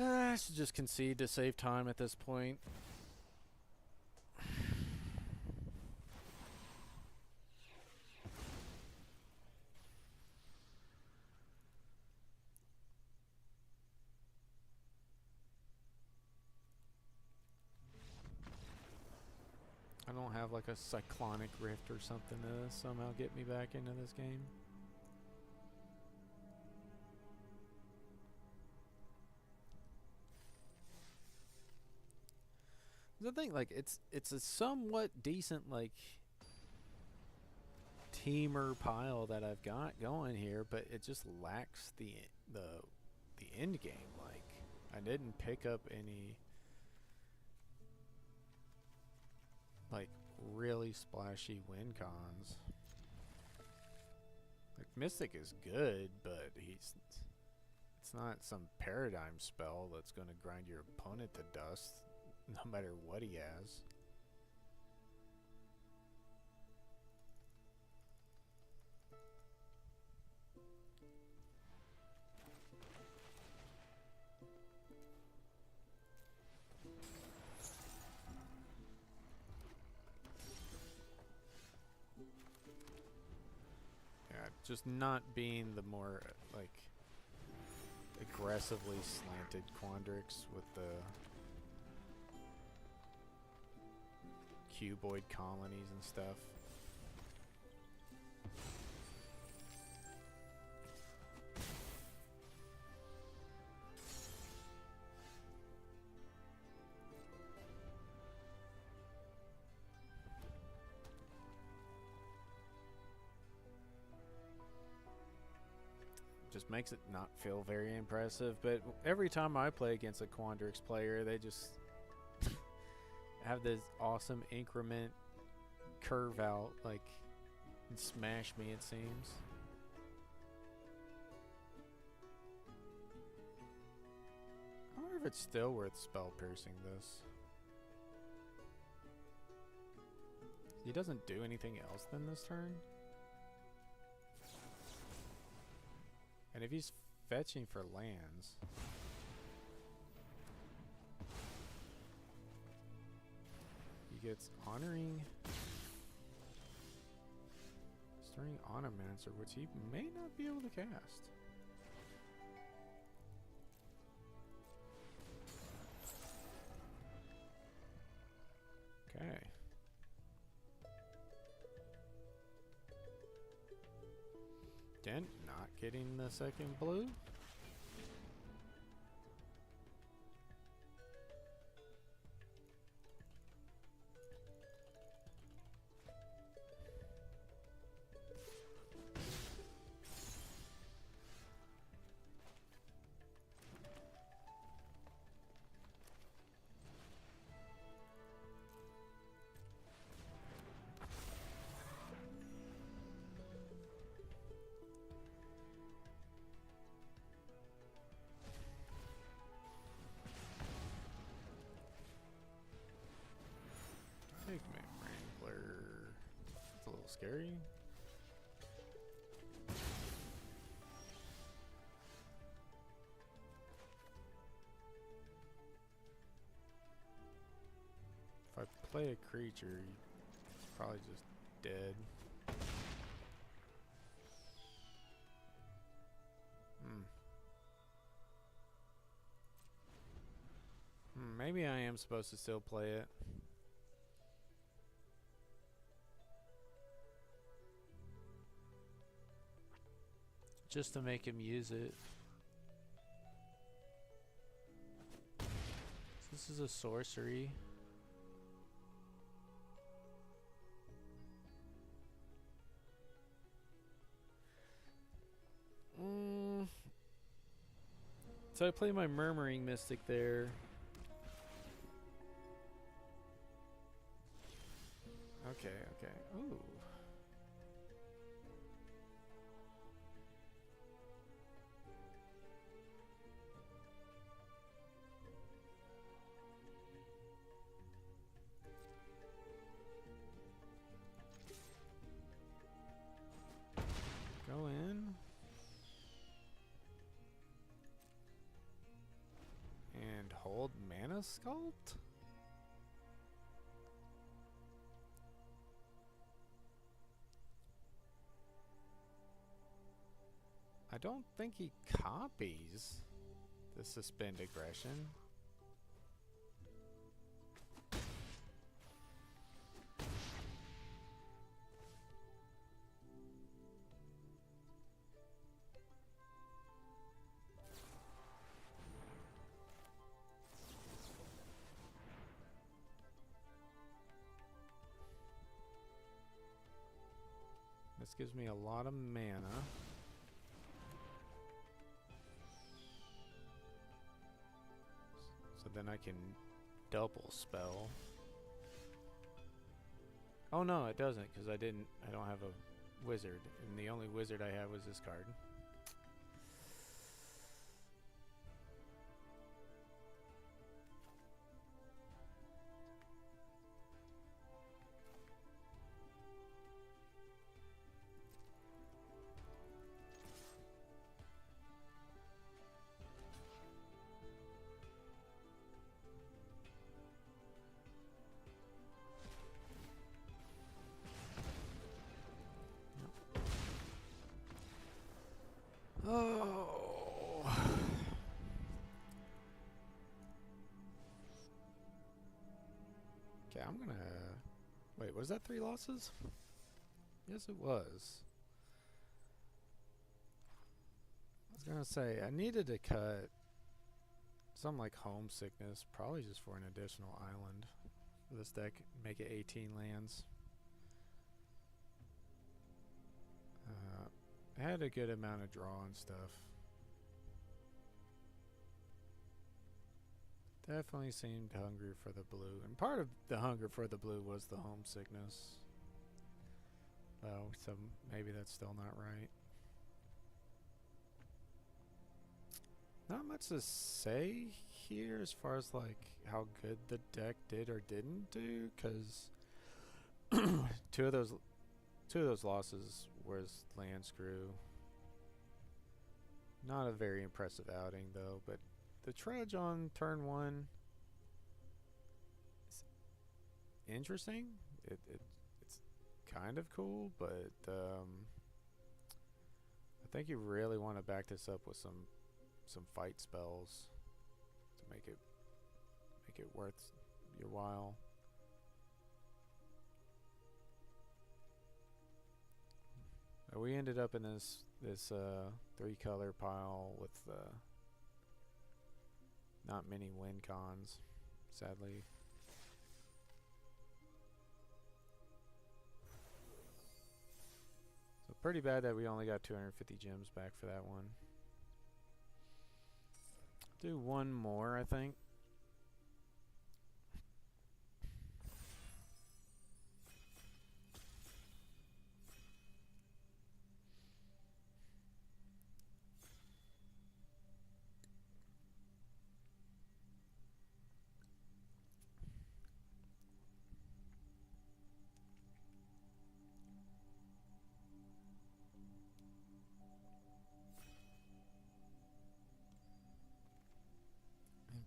I should just concede to save time at this point. I don't have like a cyclonic rift or something to somehow get me back into this game. The thing, like, it's a somewhat decent, like, teamer pile that I've got going here, but it just lacks the end game. Like, I didn't pick up any, like, really splashy win cons. Like, Mystic is good, but it's not some paradigm spell that's going to grind your opponent to dust. No matter what he has. Yeah, just not being the more, like, aggressively slanted Quandrix with the cuboid colonies and stuff. makes it not feel very impressive. But every time I play against a Quandrix player, they just have this awesome increment curve out, like, and smash me, it seems. I wonder if it's still worth spell piercing this. He doesn't do anything else then this turn? And if he's fetching for lands, he gets honoring, stirring Onomancer, which he may not be able to cast. Okay. Dent not getting the second blue. Pigment Wrangler. That's a little scary. If I play a creature, it's probably just dead. Maybe I am supposed to still play it. Just to make him use it. This is a sorcery. So I play my Murmuring Mystic there. Okay, okay. Ooh. Go in. And hold Mana Sculpt? I don't think he copies the Suspend Aggression. This gives me a lot of mana. So then I can double spell. Oh no, it doesn't, because I don't have a wizard. And the only wizard I had was this card. Oh. Okay, I'm gonna... Wait, was that 3 losses? Yes, it was. I was gonna say, I needed to cut something like Homesickness, probably just for an additional island. For this deck, make it 18 lands. I had a good amount of draw and stuff. Definitely seemed hungry for the blue, and part of the hunger for the blue was the homesickness. Oh, so maybe that's still not right. Not much to say here as far as like how good the deck did or didn't do, because two of those losses was land screw. Not a very impressive outing though, but the trudge on turn one is interesting. It's kind of cool, but I think you really want to back this up with some fight spells to make it worth your while. We ended up in this 3-color pile with not many win cons, sadly. So pretty bad that we only got 250 gems back for that one. Do one more, I think.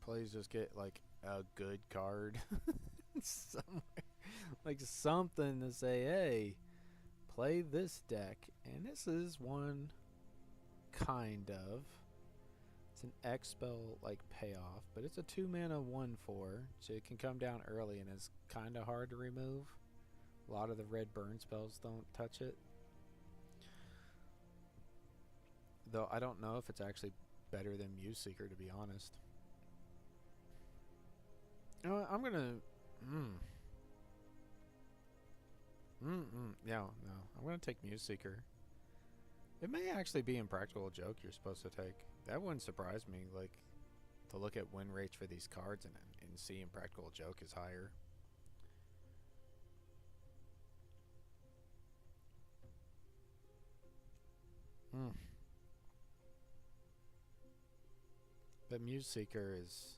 Please just get like a good card somewhere, like something to say, hey, play this deck. And this is one, kind of. It's an X spell like payoff, but it's a 2-mana 1/4, so it can come down early and it's kind of hard to remove. A lot of the red burn spells don't touch it. Though I don't know if it's actually better than Muse Seeker, to be honest. I'm gonna. Yeah, no. I'm gonna take Muse Seeker. It may actually be Impractical Joke you're supposed to take. That wouldn't surprise me. Like, to look at win rates for these cards and see Impractical Joke is higher. But Muse Seeker is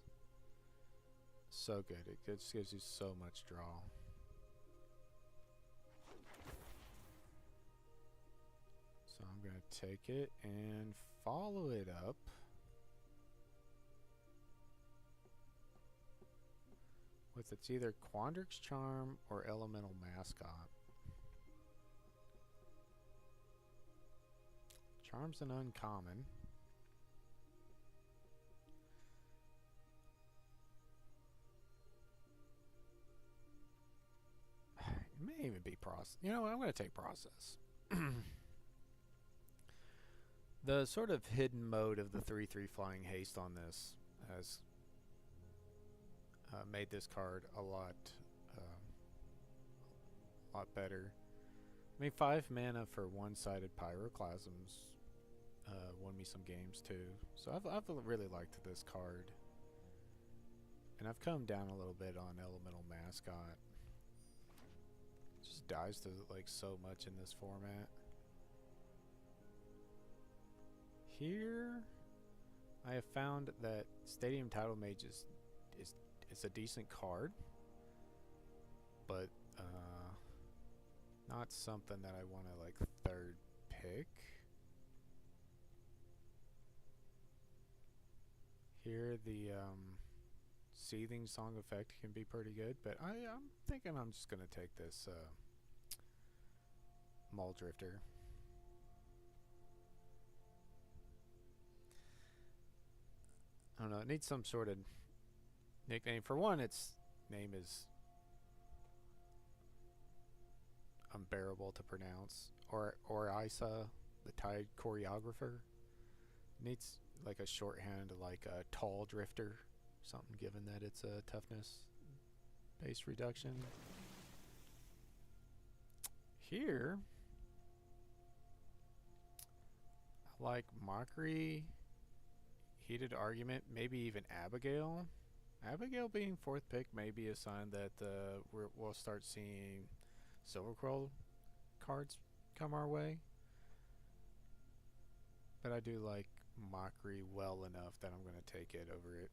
so good. It just gives you so much draw. So I'm going to take it and follow it up with it's either Quandrix Charm or Elemental Mascot. Charm's an uncommon. It may even be process. You know what? I'm going to take process. The sort of hidden mode of the 3/3 flying haste on this has made this card a lot better. I mean, 5 mana for one-sided Pyroclasms won me some games too. So I've really liked this card, and I've come down a little bit on Elemental Mascot. It just dies to like so much in this format. Here, I have found that Stadium Title Mage is a decent card, but not something that I want to like third pick. Here, the Seething Song effect can be pretty good, but I'm thinking I'm just gonna take this Mole Drifter. I don't know, it needs some sort of nickname. For one, its name is unbearable to pronounce. Or Isa, the Tide Choreographer. It needs like a shorthand like a Tall Drifter, something, given that it's a toughness base reduction. Here, I like Mockery, Heated Argument, maybe even Abigail. Abigail being fourth pick may be a sign that we'll start seeing Silver Quill cards come our way. But I do like Mockery well enough that I'm going to take it over it.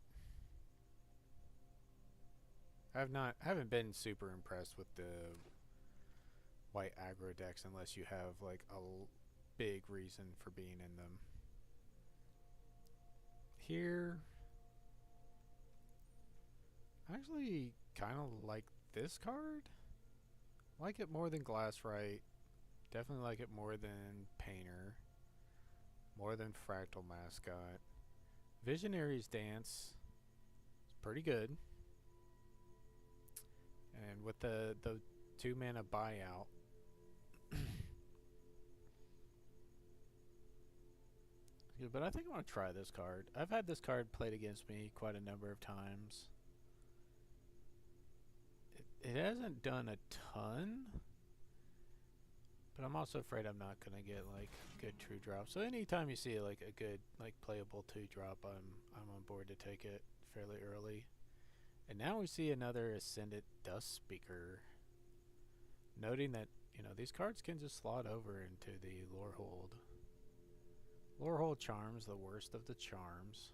Haven't been super impressed with the white aggro decks unless you have like a big reason for being in them. Here, I actually kind of like this card. Like it more than Glassrite. Definitely like it more than Painter. More than Fractal Mascot. Visionary's Dance is pretty good. And with the 2 mana buyout, but I think I want to try this card. I've had this card played against me quite a number of times. It hasn't done a ton, but I'm also afraid I'm not gonna get like good true drop. So anytime you see like a good like playable 2-drop, I'm on board to take it fairly early. And now we see another Ascendant Dust Speaker, noting that these cards can just slot over into the Lorehold. Lorehold Charm's the worst of the charms,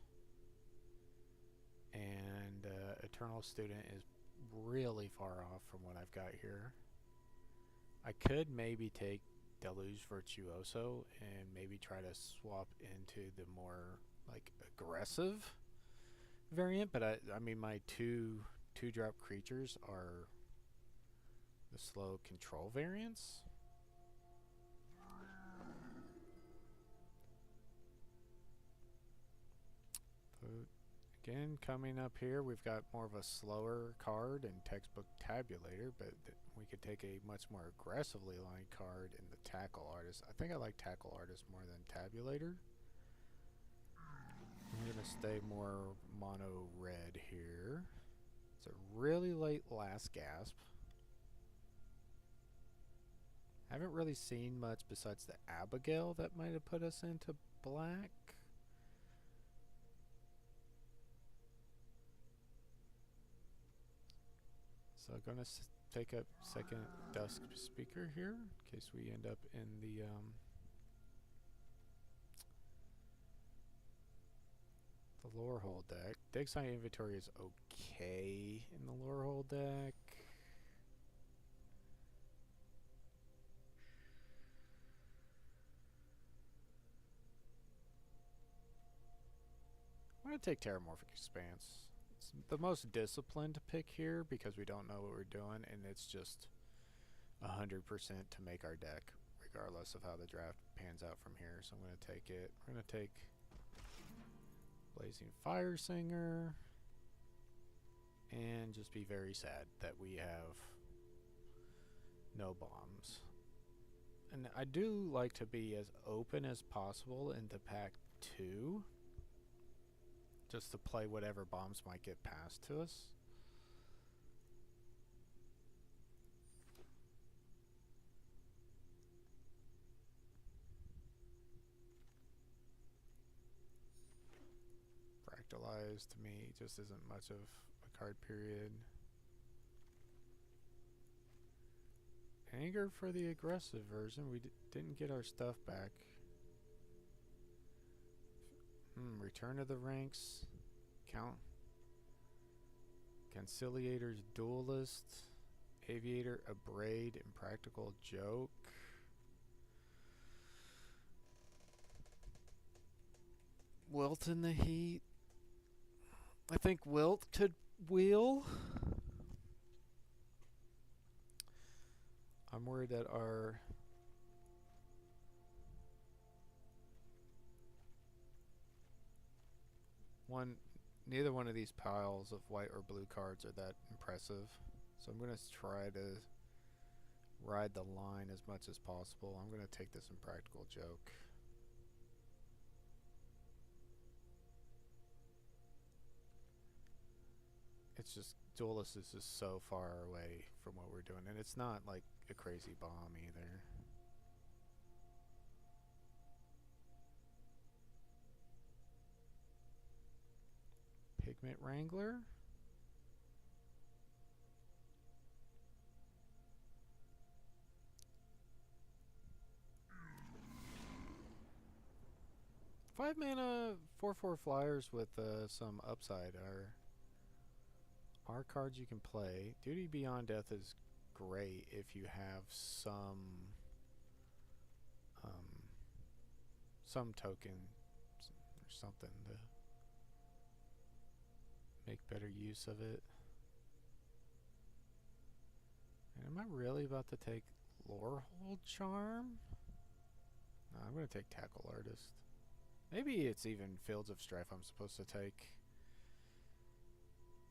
and Eternal Student is really far off from what I've got here. I could maybe take Deluge Virtuoso and maybe try to swap into the more like aggressive variant, but I mean my two-drop creatures are the slow control variants. But again, coming up here, we've got more of a slower card in Textbook Tabulator, but we could take a much more aggressively lined card in the Tackle Artist. I think I like Tackle Artist more than Tabulator. I'm going to stay more mono red here. It's a really late last gasp. Haven't really seen much besides the Abigail that might have put us into black. So I'm going to take a second Dusk Speaker here in case we end up in the Lorehold deck. Deck Sign Inventory is okay in the Lorehold deck. I'm going to take Terramorphic Expanse. It's the most disciplined pick here because we don't know what we're doing, and it's just 100% to make our deck, regardless of how the draft pans out from here. So I'm going to take it. We're going to take Blazing Fire Singer and just be very sad that we have no bombs. And I do like to be as open as possible into pack 2, just to play whatever bombs might get passed to us. Fractalized to me just isn't much of a card, period. Anger for the aggressive version. We didn't get our stuff back. Return of the Ranks. Conciliator's Duelist. Aviator, Abrade, Impractical Joke. Wilt in the Heat. I think Wilt could wheel. I'm worried that our neither one of these piles of white or blue cards are that impressive. So I'm going to try to ride the line as much as possible. I'm going to take this Impractical Joke. It's just, Duelist is just so far away from what we're doing, and it's not like a crazy bomb either. Pigment Wrangler. 5 mana, 4/4 flyers with some upside are cards you can play. Duty Beyond Death is great if you have some token or something to make better use of it. And am I really about to take Lorehold Charm? No, I'm going to take Tackle Artist. Maybe it's even Fields of Strife I'm supposed to take.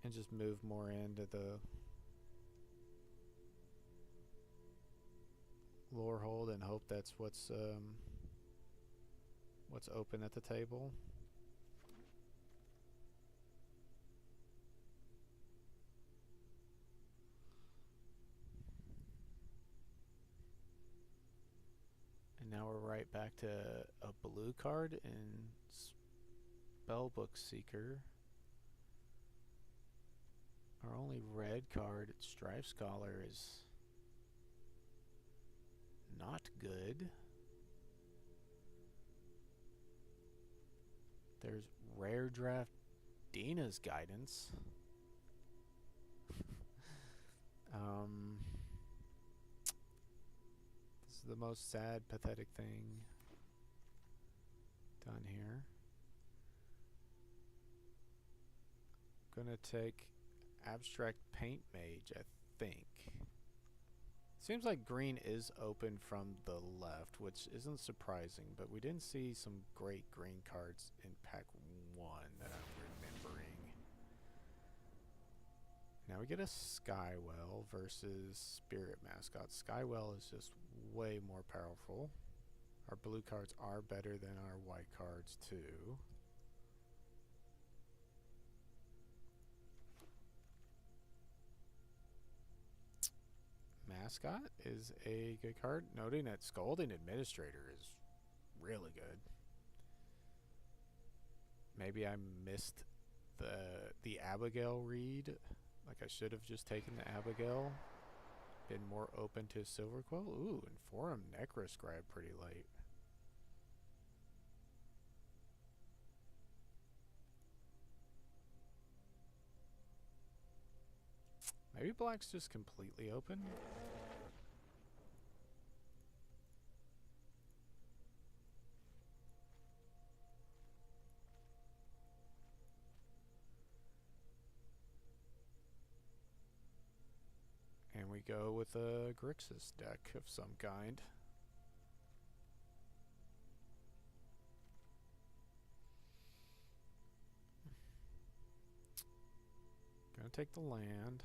And just move more into the Lorehold and hope that's what's open at the table. And now we're right back to a blue card in Spellbook Seeker. Our only red card, Strife Scholar, is not good. There's Rare Draft Dina's Guidance. This is the most sad, pathetic thing done here. Gonna take Abstract Paint Mage, I think. Seems like green is open from the left, which isn't surprising, but we didn't see some great green cards in pack 1 that I'm remembering. Now we get a Skywell versus Spirit Mascot. Skywell is just way more powerful. Our blue cards are better than our white cards too. Mascot is a good card, noting that Scolding Administrator is really good. Maybe I missed the Abigail read. Like I should have just taken the Abigail. Been more open to Silver Quill. Ooh, and Forum Necroscribe pretty late. Maybe black's just completely open. And we go with a Grixis deck of some kind. Gonna take the land.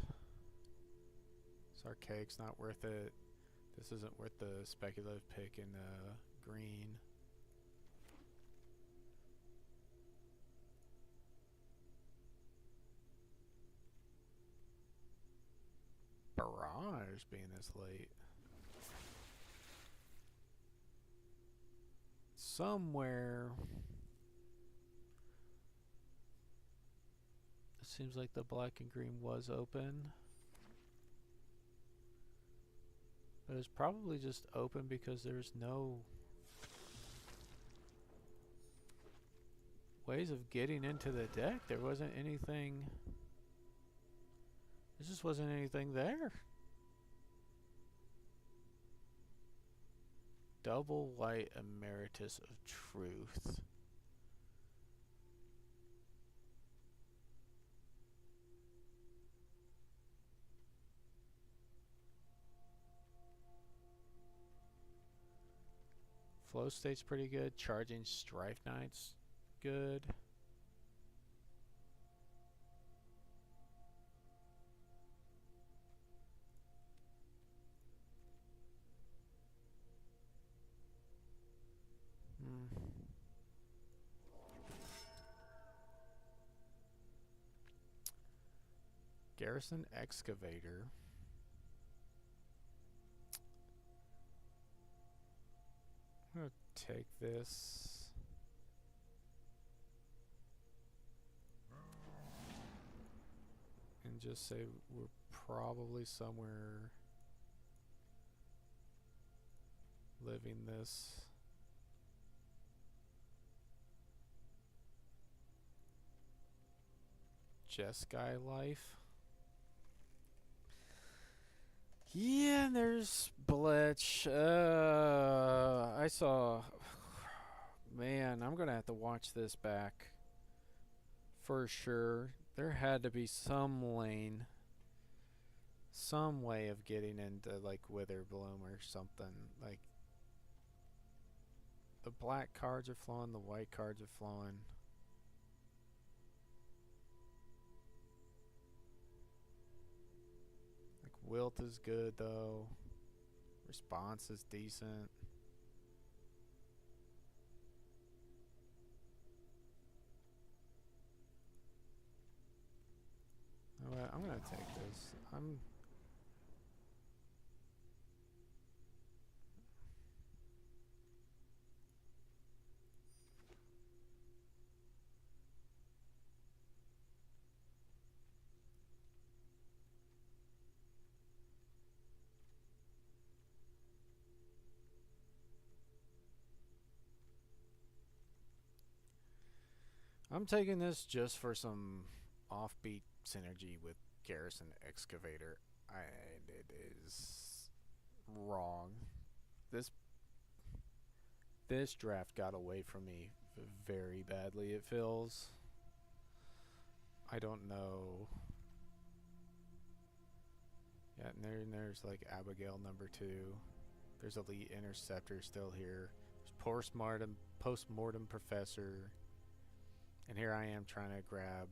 This Archaic's not worth it. This isn't worth the speculative pick in green. Barrage being this late. Somewhere. It seems like the black and green was open. But it's probably just open because there's no ways of getting into the deck. There wasn't anything. There just wasn't anything there. Double white Emeritus of Truth. Flow state's pretty good. Charging Strife Knight's good. Garrison Excavator. I'm going to take this. And just say we're probably somewhere living this. Jeskai life. Yeah, and there's Bletch. I saw. Man, I'm gonna have to watch this back for sure. There had to be some lane, some way of getting into like Witherbloom or something. Like the black cards are flowing, the white cards are flowing. Like Wilt is good though. Response is decent. I'm gonna take this. I'm taking this just for some offbeat synergy with Garrison Excavator. And it is wrong. This draft got away from me very badly, it feels. I don't know. Yeah, and there's like Abigail number 2. There's Elite Interceptor still here. There's Postmortem Professor. And here I am trying to grab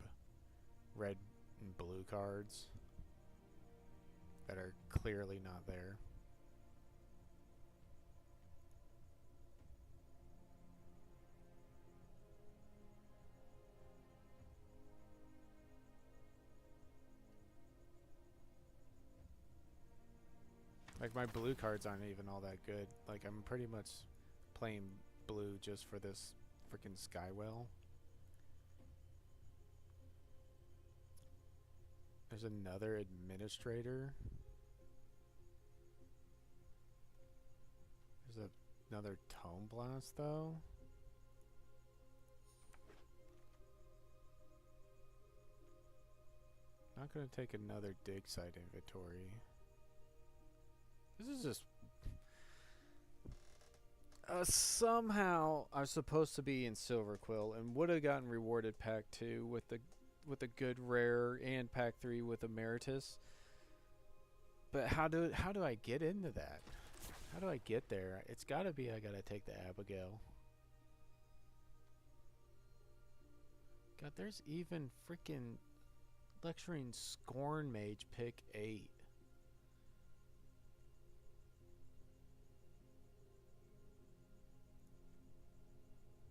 red and blue cards that are clearly not there. Like my blue cards aren't even all that good. Like I'm pretty much playing blue just for this freaking Skywell. There's another administrator. There's another Tome Blast though. Not gonna take another dig site inventory. This is just somehow I was supposed to be in Silver Quill and would have gotten rewarded pack 2 with a good rare and pack 3 with Emeritus. But how do I get into that? How do I get there? It's gotta be I gotta take the Abigail. God, there's even freaking lecturing Scorn Mage pick 8.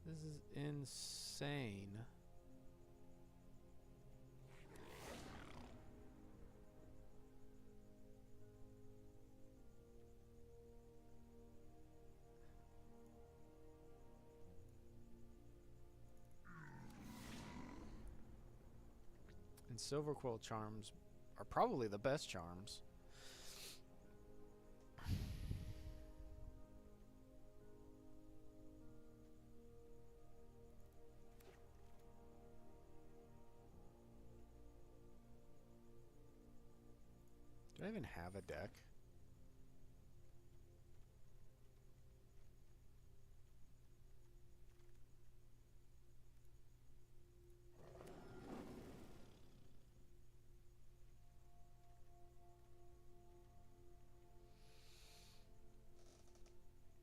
This is insane. And Silver Quill charms are probably the best charms. Do I even have a deck?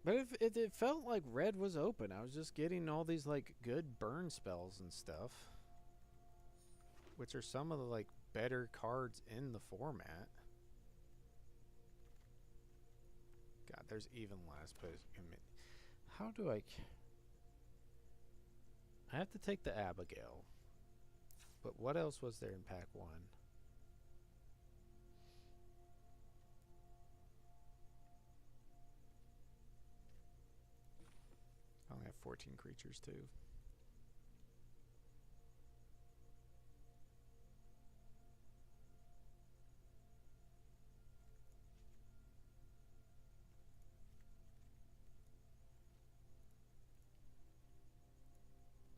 But it felt like red was open. I was just getting all these like good burn spells and stuff, which are some of the like better cards in the format. God, there's even last place. How do I have to take the Abigail. But what else was there in pack 1? I only have 14 creatures too.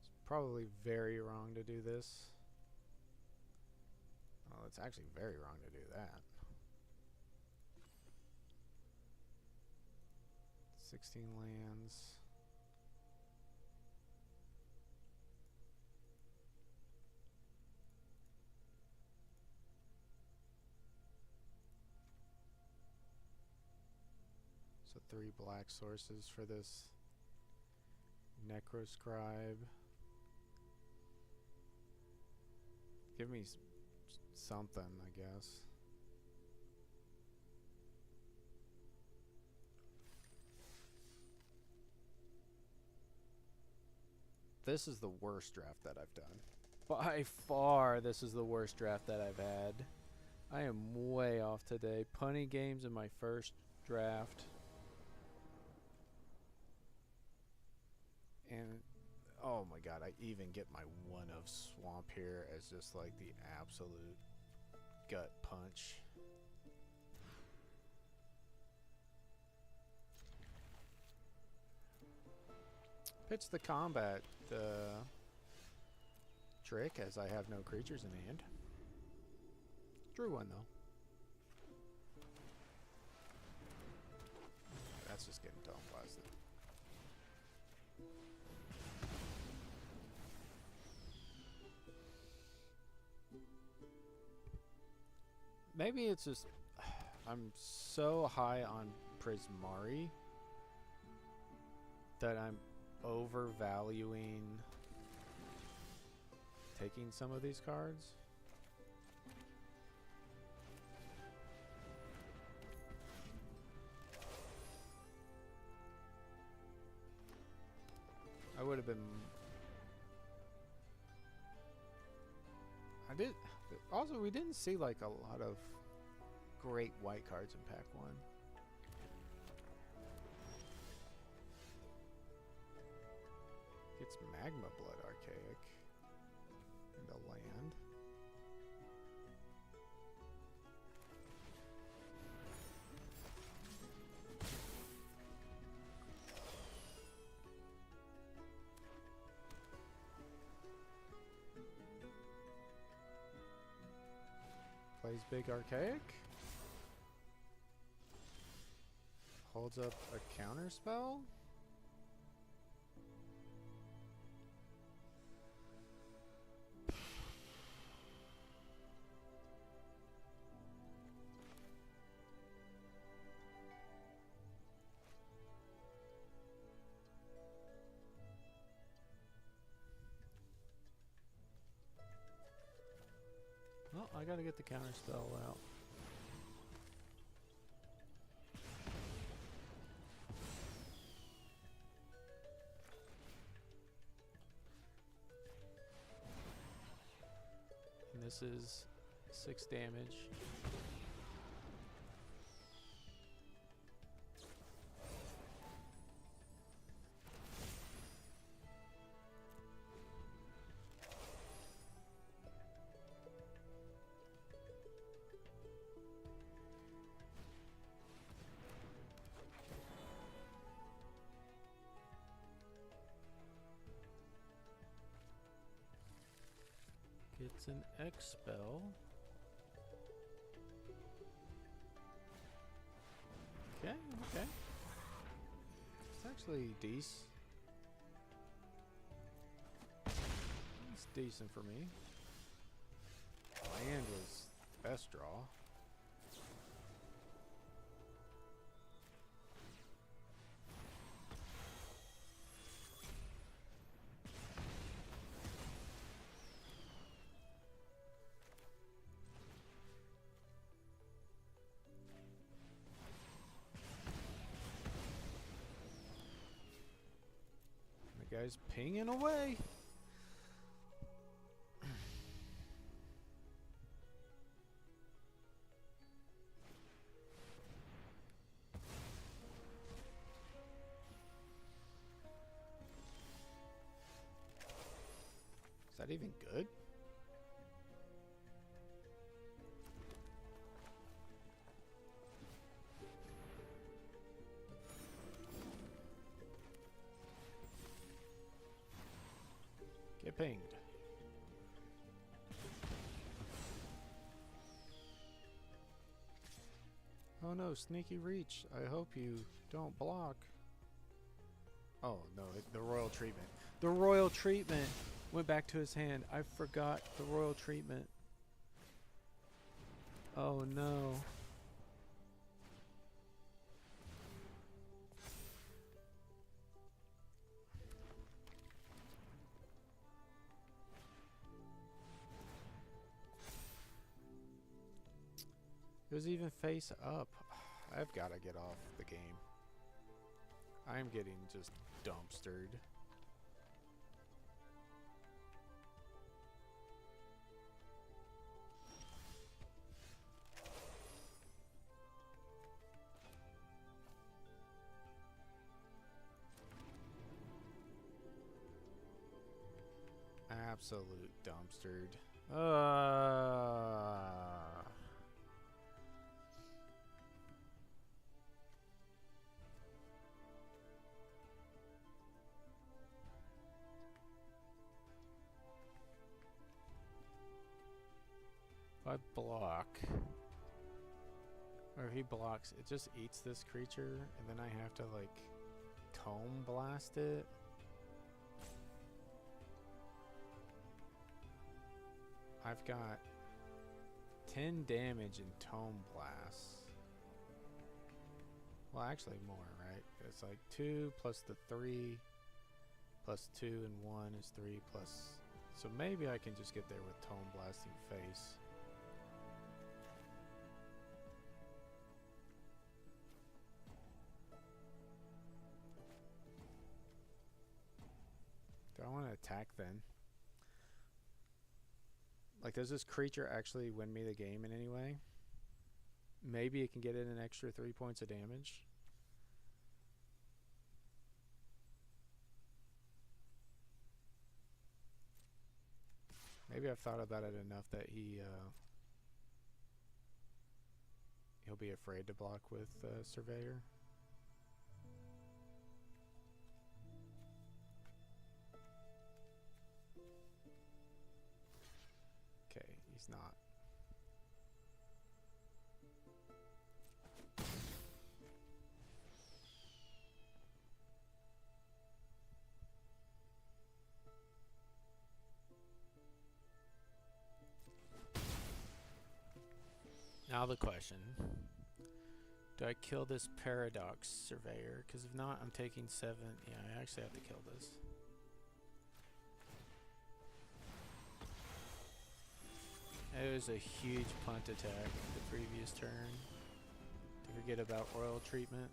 It's probably very wrong to do this. it's actually very wrong to do that. 16 lands. So 3 black sources for this Necroscribe. Give me something, I guess. This is the worst draft that I've done. By far, this is the worst draft that I've had. I am way off today. Punny games in my first draft. And, oh my god, I even get my 1 of Swamp here as just like the absolute gut punch. Pitch the combat trick, as I have no creatures in hand. Drew 1 though. That's just getting tone blasted. Maybe it's just I'm so high on Prismari that I'm overvaluing taking some of these cards. I would have been... I did... Also, we didn't see like a lot of great white cards in pack 1. It's Magma Blood Archaic and a land. Plays big Archaic. Holds up a counter spell. Well, I gotta get the counter spell out. And this is 6 damage. Gets an X spell. Okay, okay. It's actually decent. It's decent for me. Land was best draw. Guy's pinging away. Is that even good? Get pinged. Oh no, sneaky reach. I hope you don't block. Oh no, the royal treatment. The royal treatment went back to his hand. I forgot the royal treatment. Oh no. It was even face up. I've got to get off the game. I'm getting just dumpstered. Absolute dumpstered. If I block, or if he blocks, it just eats this creature, and then I have to like tome blast it. I've got 10 damage in tome blasts. Well, actually more, right? It's like 2 plus the 3 plus 2 and 1 is 3 plus. So maybe I can just get there with tome blasting face. Do I want to attack then? Like, does this creature actually win me the game in any way? Maybe it can get in an extra 3 points of damage. Maybe I've thought about it enough that he'll be afraid to block with Surveyor. Okay, he's not. Now the question. Do I kill this Paradox Surveyor? Because if not, I'm taking 7. Yeah, I actually have to kill this. It was a huge punt attack the previous turn. To forget about royal treatment.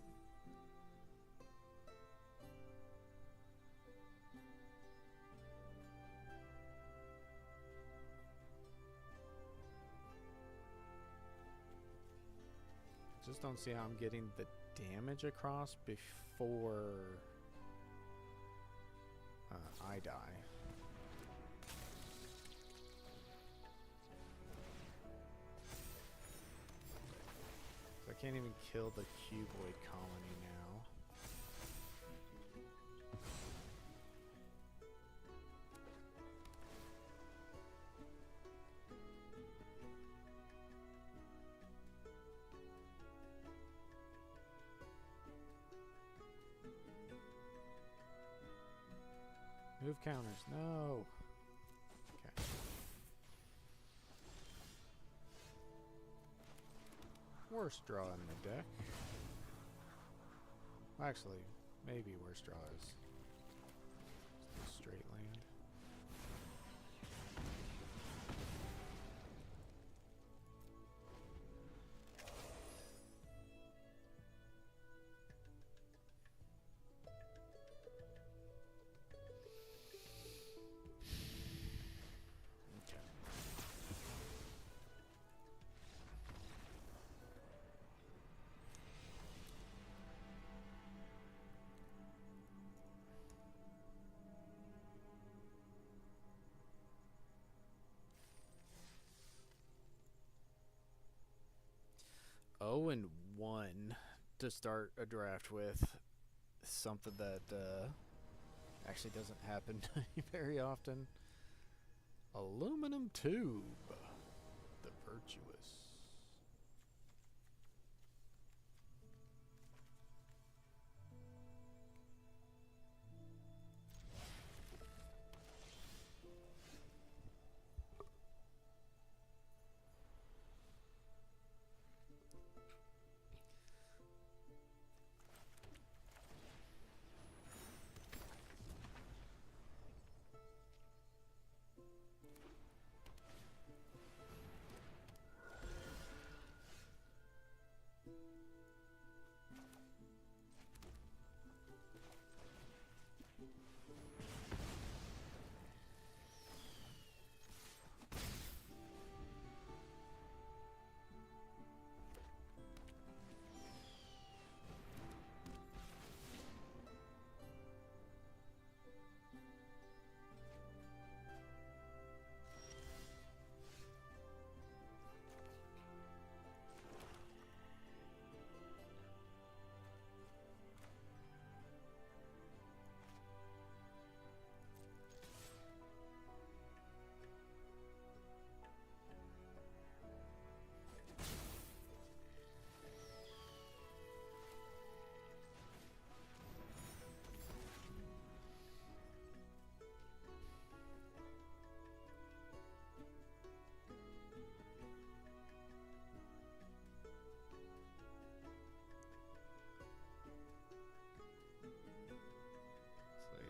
Just don't see how I'm getting the damage across before I die. So I can't even kill the cuboid colony now. Move counters, no. Okay. Worst draw in the deck. Well, actually, maybe worst draw is just a straight land. Oh, and 1 to start a draft with. Something that actually doesn't happen very often. Aluminum tube. The virtuous.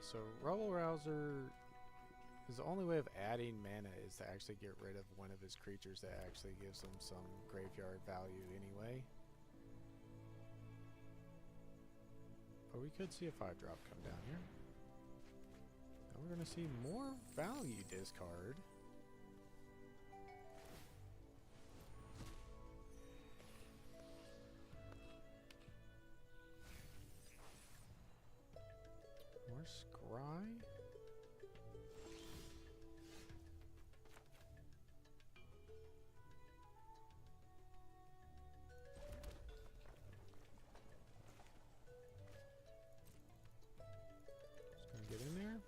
So Rubble Rouser is the only way of adding mana is to actually get rid of one of his creatures that actually gives him some graveyard value anyway. But we could see a 5-drop come down here. And we're going to see more value discard. More Scry. Just gonna get in there.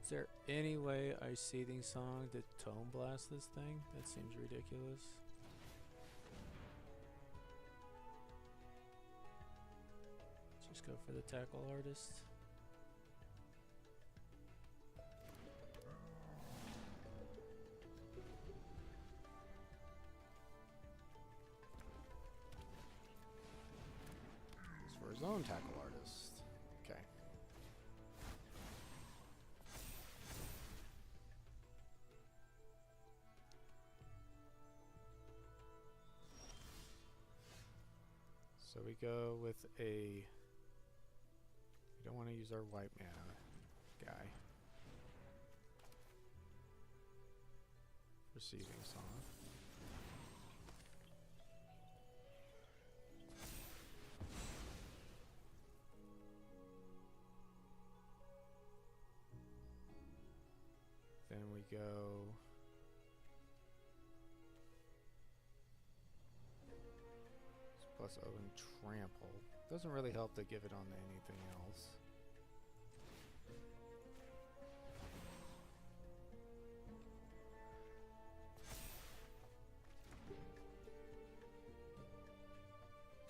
Is there any way Ice Seething Song to Tome Blast this thing? That seems ridiculous. Just go for the Tackle Artist. Goes for his own Tackle Artist. Okay. So we go with a... We don't want to use our white mana guy. Receiving Song. Then we go... Plus Owen Trample. Doesn't really help to give it on to anything else.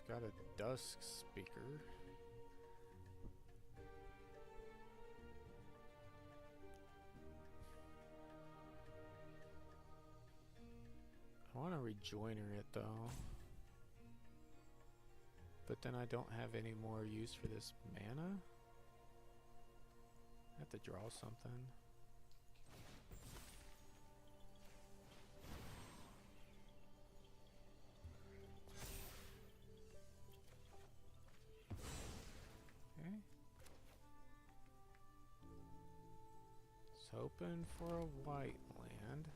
Got a Dusk Speaker. I want to rejoiner it though. But then I don't have any more use for this mana. I have to draw something. Okay. Just hoping for a white land.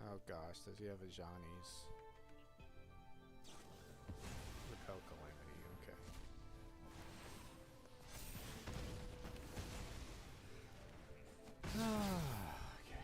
Oh gosh, does he have a Johnny's? Repel Calamity, okay. Okay.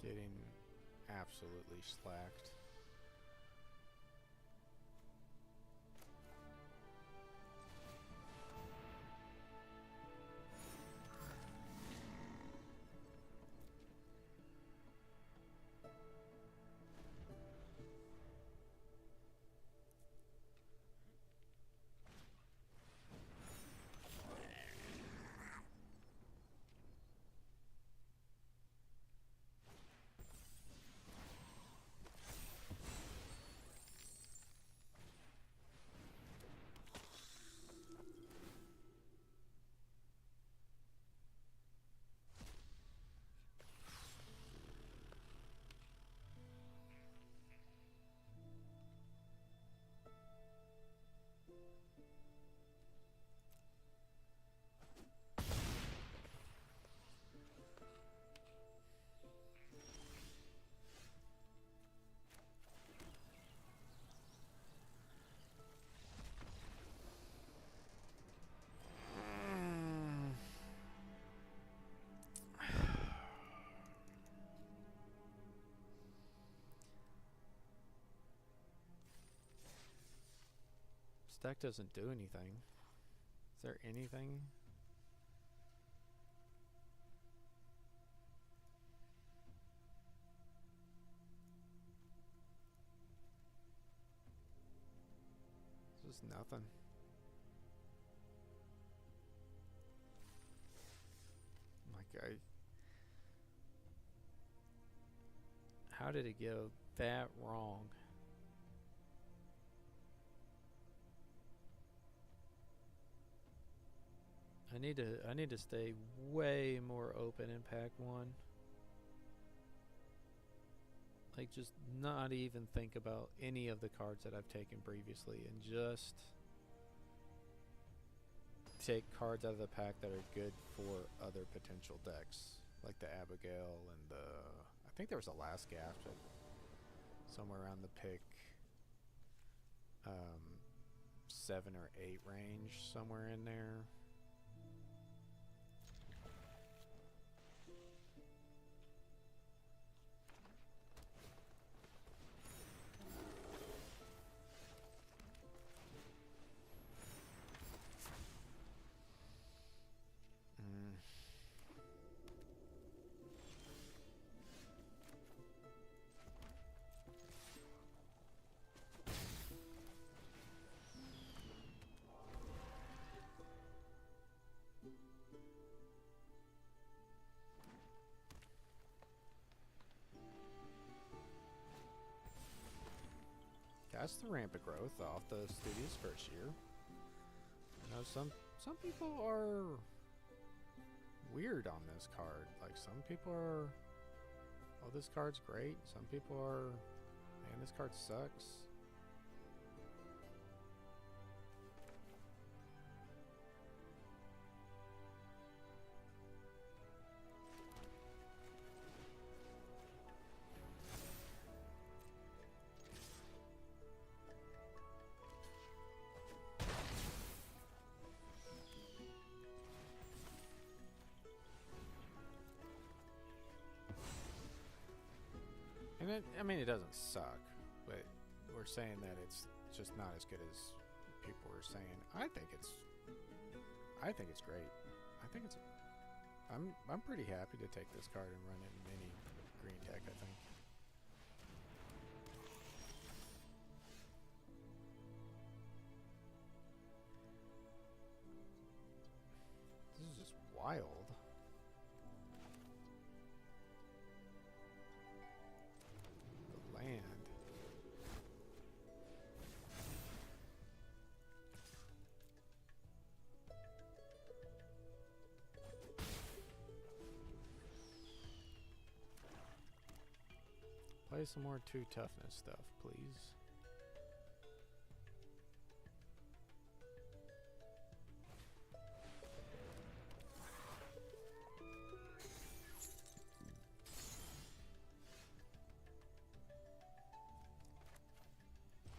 Getting absolutely slacked. deck doesn't do anything. Is there anything? It's just nothing. Like how did it go that wrong? I need to stay way more open in pack 1. Like just not even think about any of the cards that I've taken previously and just take cards out of the pack that are good for other potential decks. Like the Abigail and the... I think there was a last gasp somewhere around the pick 7 or 8 range, somewhere in there. That's the rampant growth off the studio's first year. You know, some people are weird on this card. Like some people are, oh, this card's great. Some people are, man, this card sucks. And I mean, it doesn't suck, but we're saying that it's just not as good as people were saying. I think it's great. I think it's. I'm pretty happy to take this card and run it in any green deck. I think. This is just wild. Play some more 2 toughness stuff, please.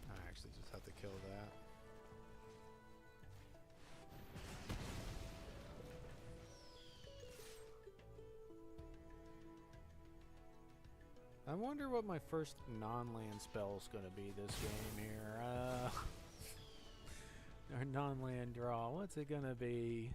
I actually just have to kill that. I wonder what my first non-land spell is going to be this game here. Our non-land draw. What's it going to be?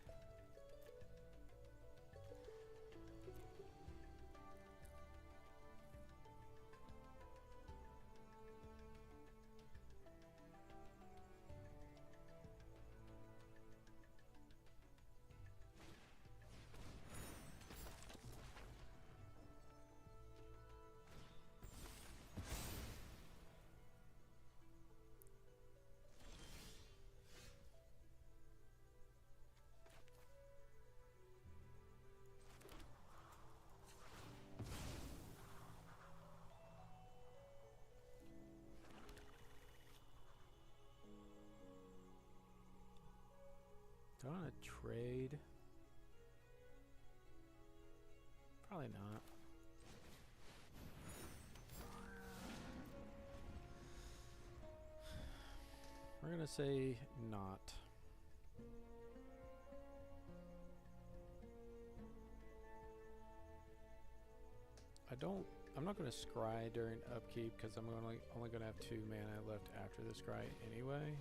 Do I want to trade? Probably not. We're gonna say not. I'm not gonna scry during upkeep because I'm only gonna have 2 mana left after the scry anyway.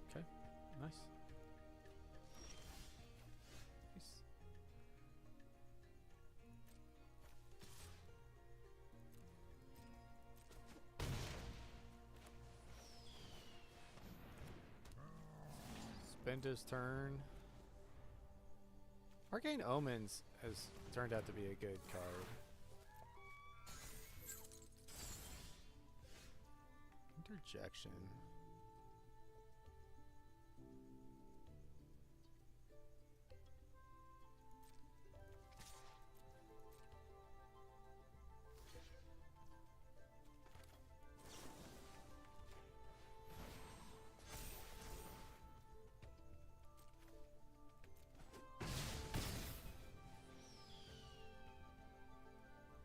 Okay, nice. Nice. Spend his turn. Arcane Omens has turned out to be a good card. Interjection.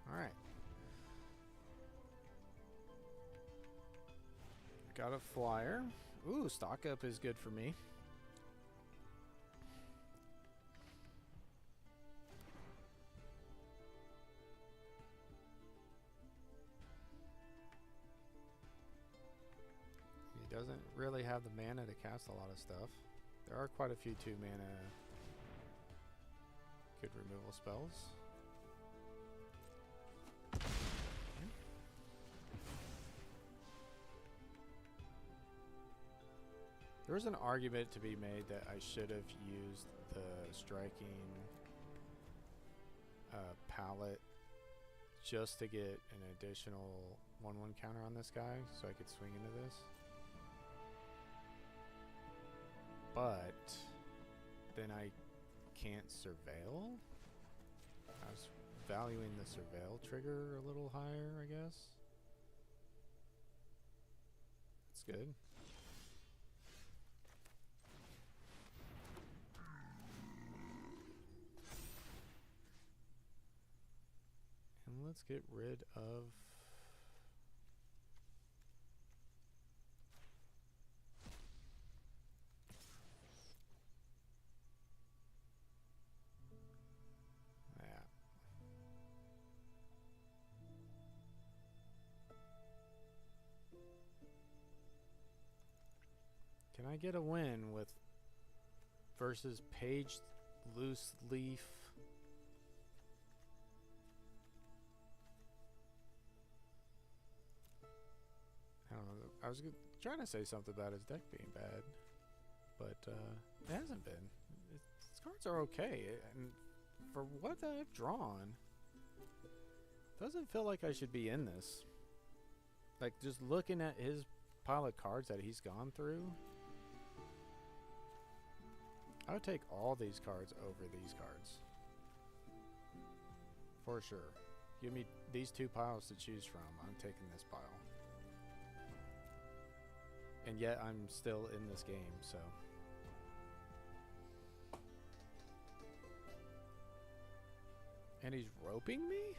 Alright. Got a flyer. Ooh, stock up is good for me. He doesn't really have the mana to cast a lot of stuff. There are quite a few 2 mana good removal spells. There was an argument to be made that I should have used the striking palette just to get an additional 1/1 counter on this guy so I could swing into this. But then I can't surveil. I was valuing the surveil trigger a little higher, I guess. That's good. And let's get rid of that. Can I get a win with versus Page Loose Leaf? I don't know. I was trying to say something about his deck being bad, but it hasn't been. His cards are okay, and for what I've drawn, doesn't feel like I should be in this. Like, just looking at his pile of cards that he's gone through, I would take all these cards over these cards. For sure. Give me these 2 piles to choose from. I'm taking this pile. And yet I'm still in this game, so. And he's roping me?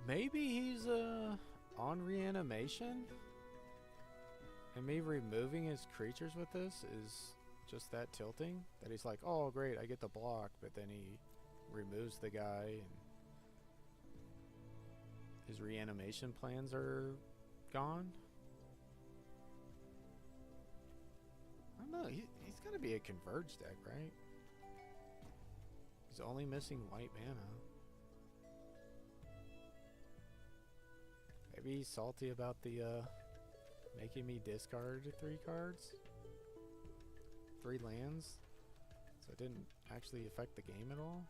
Maybe he's on reanimation, and me removing his creatures with this is just that tilting, that he's like, oh great, I get the block, but then he removes the guy and his reanimation plans are gone. I don't know, he's gotta be a converged deck, right? He's only missing white mana. Maybe he's salty about the making me discard 3 cards, 3 lands, so it didn't actually affect the game at all.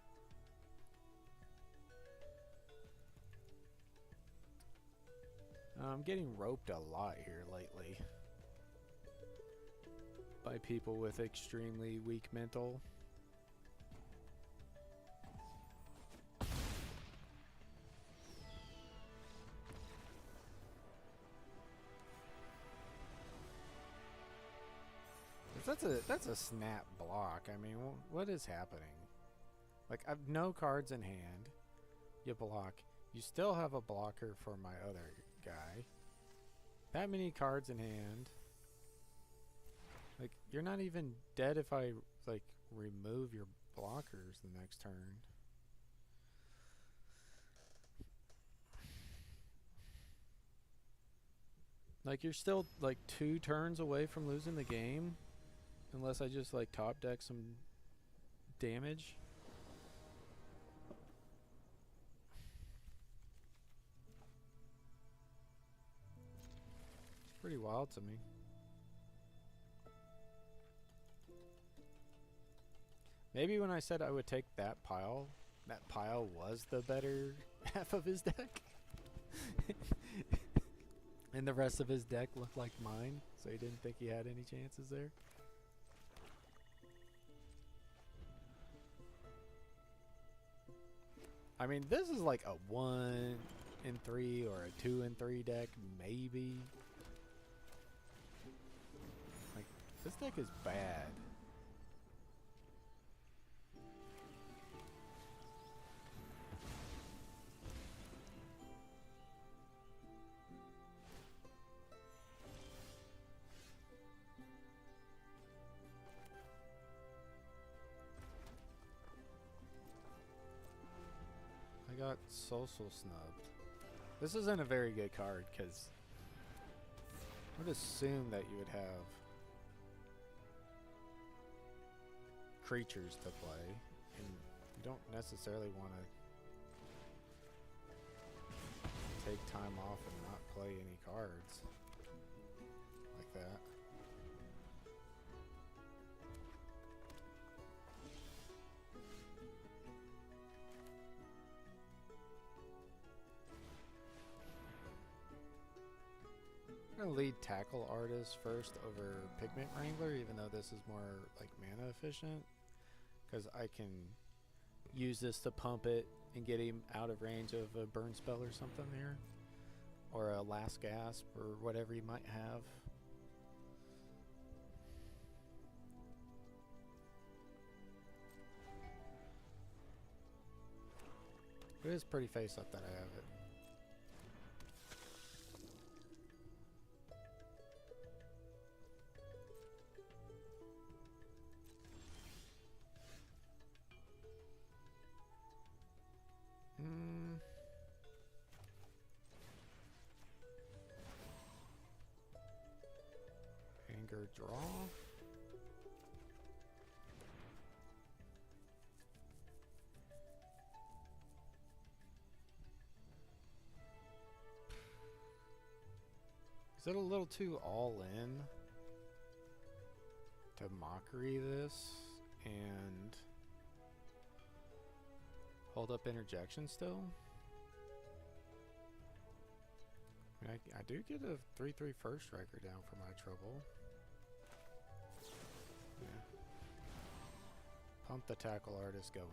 I'm getting roped a lot here lately by people with extremely weak mental. that's a snap block. I mean, what is happening? Like, I've no cards in hand. You block. You still have a blocker for my other guy. That many cards in hand. Like, you're not even dead if I, like, remove your blockers the next turn. Like, you're still, like, 2 turns away from losing the game. Unless I just, like, top deck some damage. It's pretty wild to me. Maybe when I said I would take that pile was the better half of his deck. And the rest of his deck looked like mine, so he didn't think he had any chances there. I mean, this is like a 1 in 3 or a 2 in 3 deck, maybe. Like, this deck is bad. I got social snubbed. This isn't a very good card because I would assume that you would have creatures to play, and you don't necessarily want to take time off and not play any cards like that. I'm gonna lead Tackle Artist first over Pigment Wrangler, even though this is more like mana efficient, because I can use this to pump it and get him out of range of a burn spell or something here, or a last gasp or whatever he might have. It is pretty face up that I have it. Anger draw. Is it a little too all in to mockery this and hold up interjection still? I mean, I do get a 3/3 first striker down for my trouble. Yeah. Pump the Tackle Artist going.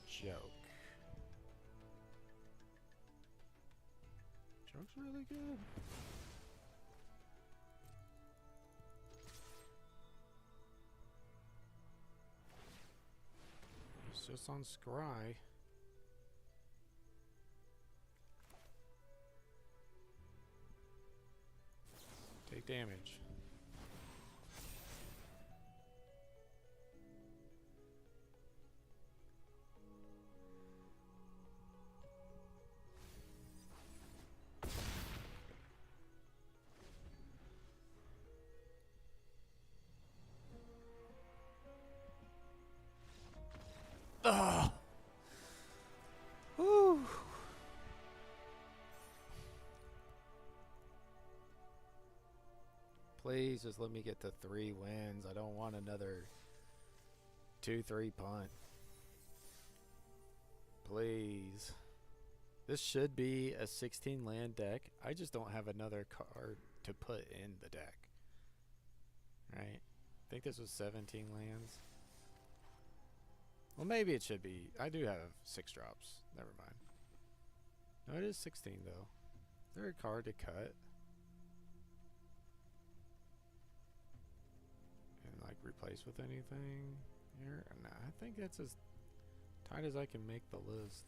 Joke. Joke's really good. It's just on Scry. Take damage. Ugh. Whew. Please just let me get to 3 wins. I don't want another 2-3 punt. Please. This should be a 16 land deck. I just don't have another card to put in the deck. Right? I think this was 17 lands. Well, maybe it should be. I do have 6 drops. Never mind. No, it is 16 though. Is there a card to cut? replace with anything here? Nah, I think that's as tight as I can make the list.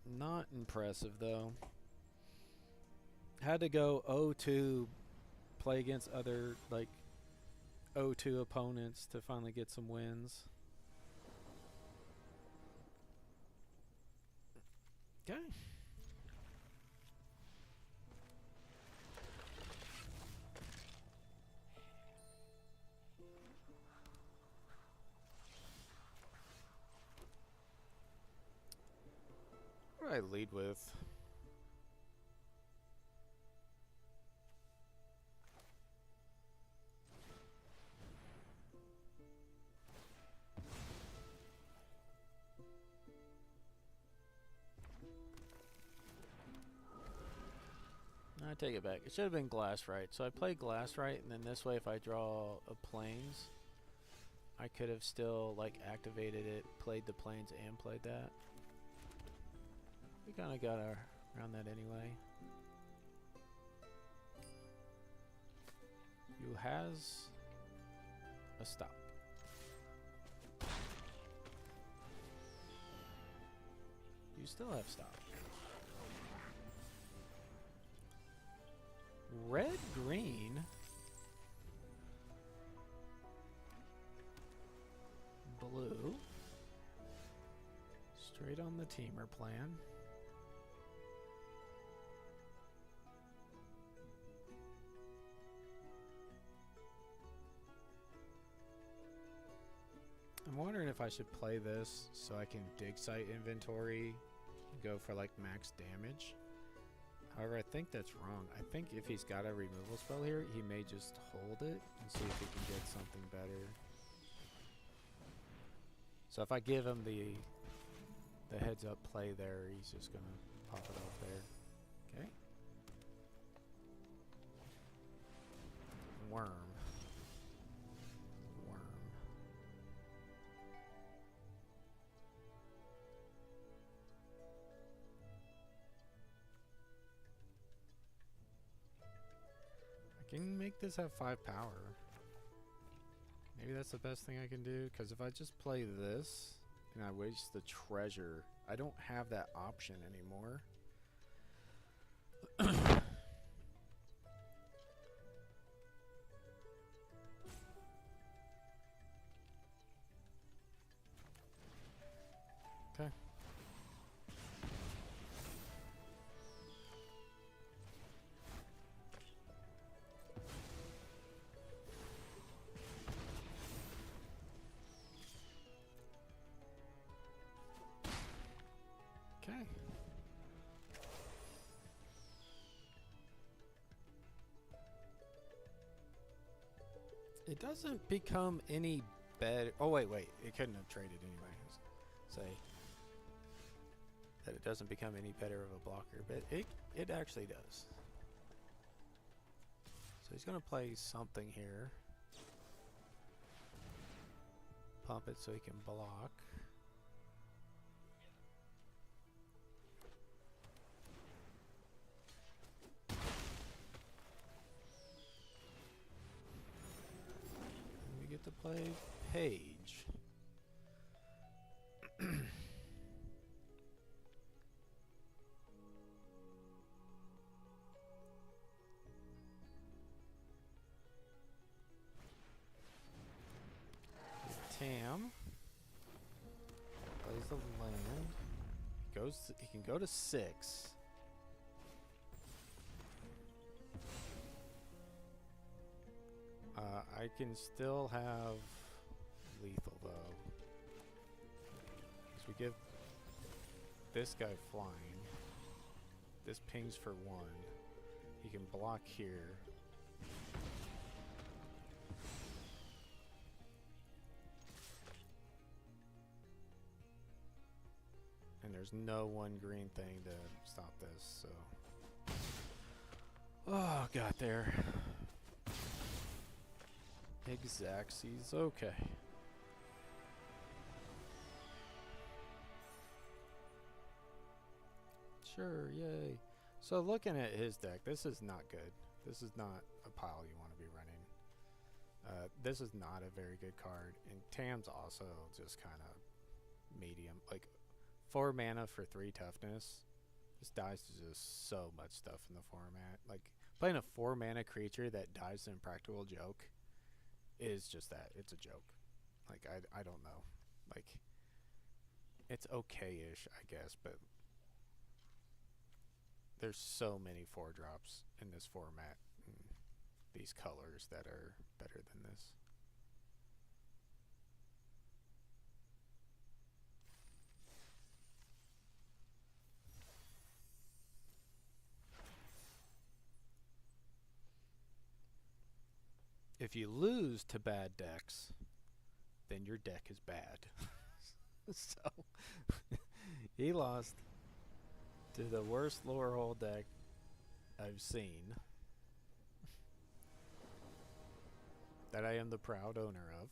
Not impressive though. Had to go 0-2, play against other like 0-2 opponents to finally get some wins. Okay. What do I lead with? I take it back. It should have been glass right. So I played glass right, and then this way if I draw a plains, I could have still like activated it, played the plains, and played that. We kind of got around that anyway. You has a stop. You still have stop. Red, green. Blue. Straight on the teamer plan. I'm wondering if I should play this so I can dig site inventory and go for like max damage. However, I think that's wrong. I think if he's got a removal spell here, he may just hold it and see if he can get something better. So if I give him the heads up play there, he's just gonna pop it off there. Okay. Worm. I can make this have 5 power. Maybe that's the best thing I can do, because if I just play this and I waste the treasure, I don't have that option anymore. Okay. Okay. It doesn't become any better. Oh, wait. It couldn't have traded anyway. Say that it doesn't become any better of a blocker, but it actually does. So he's going to play something here. Pump it so he can block. To play Page. Tam plays the land. He can go to 6. I can still have lethal though. So we give this guy flying. This pings for 1. He can block here. And there's no 1 green thing to stop this, so. Oh, got there. Exacxies, okay. Sure, yay. So looking at his deck, this is not good. This is not a pile you want to be running. This is not a very good card, and Tam's also just kind of medium. Like 4 mana for 3 toughness. This dies to just so much stuff in the format. Like playing a 4 mana creature that dies to Impractical Joke is just that. It's a joke. Like I don't know. Like it's okay-ish, I guess, but there's so many 4-drops in this format. And these colors that are better than this. If you lose to bad decks, then your deck is bad. So he lost to the worst lower hole deck I've seen, that I am the proud owner of.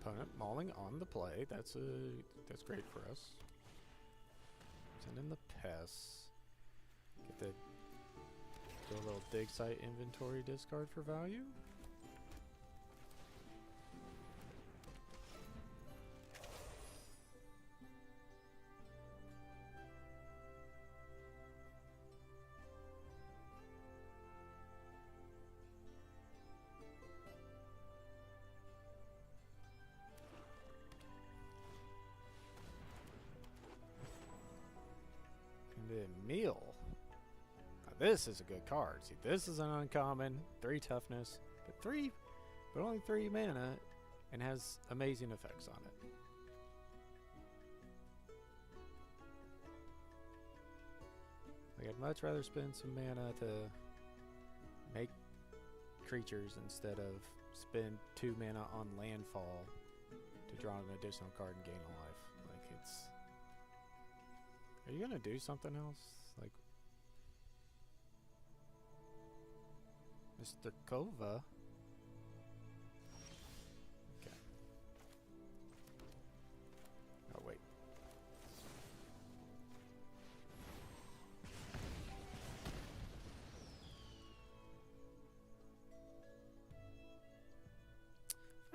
Opponent mauling on the play. That's great for us. Send in the pests. Get the do a little dig site inventory discard for value. Meal. Now this is a good card. See, this is an uncommon, 3 toughness, but only 3 mana, and has amazing effects on it. Like I'd much rather spend some mana to make creatures instead of spend 2 mana on landfall to draw an additional card and gain a life. Like it's. Are you gonna do something else? Like Mr. Kova? Okay. Oh wait.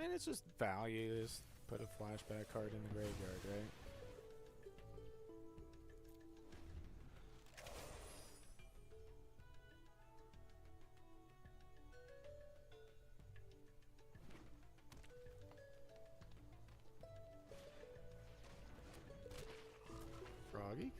And it's just value. Just put a flashback card in the graveyard, right? Froggy.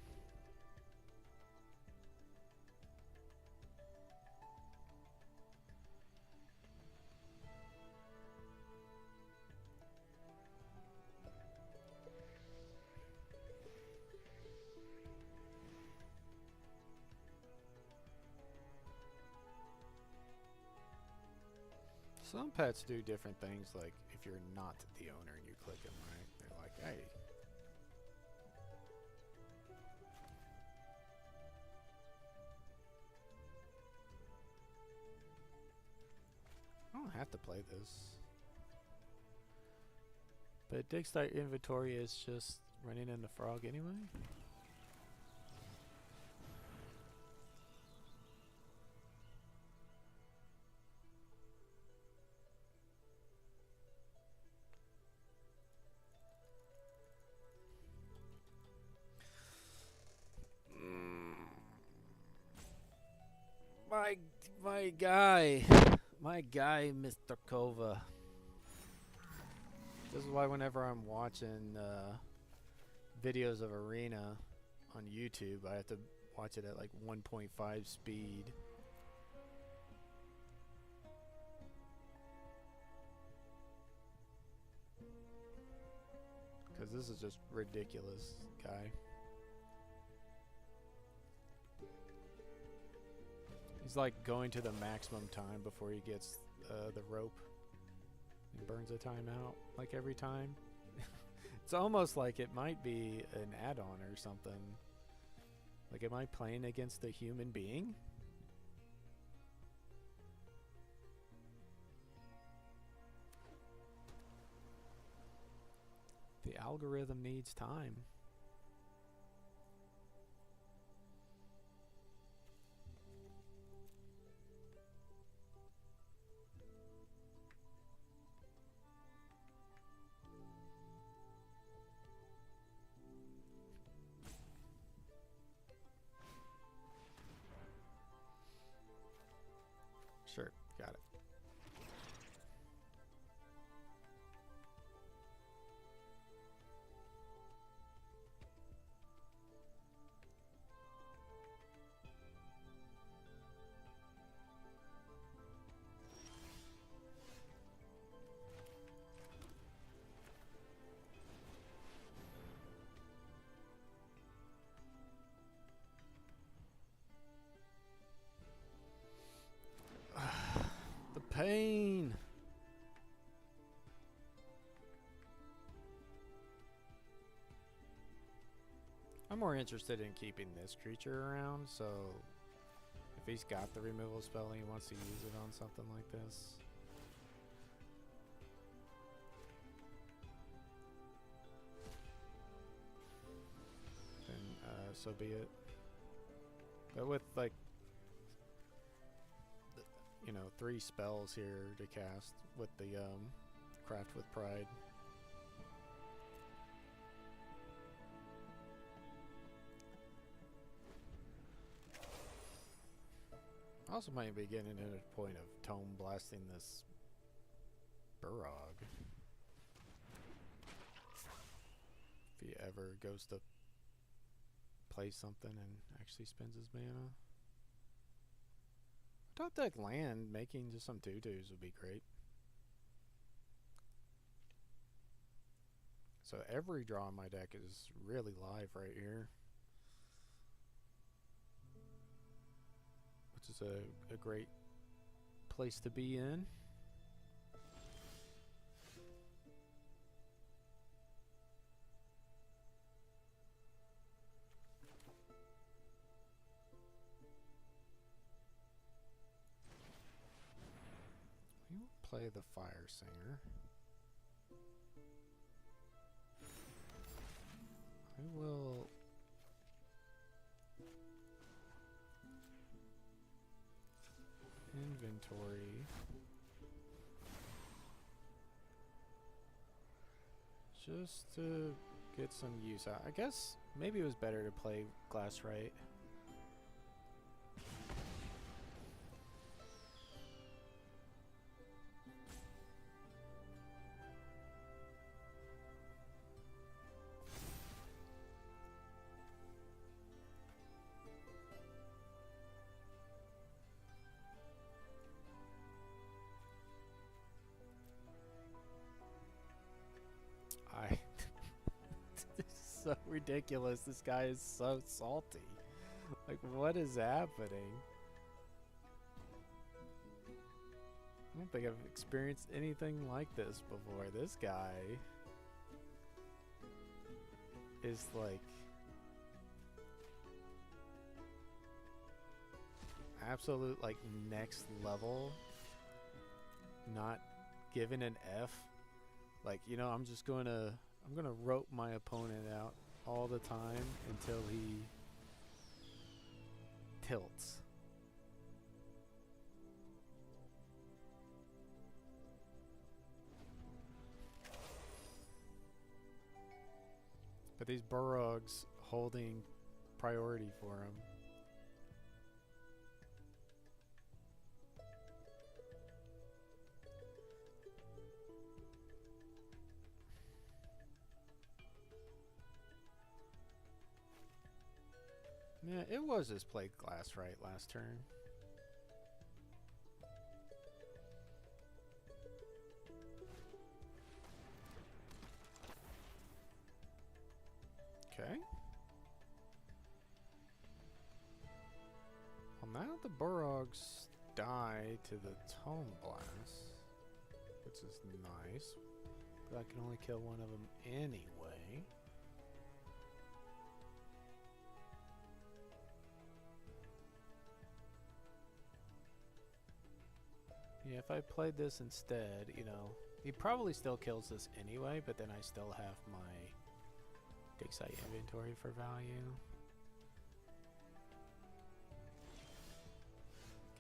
Some pets do different things, like if you're not the owner and you click them, right? They're like, hey. I don't have to play this. But dig site inventory is just running in the frog anyway. My guy, Mr. Kova. This is why whenever I'm watching videos of Arena on YouTube, I have to watch it at like 1.5 speed. Because this is just ridiculous, guy. He's like going to the maximum time before he gets the rope. He burns a time out like every time. It's almost like it might be an add-on or something. Like, am I playing against a human being? The algorithm needs time. Sure, got it. The pain. I'm more interested in keeping this creature around, so if he's got the removal spell and he wants to use it on something like this. Then so be it. But with like, you know, 3 spells here to cast with the Craft with Pride. I also might be getting to a point of tome blasting this Burrog. If he ever goes to play something and actually spends his mana. Top deck land, making just some 2/2s would be great. So every draw in my deck is really live right here. Which is a great place to be in. We will play the Fire Singer. I will inventory just to get some use out. I guess maybe it was better to play Glassrite. This is so ridiculous. This guy is so salty. Like, what is happening? I don't think I've experienced anything like this before. This guy is like absolute, like, next level. Not giving an F. Like, you know, I'm gonna rope my opponent out all the time until he tilts. But these Burrogs holding priority for him. Yeah, it was his play Glassrite last turn. Okay. Well, now of the Burrogs die to the Tome Blast, which is nice. But I can only kill one of them anyway. Yeah, if I played this instead, you know, he probably still kills this anyway, but then I still have my dig site inventory for value.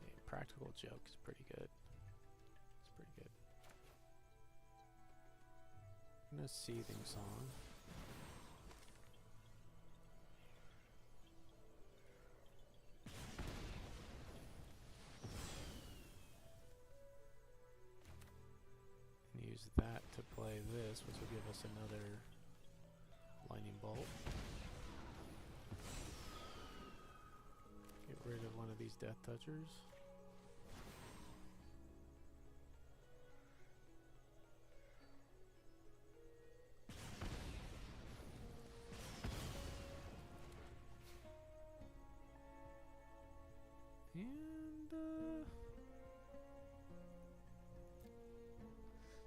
Okay, practical joke is pretty good. It's pretty good. And a seething song. Use that to play this, which will give us another lightning bolt. Get rid of one of these death touchers. And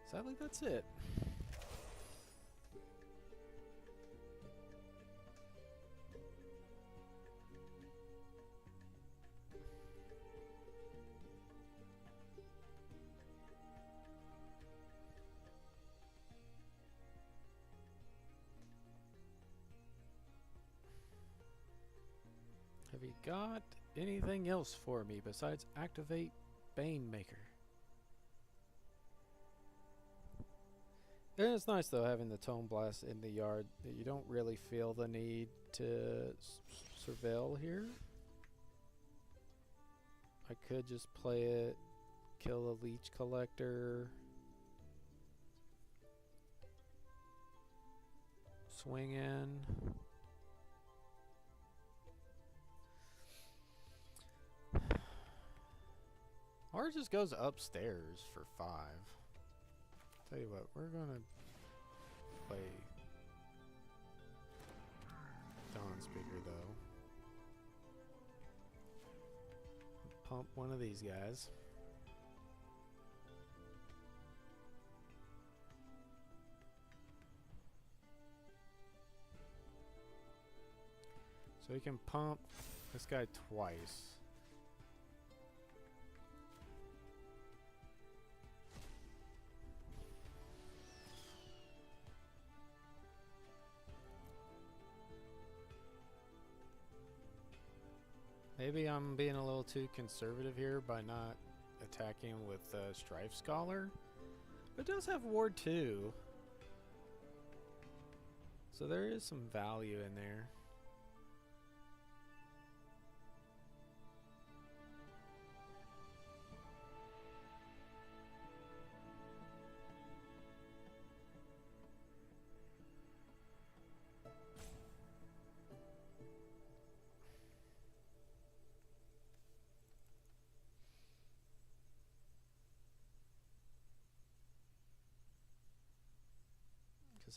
sadly, that's it. Have you got anything else for me besides activate Banemaker? And it's nice though having the Tome Blast in the yard that you don't really feel the need to surveil here. I could just play it, kill a Leech Collector, swing in. Or it just goes upstairs for 5. Tell you what, we're gonna play Dawn Speaker though. Pump one of these guys. So we can pump this guy twice. Maybe I'm being a little too conservative here by not attacking with Strife Scholar. But it does have Ward 2. So there is some value in there.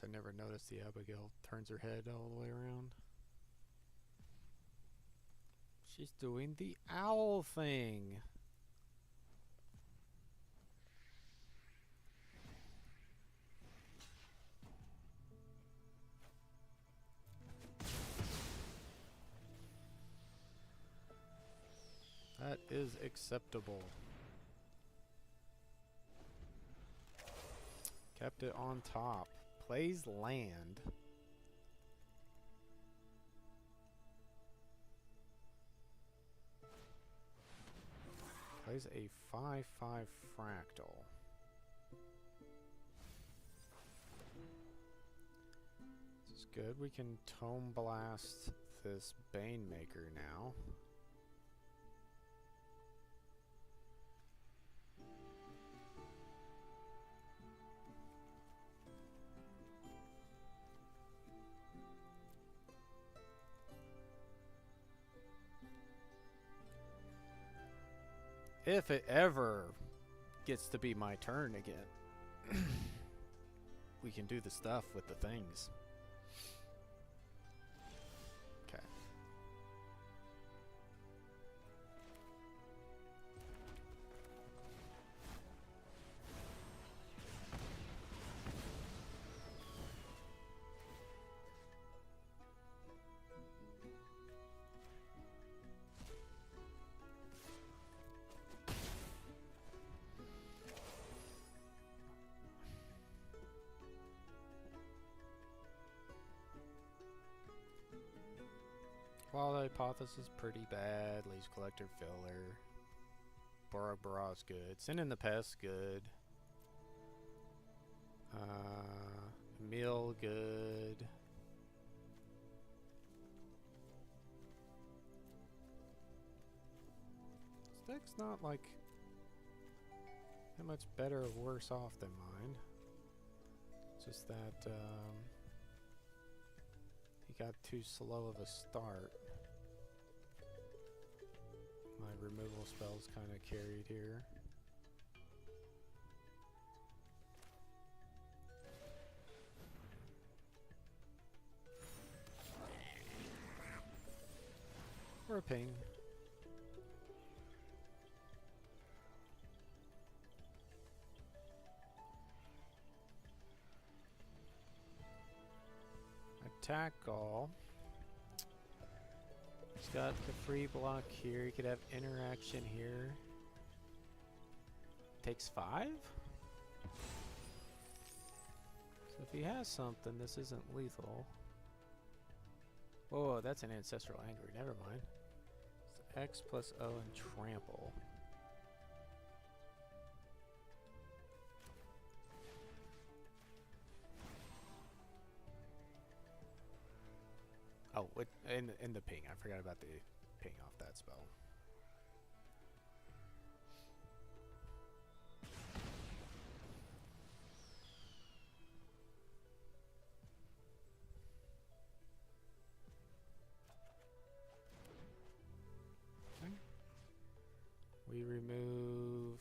I never noticed the Abigail turns her head all the way around. She's doing the owl thing. That is acceptable. Kept it on top. Plays land. Plays a 5/5 fractal. This is good. We can Tome Blast this Banemaker now. If it ever gets to be my turn again, we can do the stuff with the things. Okay. Quality Hypothesis pretty bad. Leaves Collector filler. Bora Bora's good. Send in the Pest good. Meal good. This deck's not like that much better or worse off than mine. It's just that he got too slow of a start. My removal spell's kind of carried here. Or a ping. Attack all. He's got the free block here. He could have interaction here. Takes 5? So if he has something, this isn't lethal. Whoa, that's an Ancestral Anger. Never mind. It's X plus O and Trample. Oh, in the ping. I forgot about the ping off that spell. Okay. We remove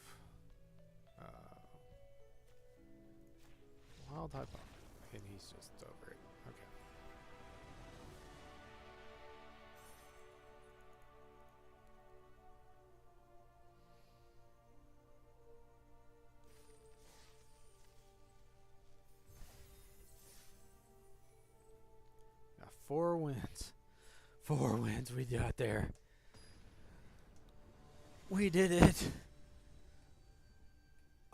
Wild Hypothesis, and he's just over it. Okay. Now 4 wins. 4 wins we got there. We did it.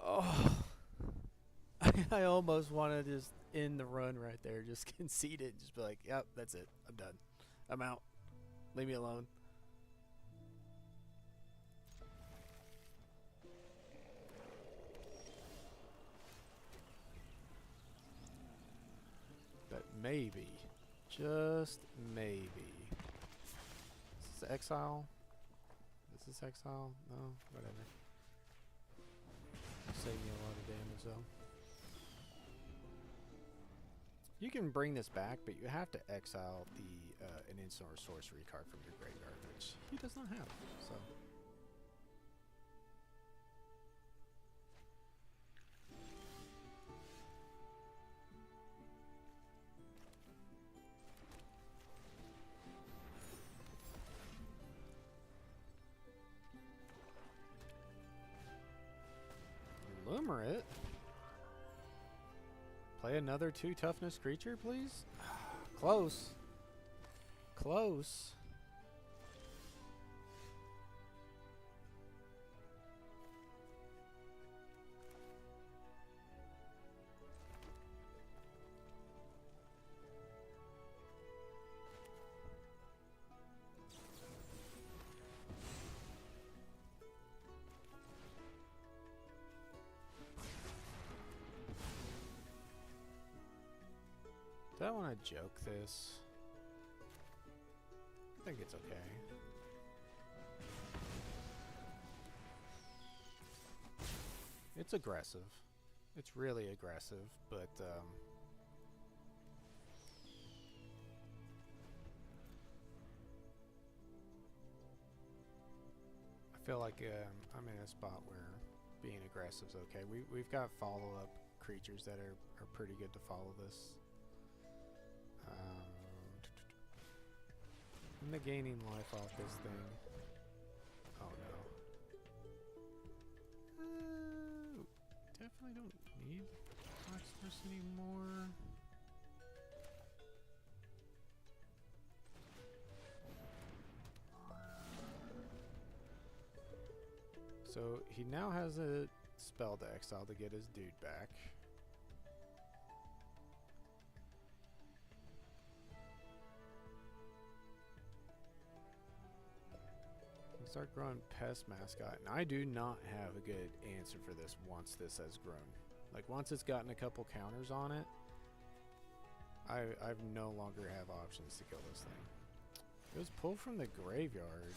Oh. I almost want to just end the run right there. Just concede it. Just be like, yep, that's it. I'm done. I'm out. Leave me alone. But maybe, just maybe. Is this exile? Is this exile? No, whatever. Save me a lot of damage though. You can bring this back, but you have to exile the an instant or sorcery card from your graveyard, which he does not have. So. Limerate? Play another 2 toughness creature, please? Close. Close. Do I want to joke this? I think it's okay. It's aggressive. It's really aggressive, but I feel like I'm in a spot where being aggressive is okay. We've got follow-up creatures that are pretty good to follow this. I'm gaining life off this thing. Oh no. Definitely don't need Foxforce anymore. So he now has a spell to exile to get his dude back. Start growing pest mascot. And I do not have a good answer for this once this has grown. Like, once it's gotten a couple counters on it, I no longer have options to kill this thing. It was pulled from the graveyard.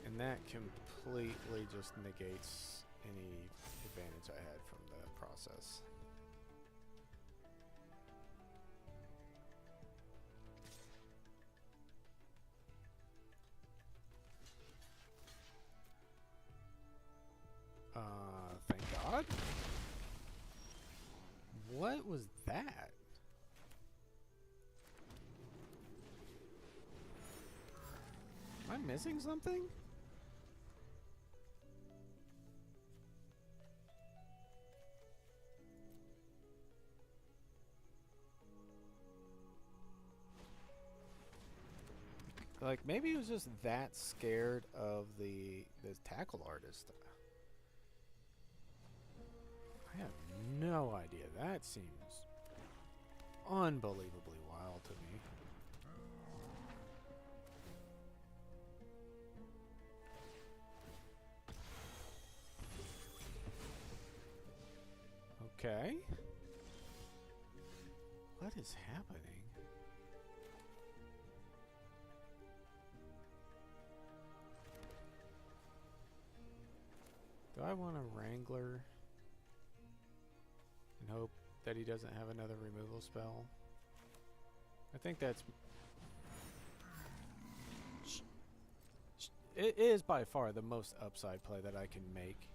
And that completely just negates any advantage I had from the process. Thank God. What was that? Am I missing something? Like, maybe he was just that scared of the tackle artist. I have no idea. That seems unbelievably wild to me. Okay. What is happening? Do I want a Wrangler and hope that he doesn't have another removal spell? I think that's... It is by far the most upside play that I can make.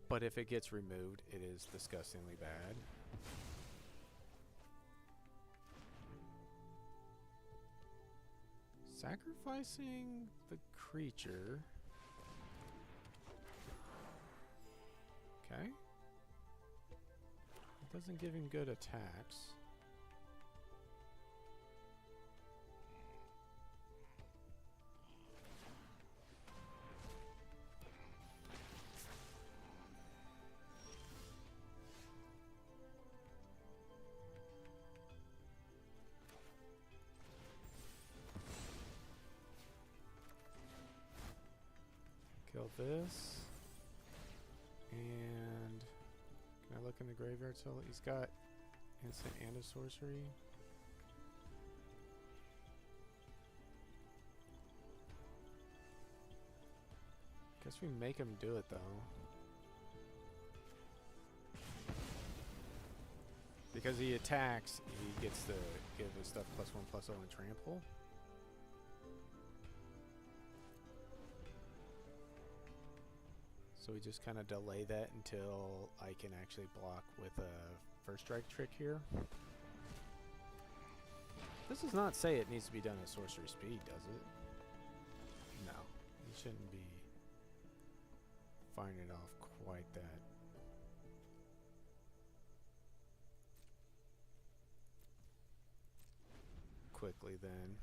But if it gets removed, it is disgustingly bad. Sacrificing the creature... Okay. It doesn't give him good attacks. Kill this. And can I look in the graveyard? So he's got instant and a sorcery. Guess we make him do it though. Because he attacks, he gets to give his stuff +1/+0 and trample. So we just kind of delay that until I can actually block with a first strike trick here. This does not say it needs to be done at sorcery speed, does it? No. You shouldn't be firing it off quite that. Quickly then.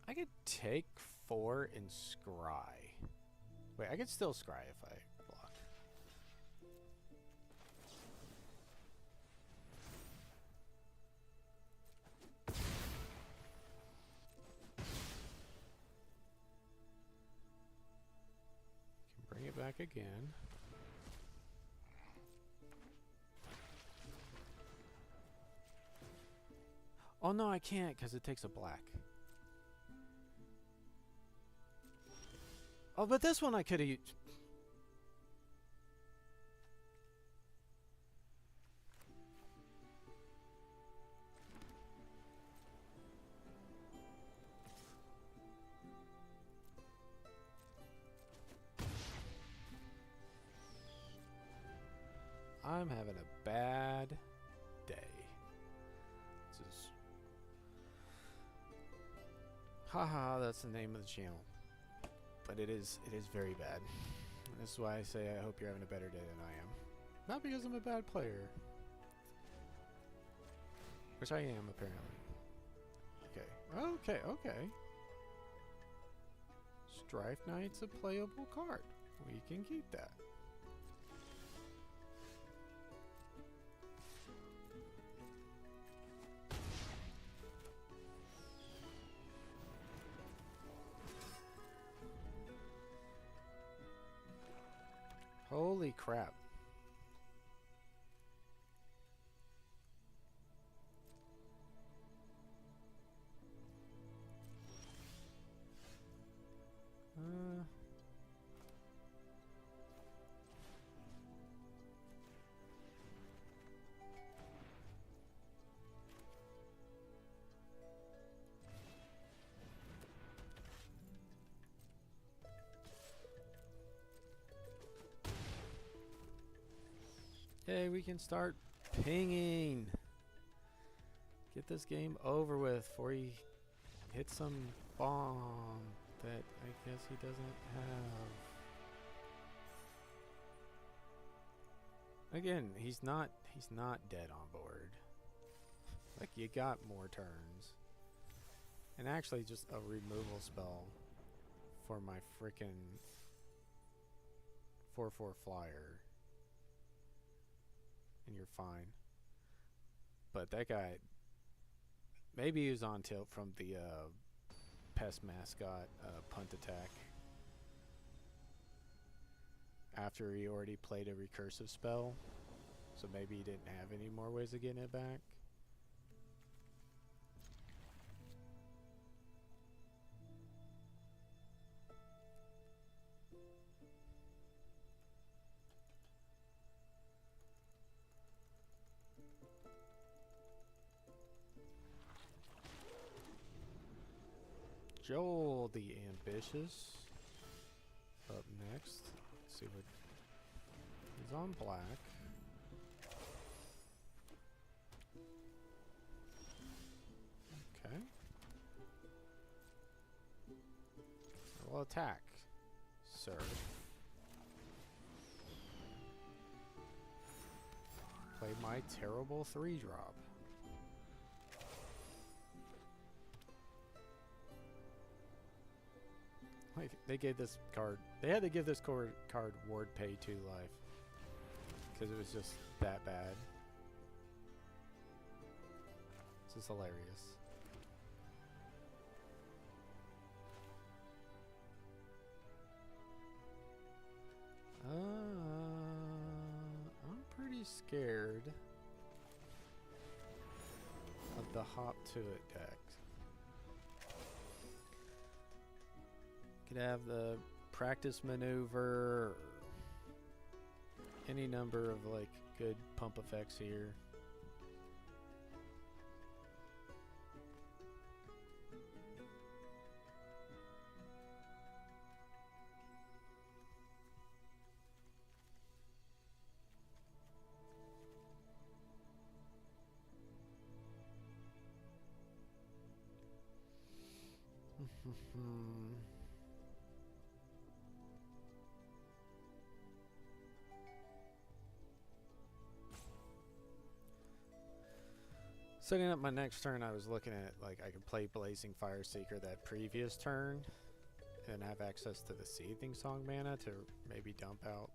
I could take 4 and scry. Wait, I could still scry if I block. Can bring it back again. Oh no, I can't because it takes a black. Oh, but this one I could have used. I'm having a bad day. This is... Haha, that's the name of the channel. But it is very bad. This is why I say I hope you're having a better day than I am. Not because I'm a bad player. Which I am, apparently. Okay. Strife Knight's a playable card. We can keep that. Holy crap. Hey, we can start pinging. Get this game over with before he hits some bomb that I guess he doesn't have. Again, he's not dead on board. Like, you got more turns. And actually just a removal spell for my frickin' 4/4 flyer. And you're fine. But that guy, maybe he was on tilt from the pest mascot punt attack. After he already played a recursive spell. So maybe he didn't have any more ways of getting it back. Joel the Ambitious up next. Let's see what he's on black. Okay. Well, attack, sir. Play my terrible 3-drop. Like, they gave this card, they had to give this card ward pay 2 life. Because it was just that bad. This is hilarious. I'm pretty scared of the hop to it deck. Could have the practice maneuver, or any number of like good pump effects here. Setting up my next turn, I was looking at, like, I could play Blazing Fire Seeker that previous turn and have access to the Seething Song mana to maybe dump out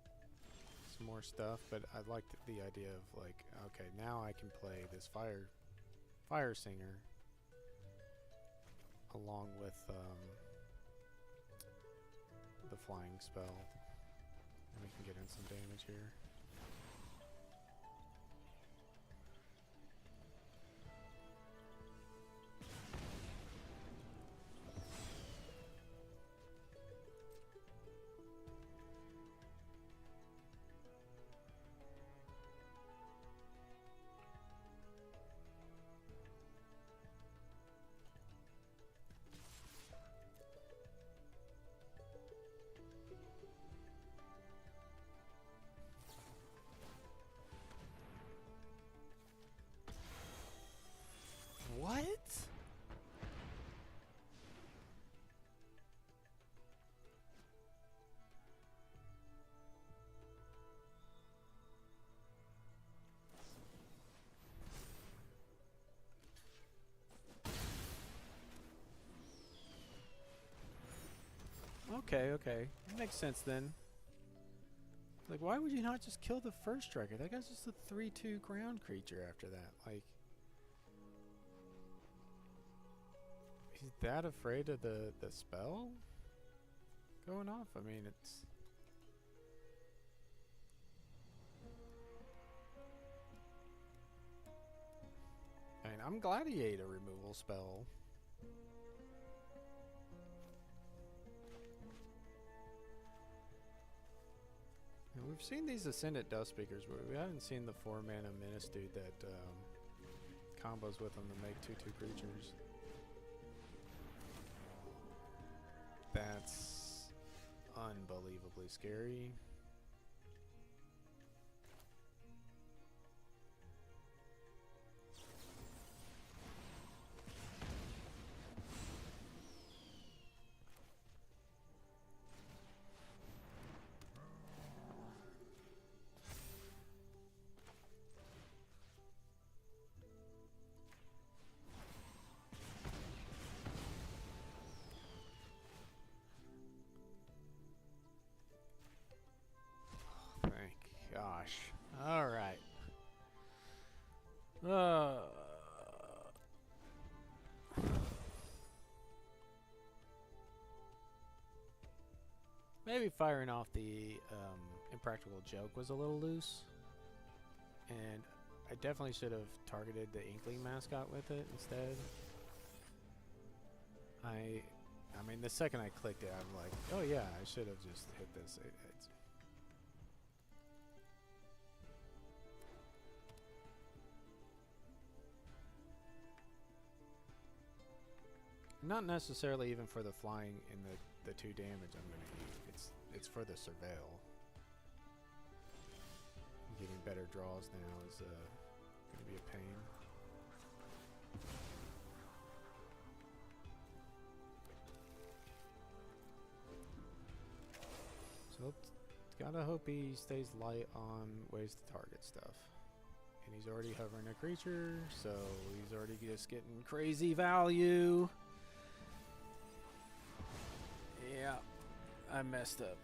some more stuff, but I liked the idea of, like, okay, now I can play this Fire Singer along with the flying spell, and we can get in some damage here. Okay, okay. That makes sense then. Like, why would you not just kill the first striker? That guy's just a 3/2 ground creature after that. Like, he's that afraid of the spell going off? I mean, it's... I mean, I'm glad he ate a removal spell. And we've seen these Ascendant Dust Speakers, but we haven't seen the 4-mana Menace dude that combos with them to make 2/2 creatures. That's unbelievably scary. Thank gosh. Alright. Maybe firing off the Impractical Joke was a little loose. And I definitely should have targeted the Inkling mascot with it instead. I mean, the second I clicked it, I'm like, oh yeah, I should have just hit this. It's not necessarily even for the flying and the 2 damage I'm going to use. It's for the surveil. Getting better draws now is going to be a pain. So gotta hope he stays light on ways to target stuff. And he's already hovering a creature, so he's already just getting crazy value. Yeah, I messed up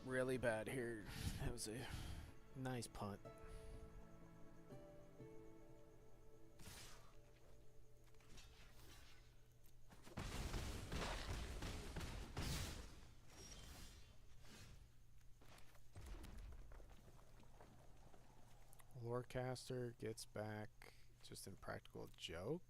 really bad here. That was a nice punt. Lorecaster gets back just Impractical Joke.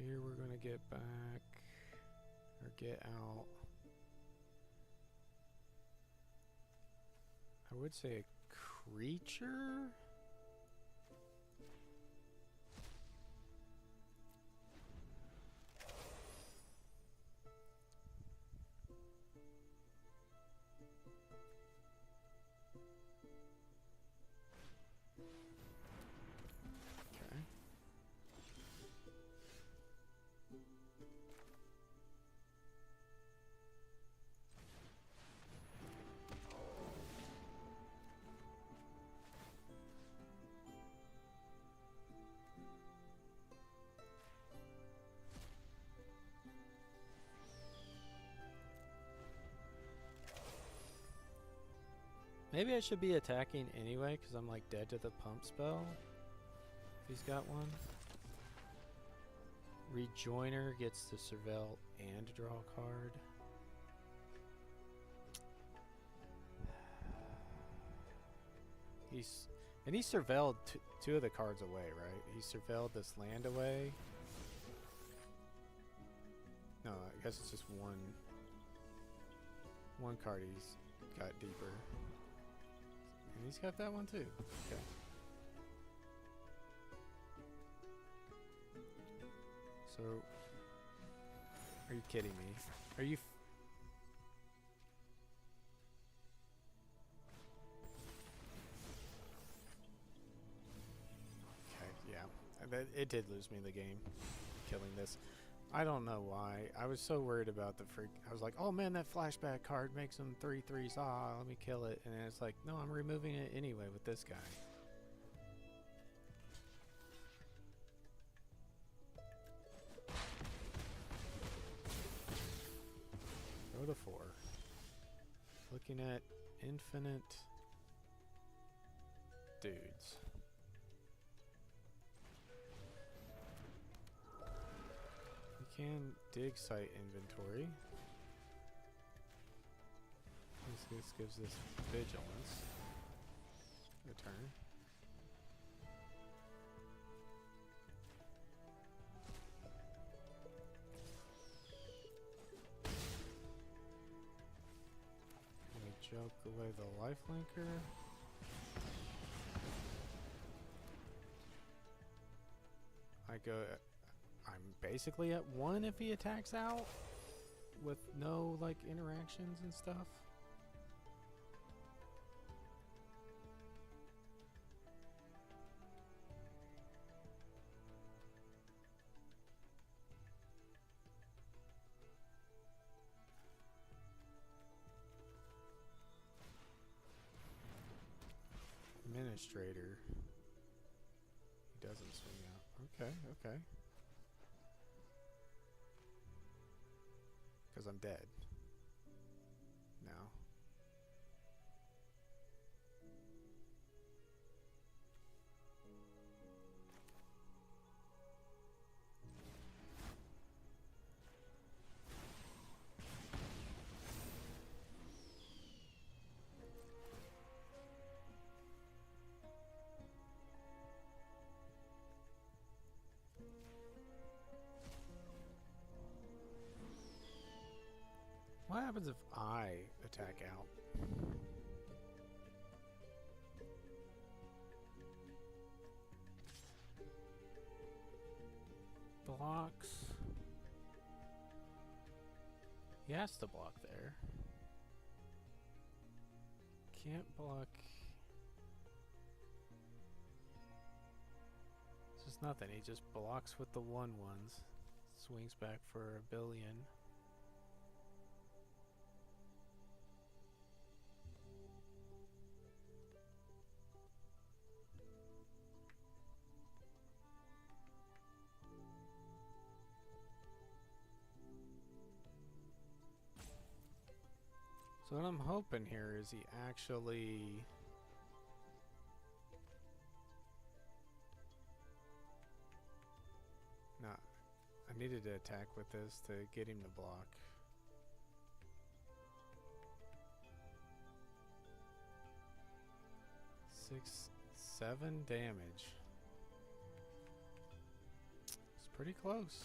Here we're going to get back, or get out. I would say a creature? Maybe I should be attacking anyway, because I'm like dead to the pump spell. If he's got one. Rejoiner gets to surveil and draw a card. He surveilled two of the cards away, right? He surveilled this land away. No, I guess it's just one card he's got deeper. And he's got that one too. Okay. So, are you kidding me? Are you... Okay, yeah. It did lose me the game, killing this. I don't know why. I was so worried about the freak. I was like, oh man, that flashback card makes him 3/3s. Ah, let me kill it. And it's like, no, I'm removing it anyway with this guy. Go to 4. Looking at infinite dudes. We can dig site inventory. This gives us vigilance. Return. Joke away the life linker. I'm basically at 1 if he attacks out with no like interactions and stuff. Administrator. He doesn't swing out. Okay, okay. Because I'm dead. Now. What happens if I attack out? Blocks. He has to block there. Can't block. It's just nothing. He just blocks with the 1/1s. Swings back for a billion. So what I'm hoping here is he actually I needed to attack with this to get him to block. Six, 7 damage. It's pretty close.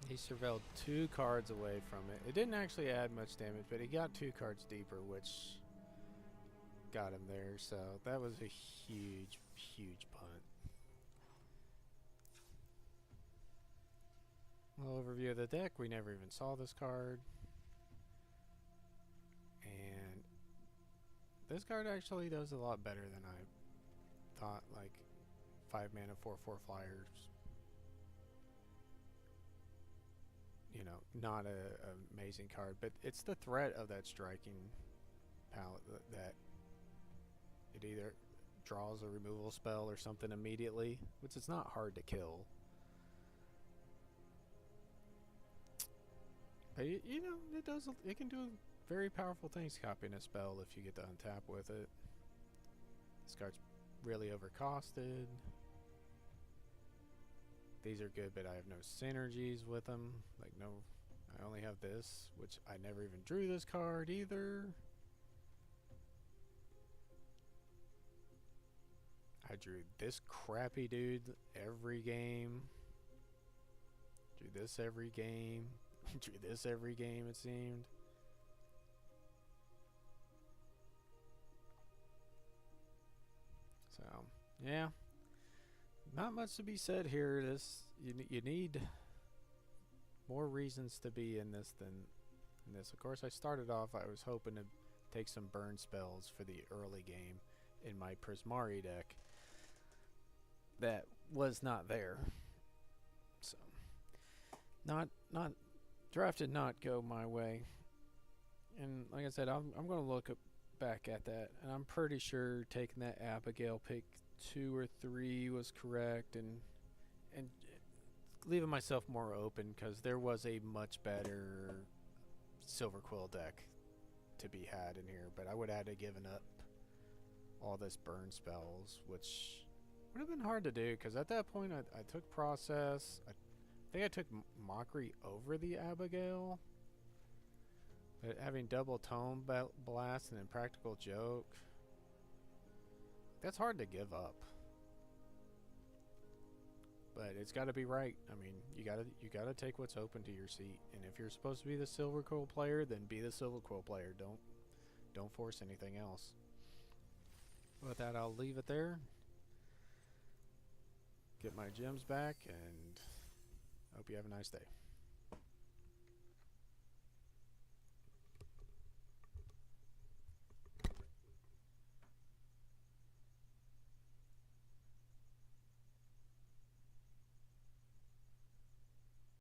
He surveilled 2 cards away from it. It didn't actually add much damage, but he got 2 cards deeper, which got him there. So that was a huge, huge punt. A little overview of the deck. We never even saw this card. And this card actually does a lot better than I thought. Like 5 mana, 4/4 flyers. You know, not a amazing card, but it's the threat of that striking palette that it either draws a removal spell or something immediately, which is not hard to kill. But you know, it can do very powerful things copying a spell if you get to untap with it. This card's really overcosted. These are good, but I have no synergies with them. Like I only have this, which I never even drew this card either. I drew this crappy dude every game. Drew this every game. Drew this every game, it seemed. So, yeah. Not much to be said here. You need more reasons to be in this than in this. Of course, I started off, I was hoping to take some burn spells for the early game in my Prismari deck. That was not there. So, not draft did not go my way. And like I said, I'm going to look back at that, and I'm pretty sure taking that Abigail pick 2 or 3 was correct, and leaving myself more open because there was a much better Silver Quill deck to be had in here, but I would have had to given up all this burn spells, which would have been hard to do because at that point I took Process. I think I took Mockery over the Abigail, but having double Tome Blast and Impractical Joke, that's hard to give up. But it's got to be right. I mean, you gotta take what's open to your seat. And if you're supposed to be the Silver Quill player, then be the Silver Quill player. Don't force anything else. With that, I'll leave it there. Get my gems back, and hope you have a nice day.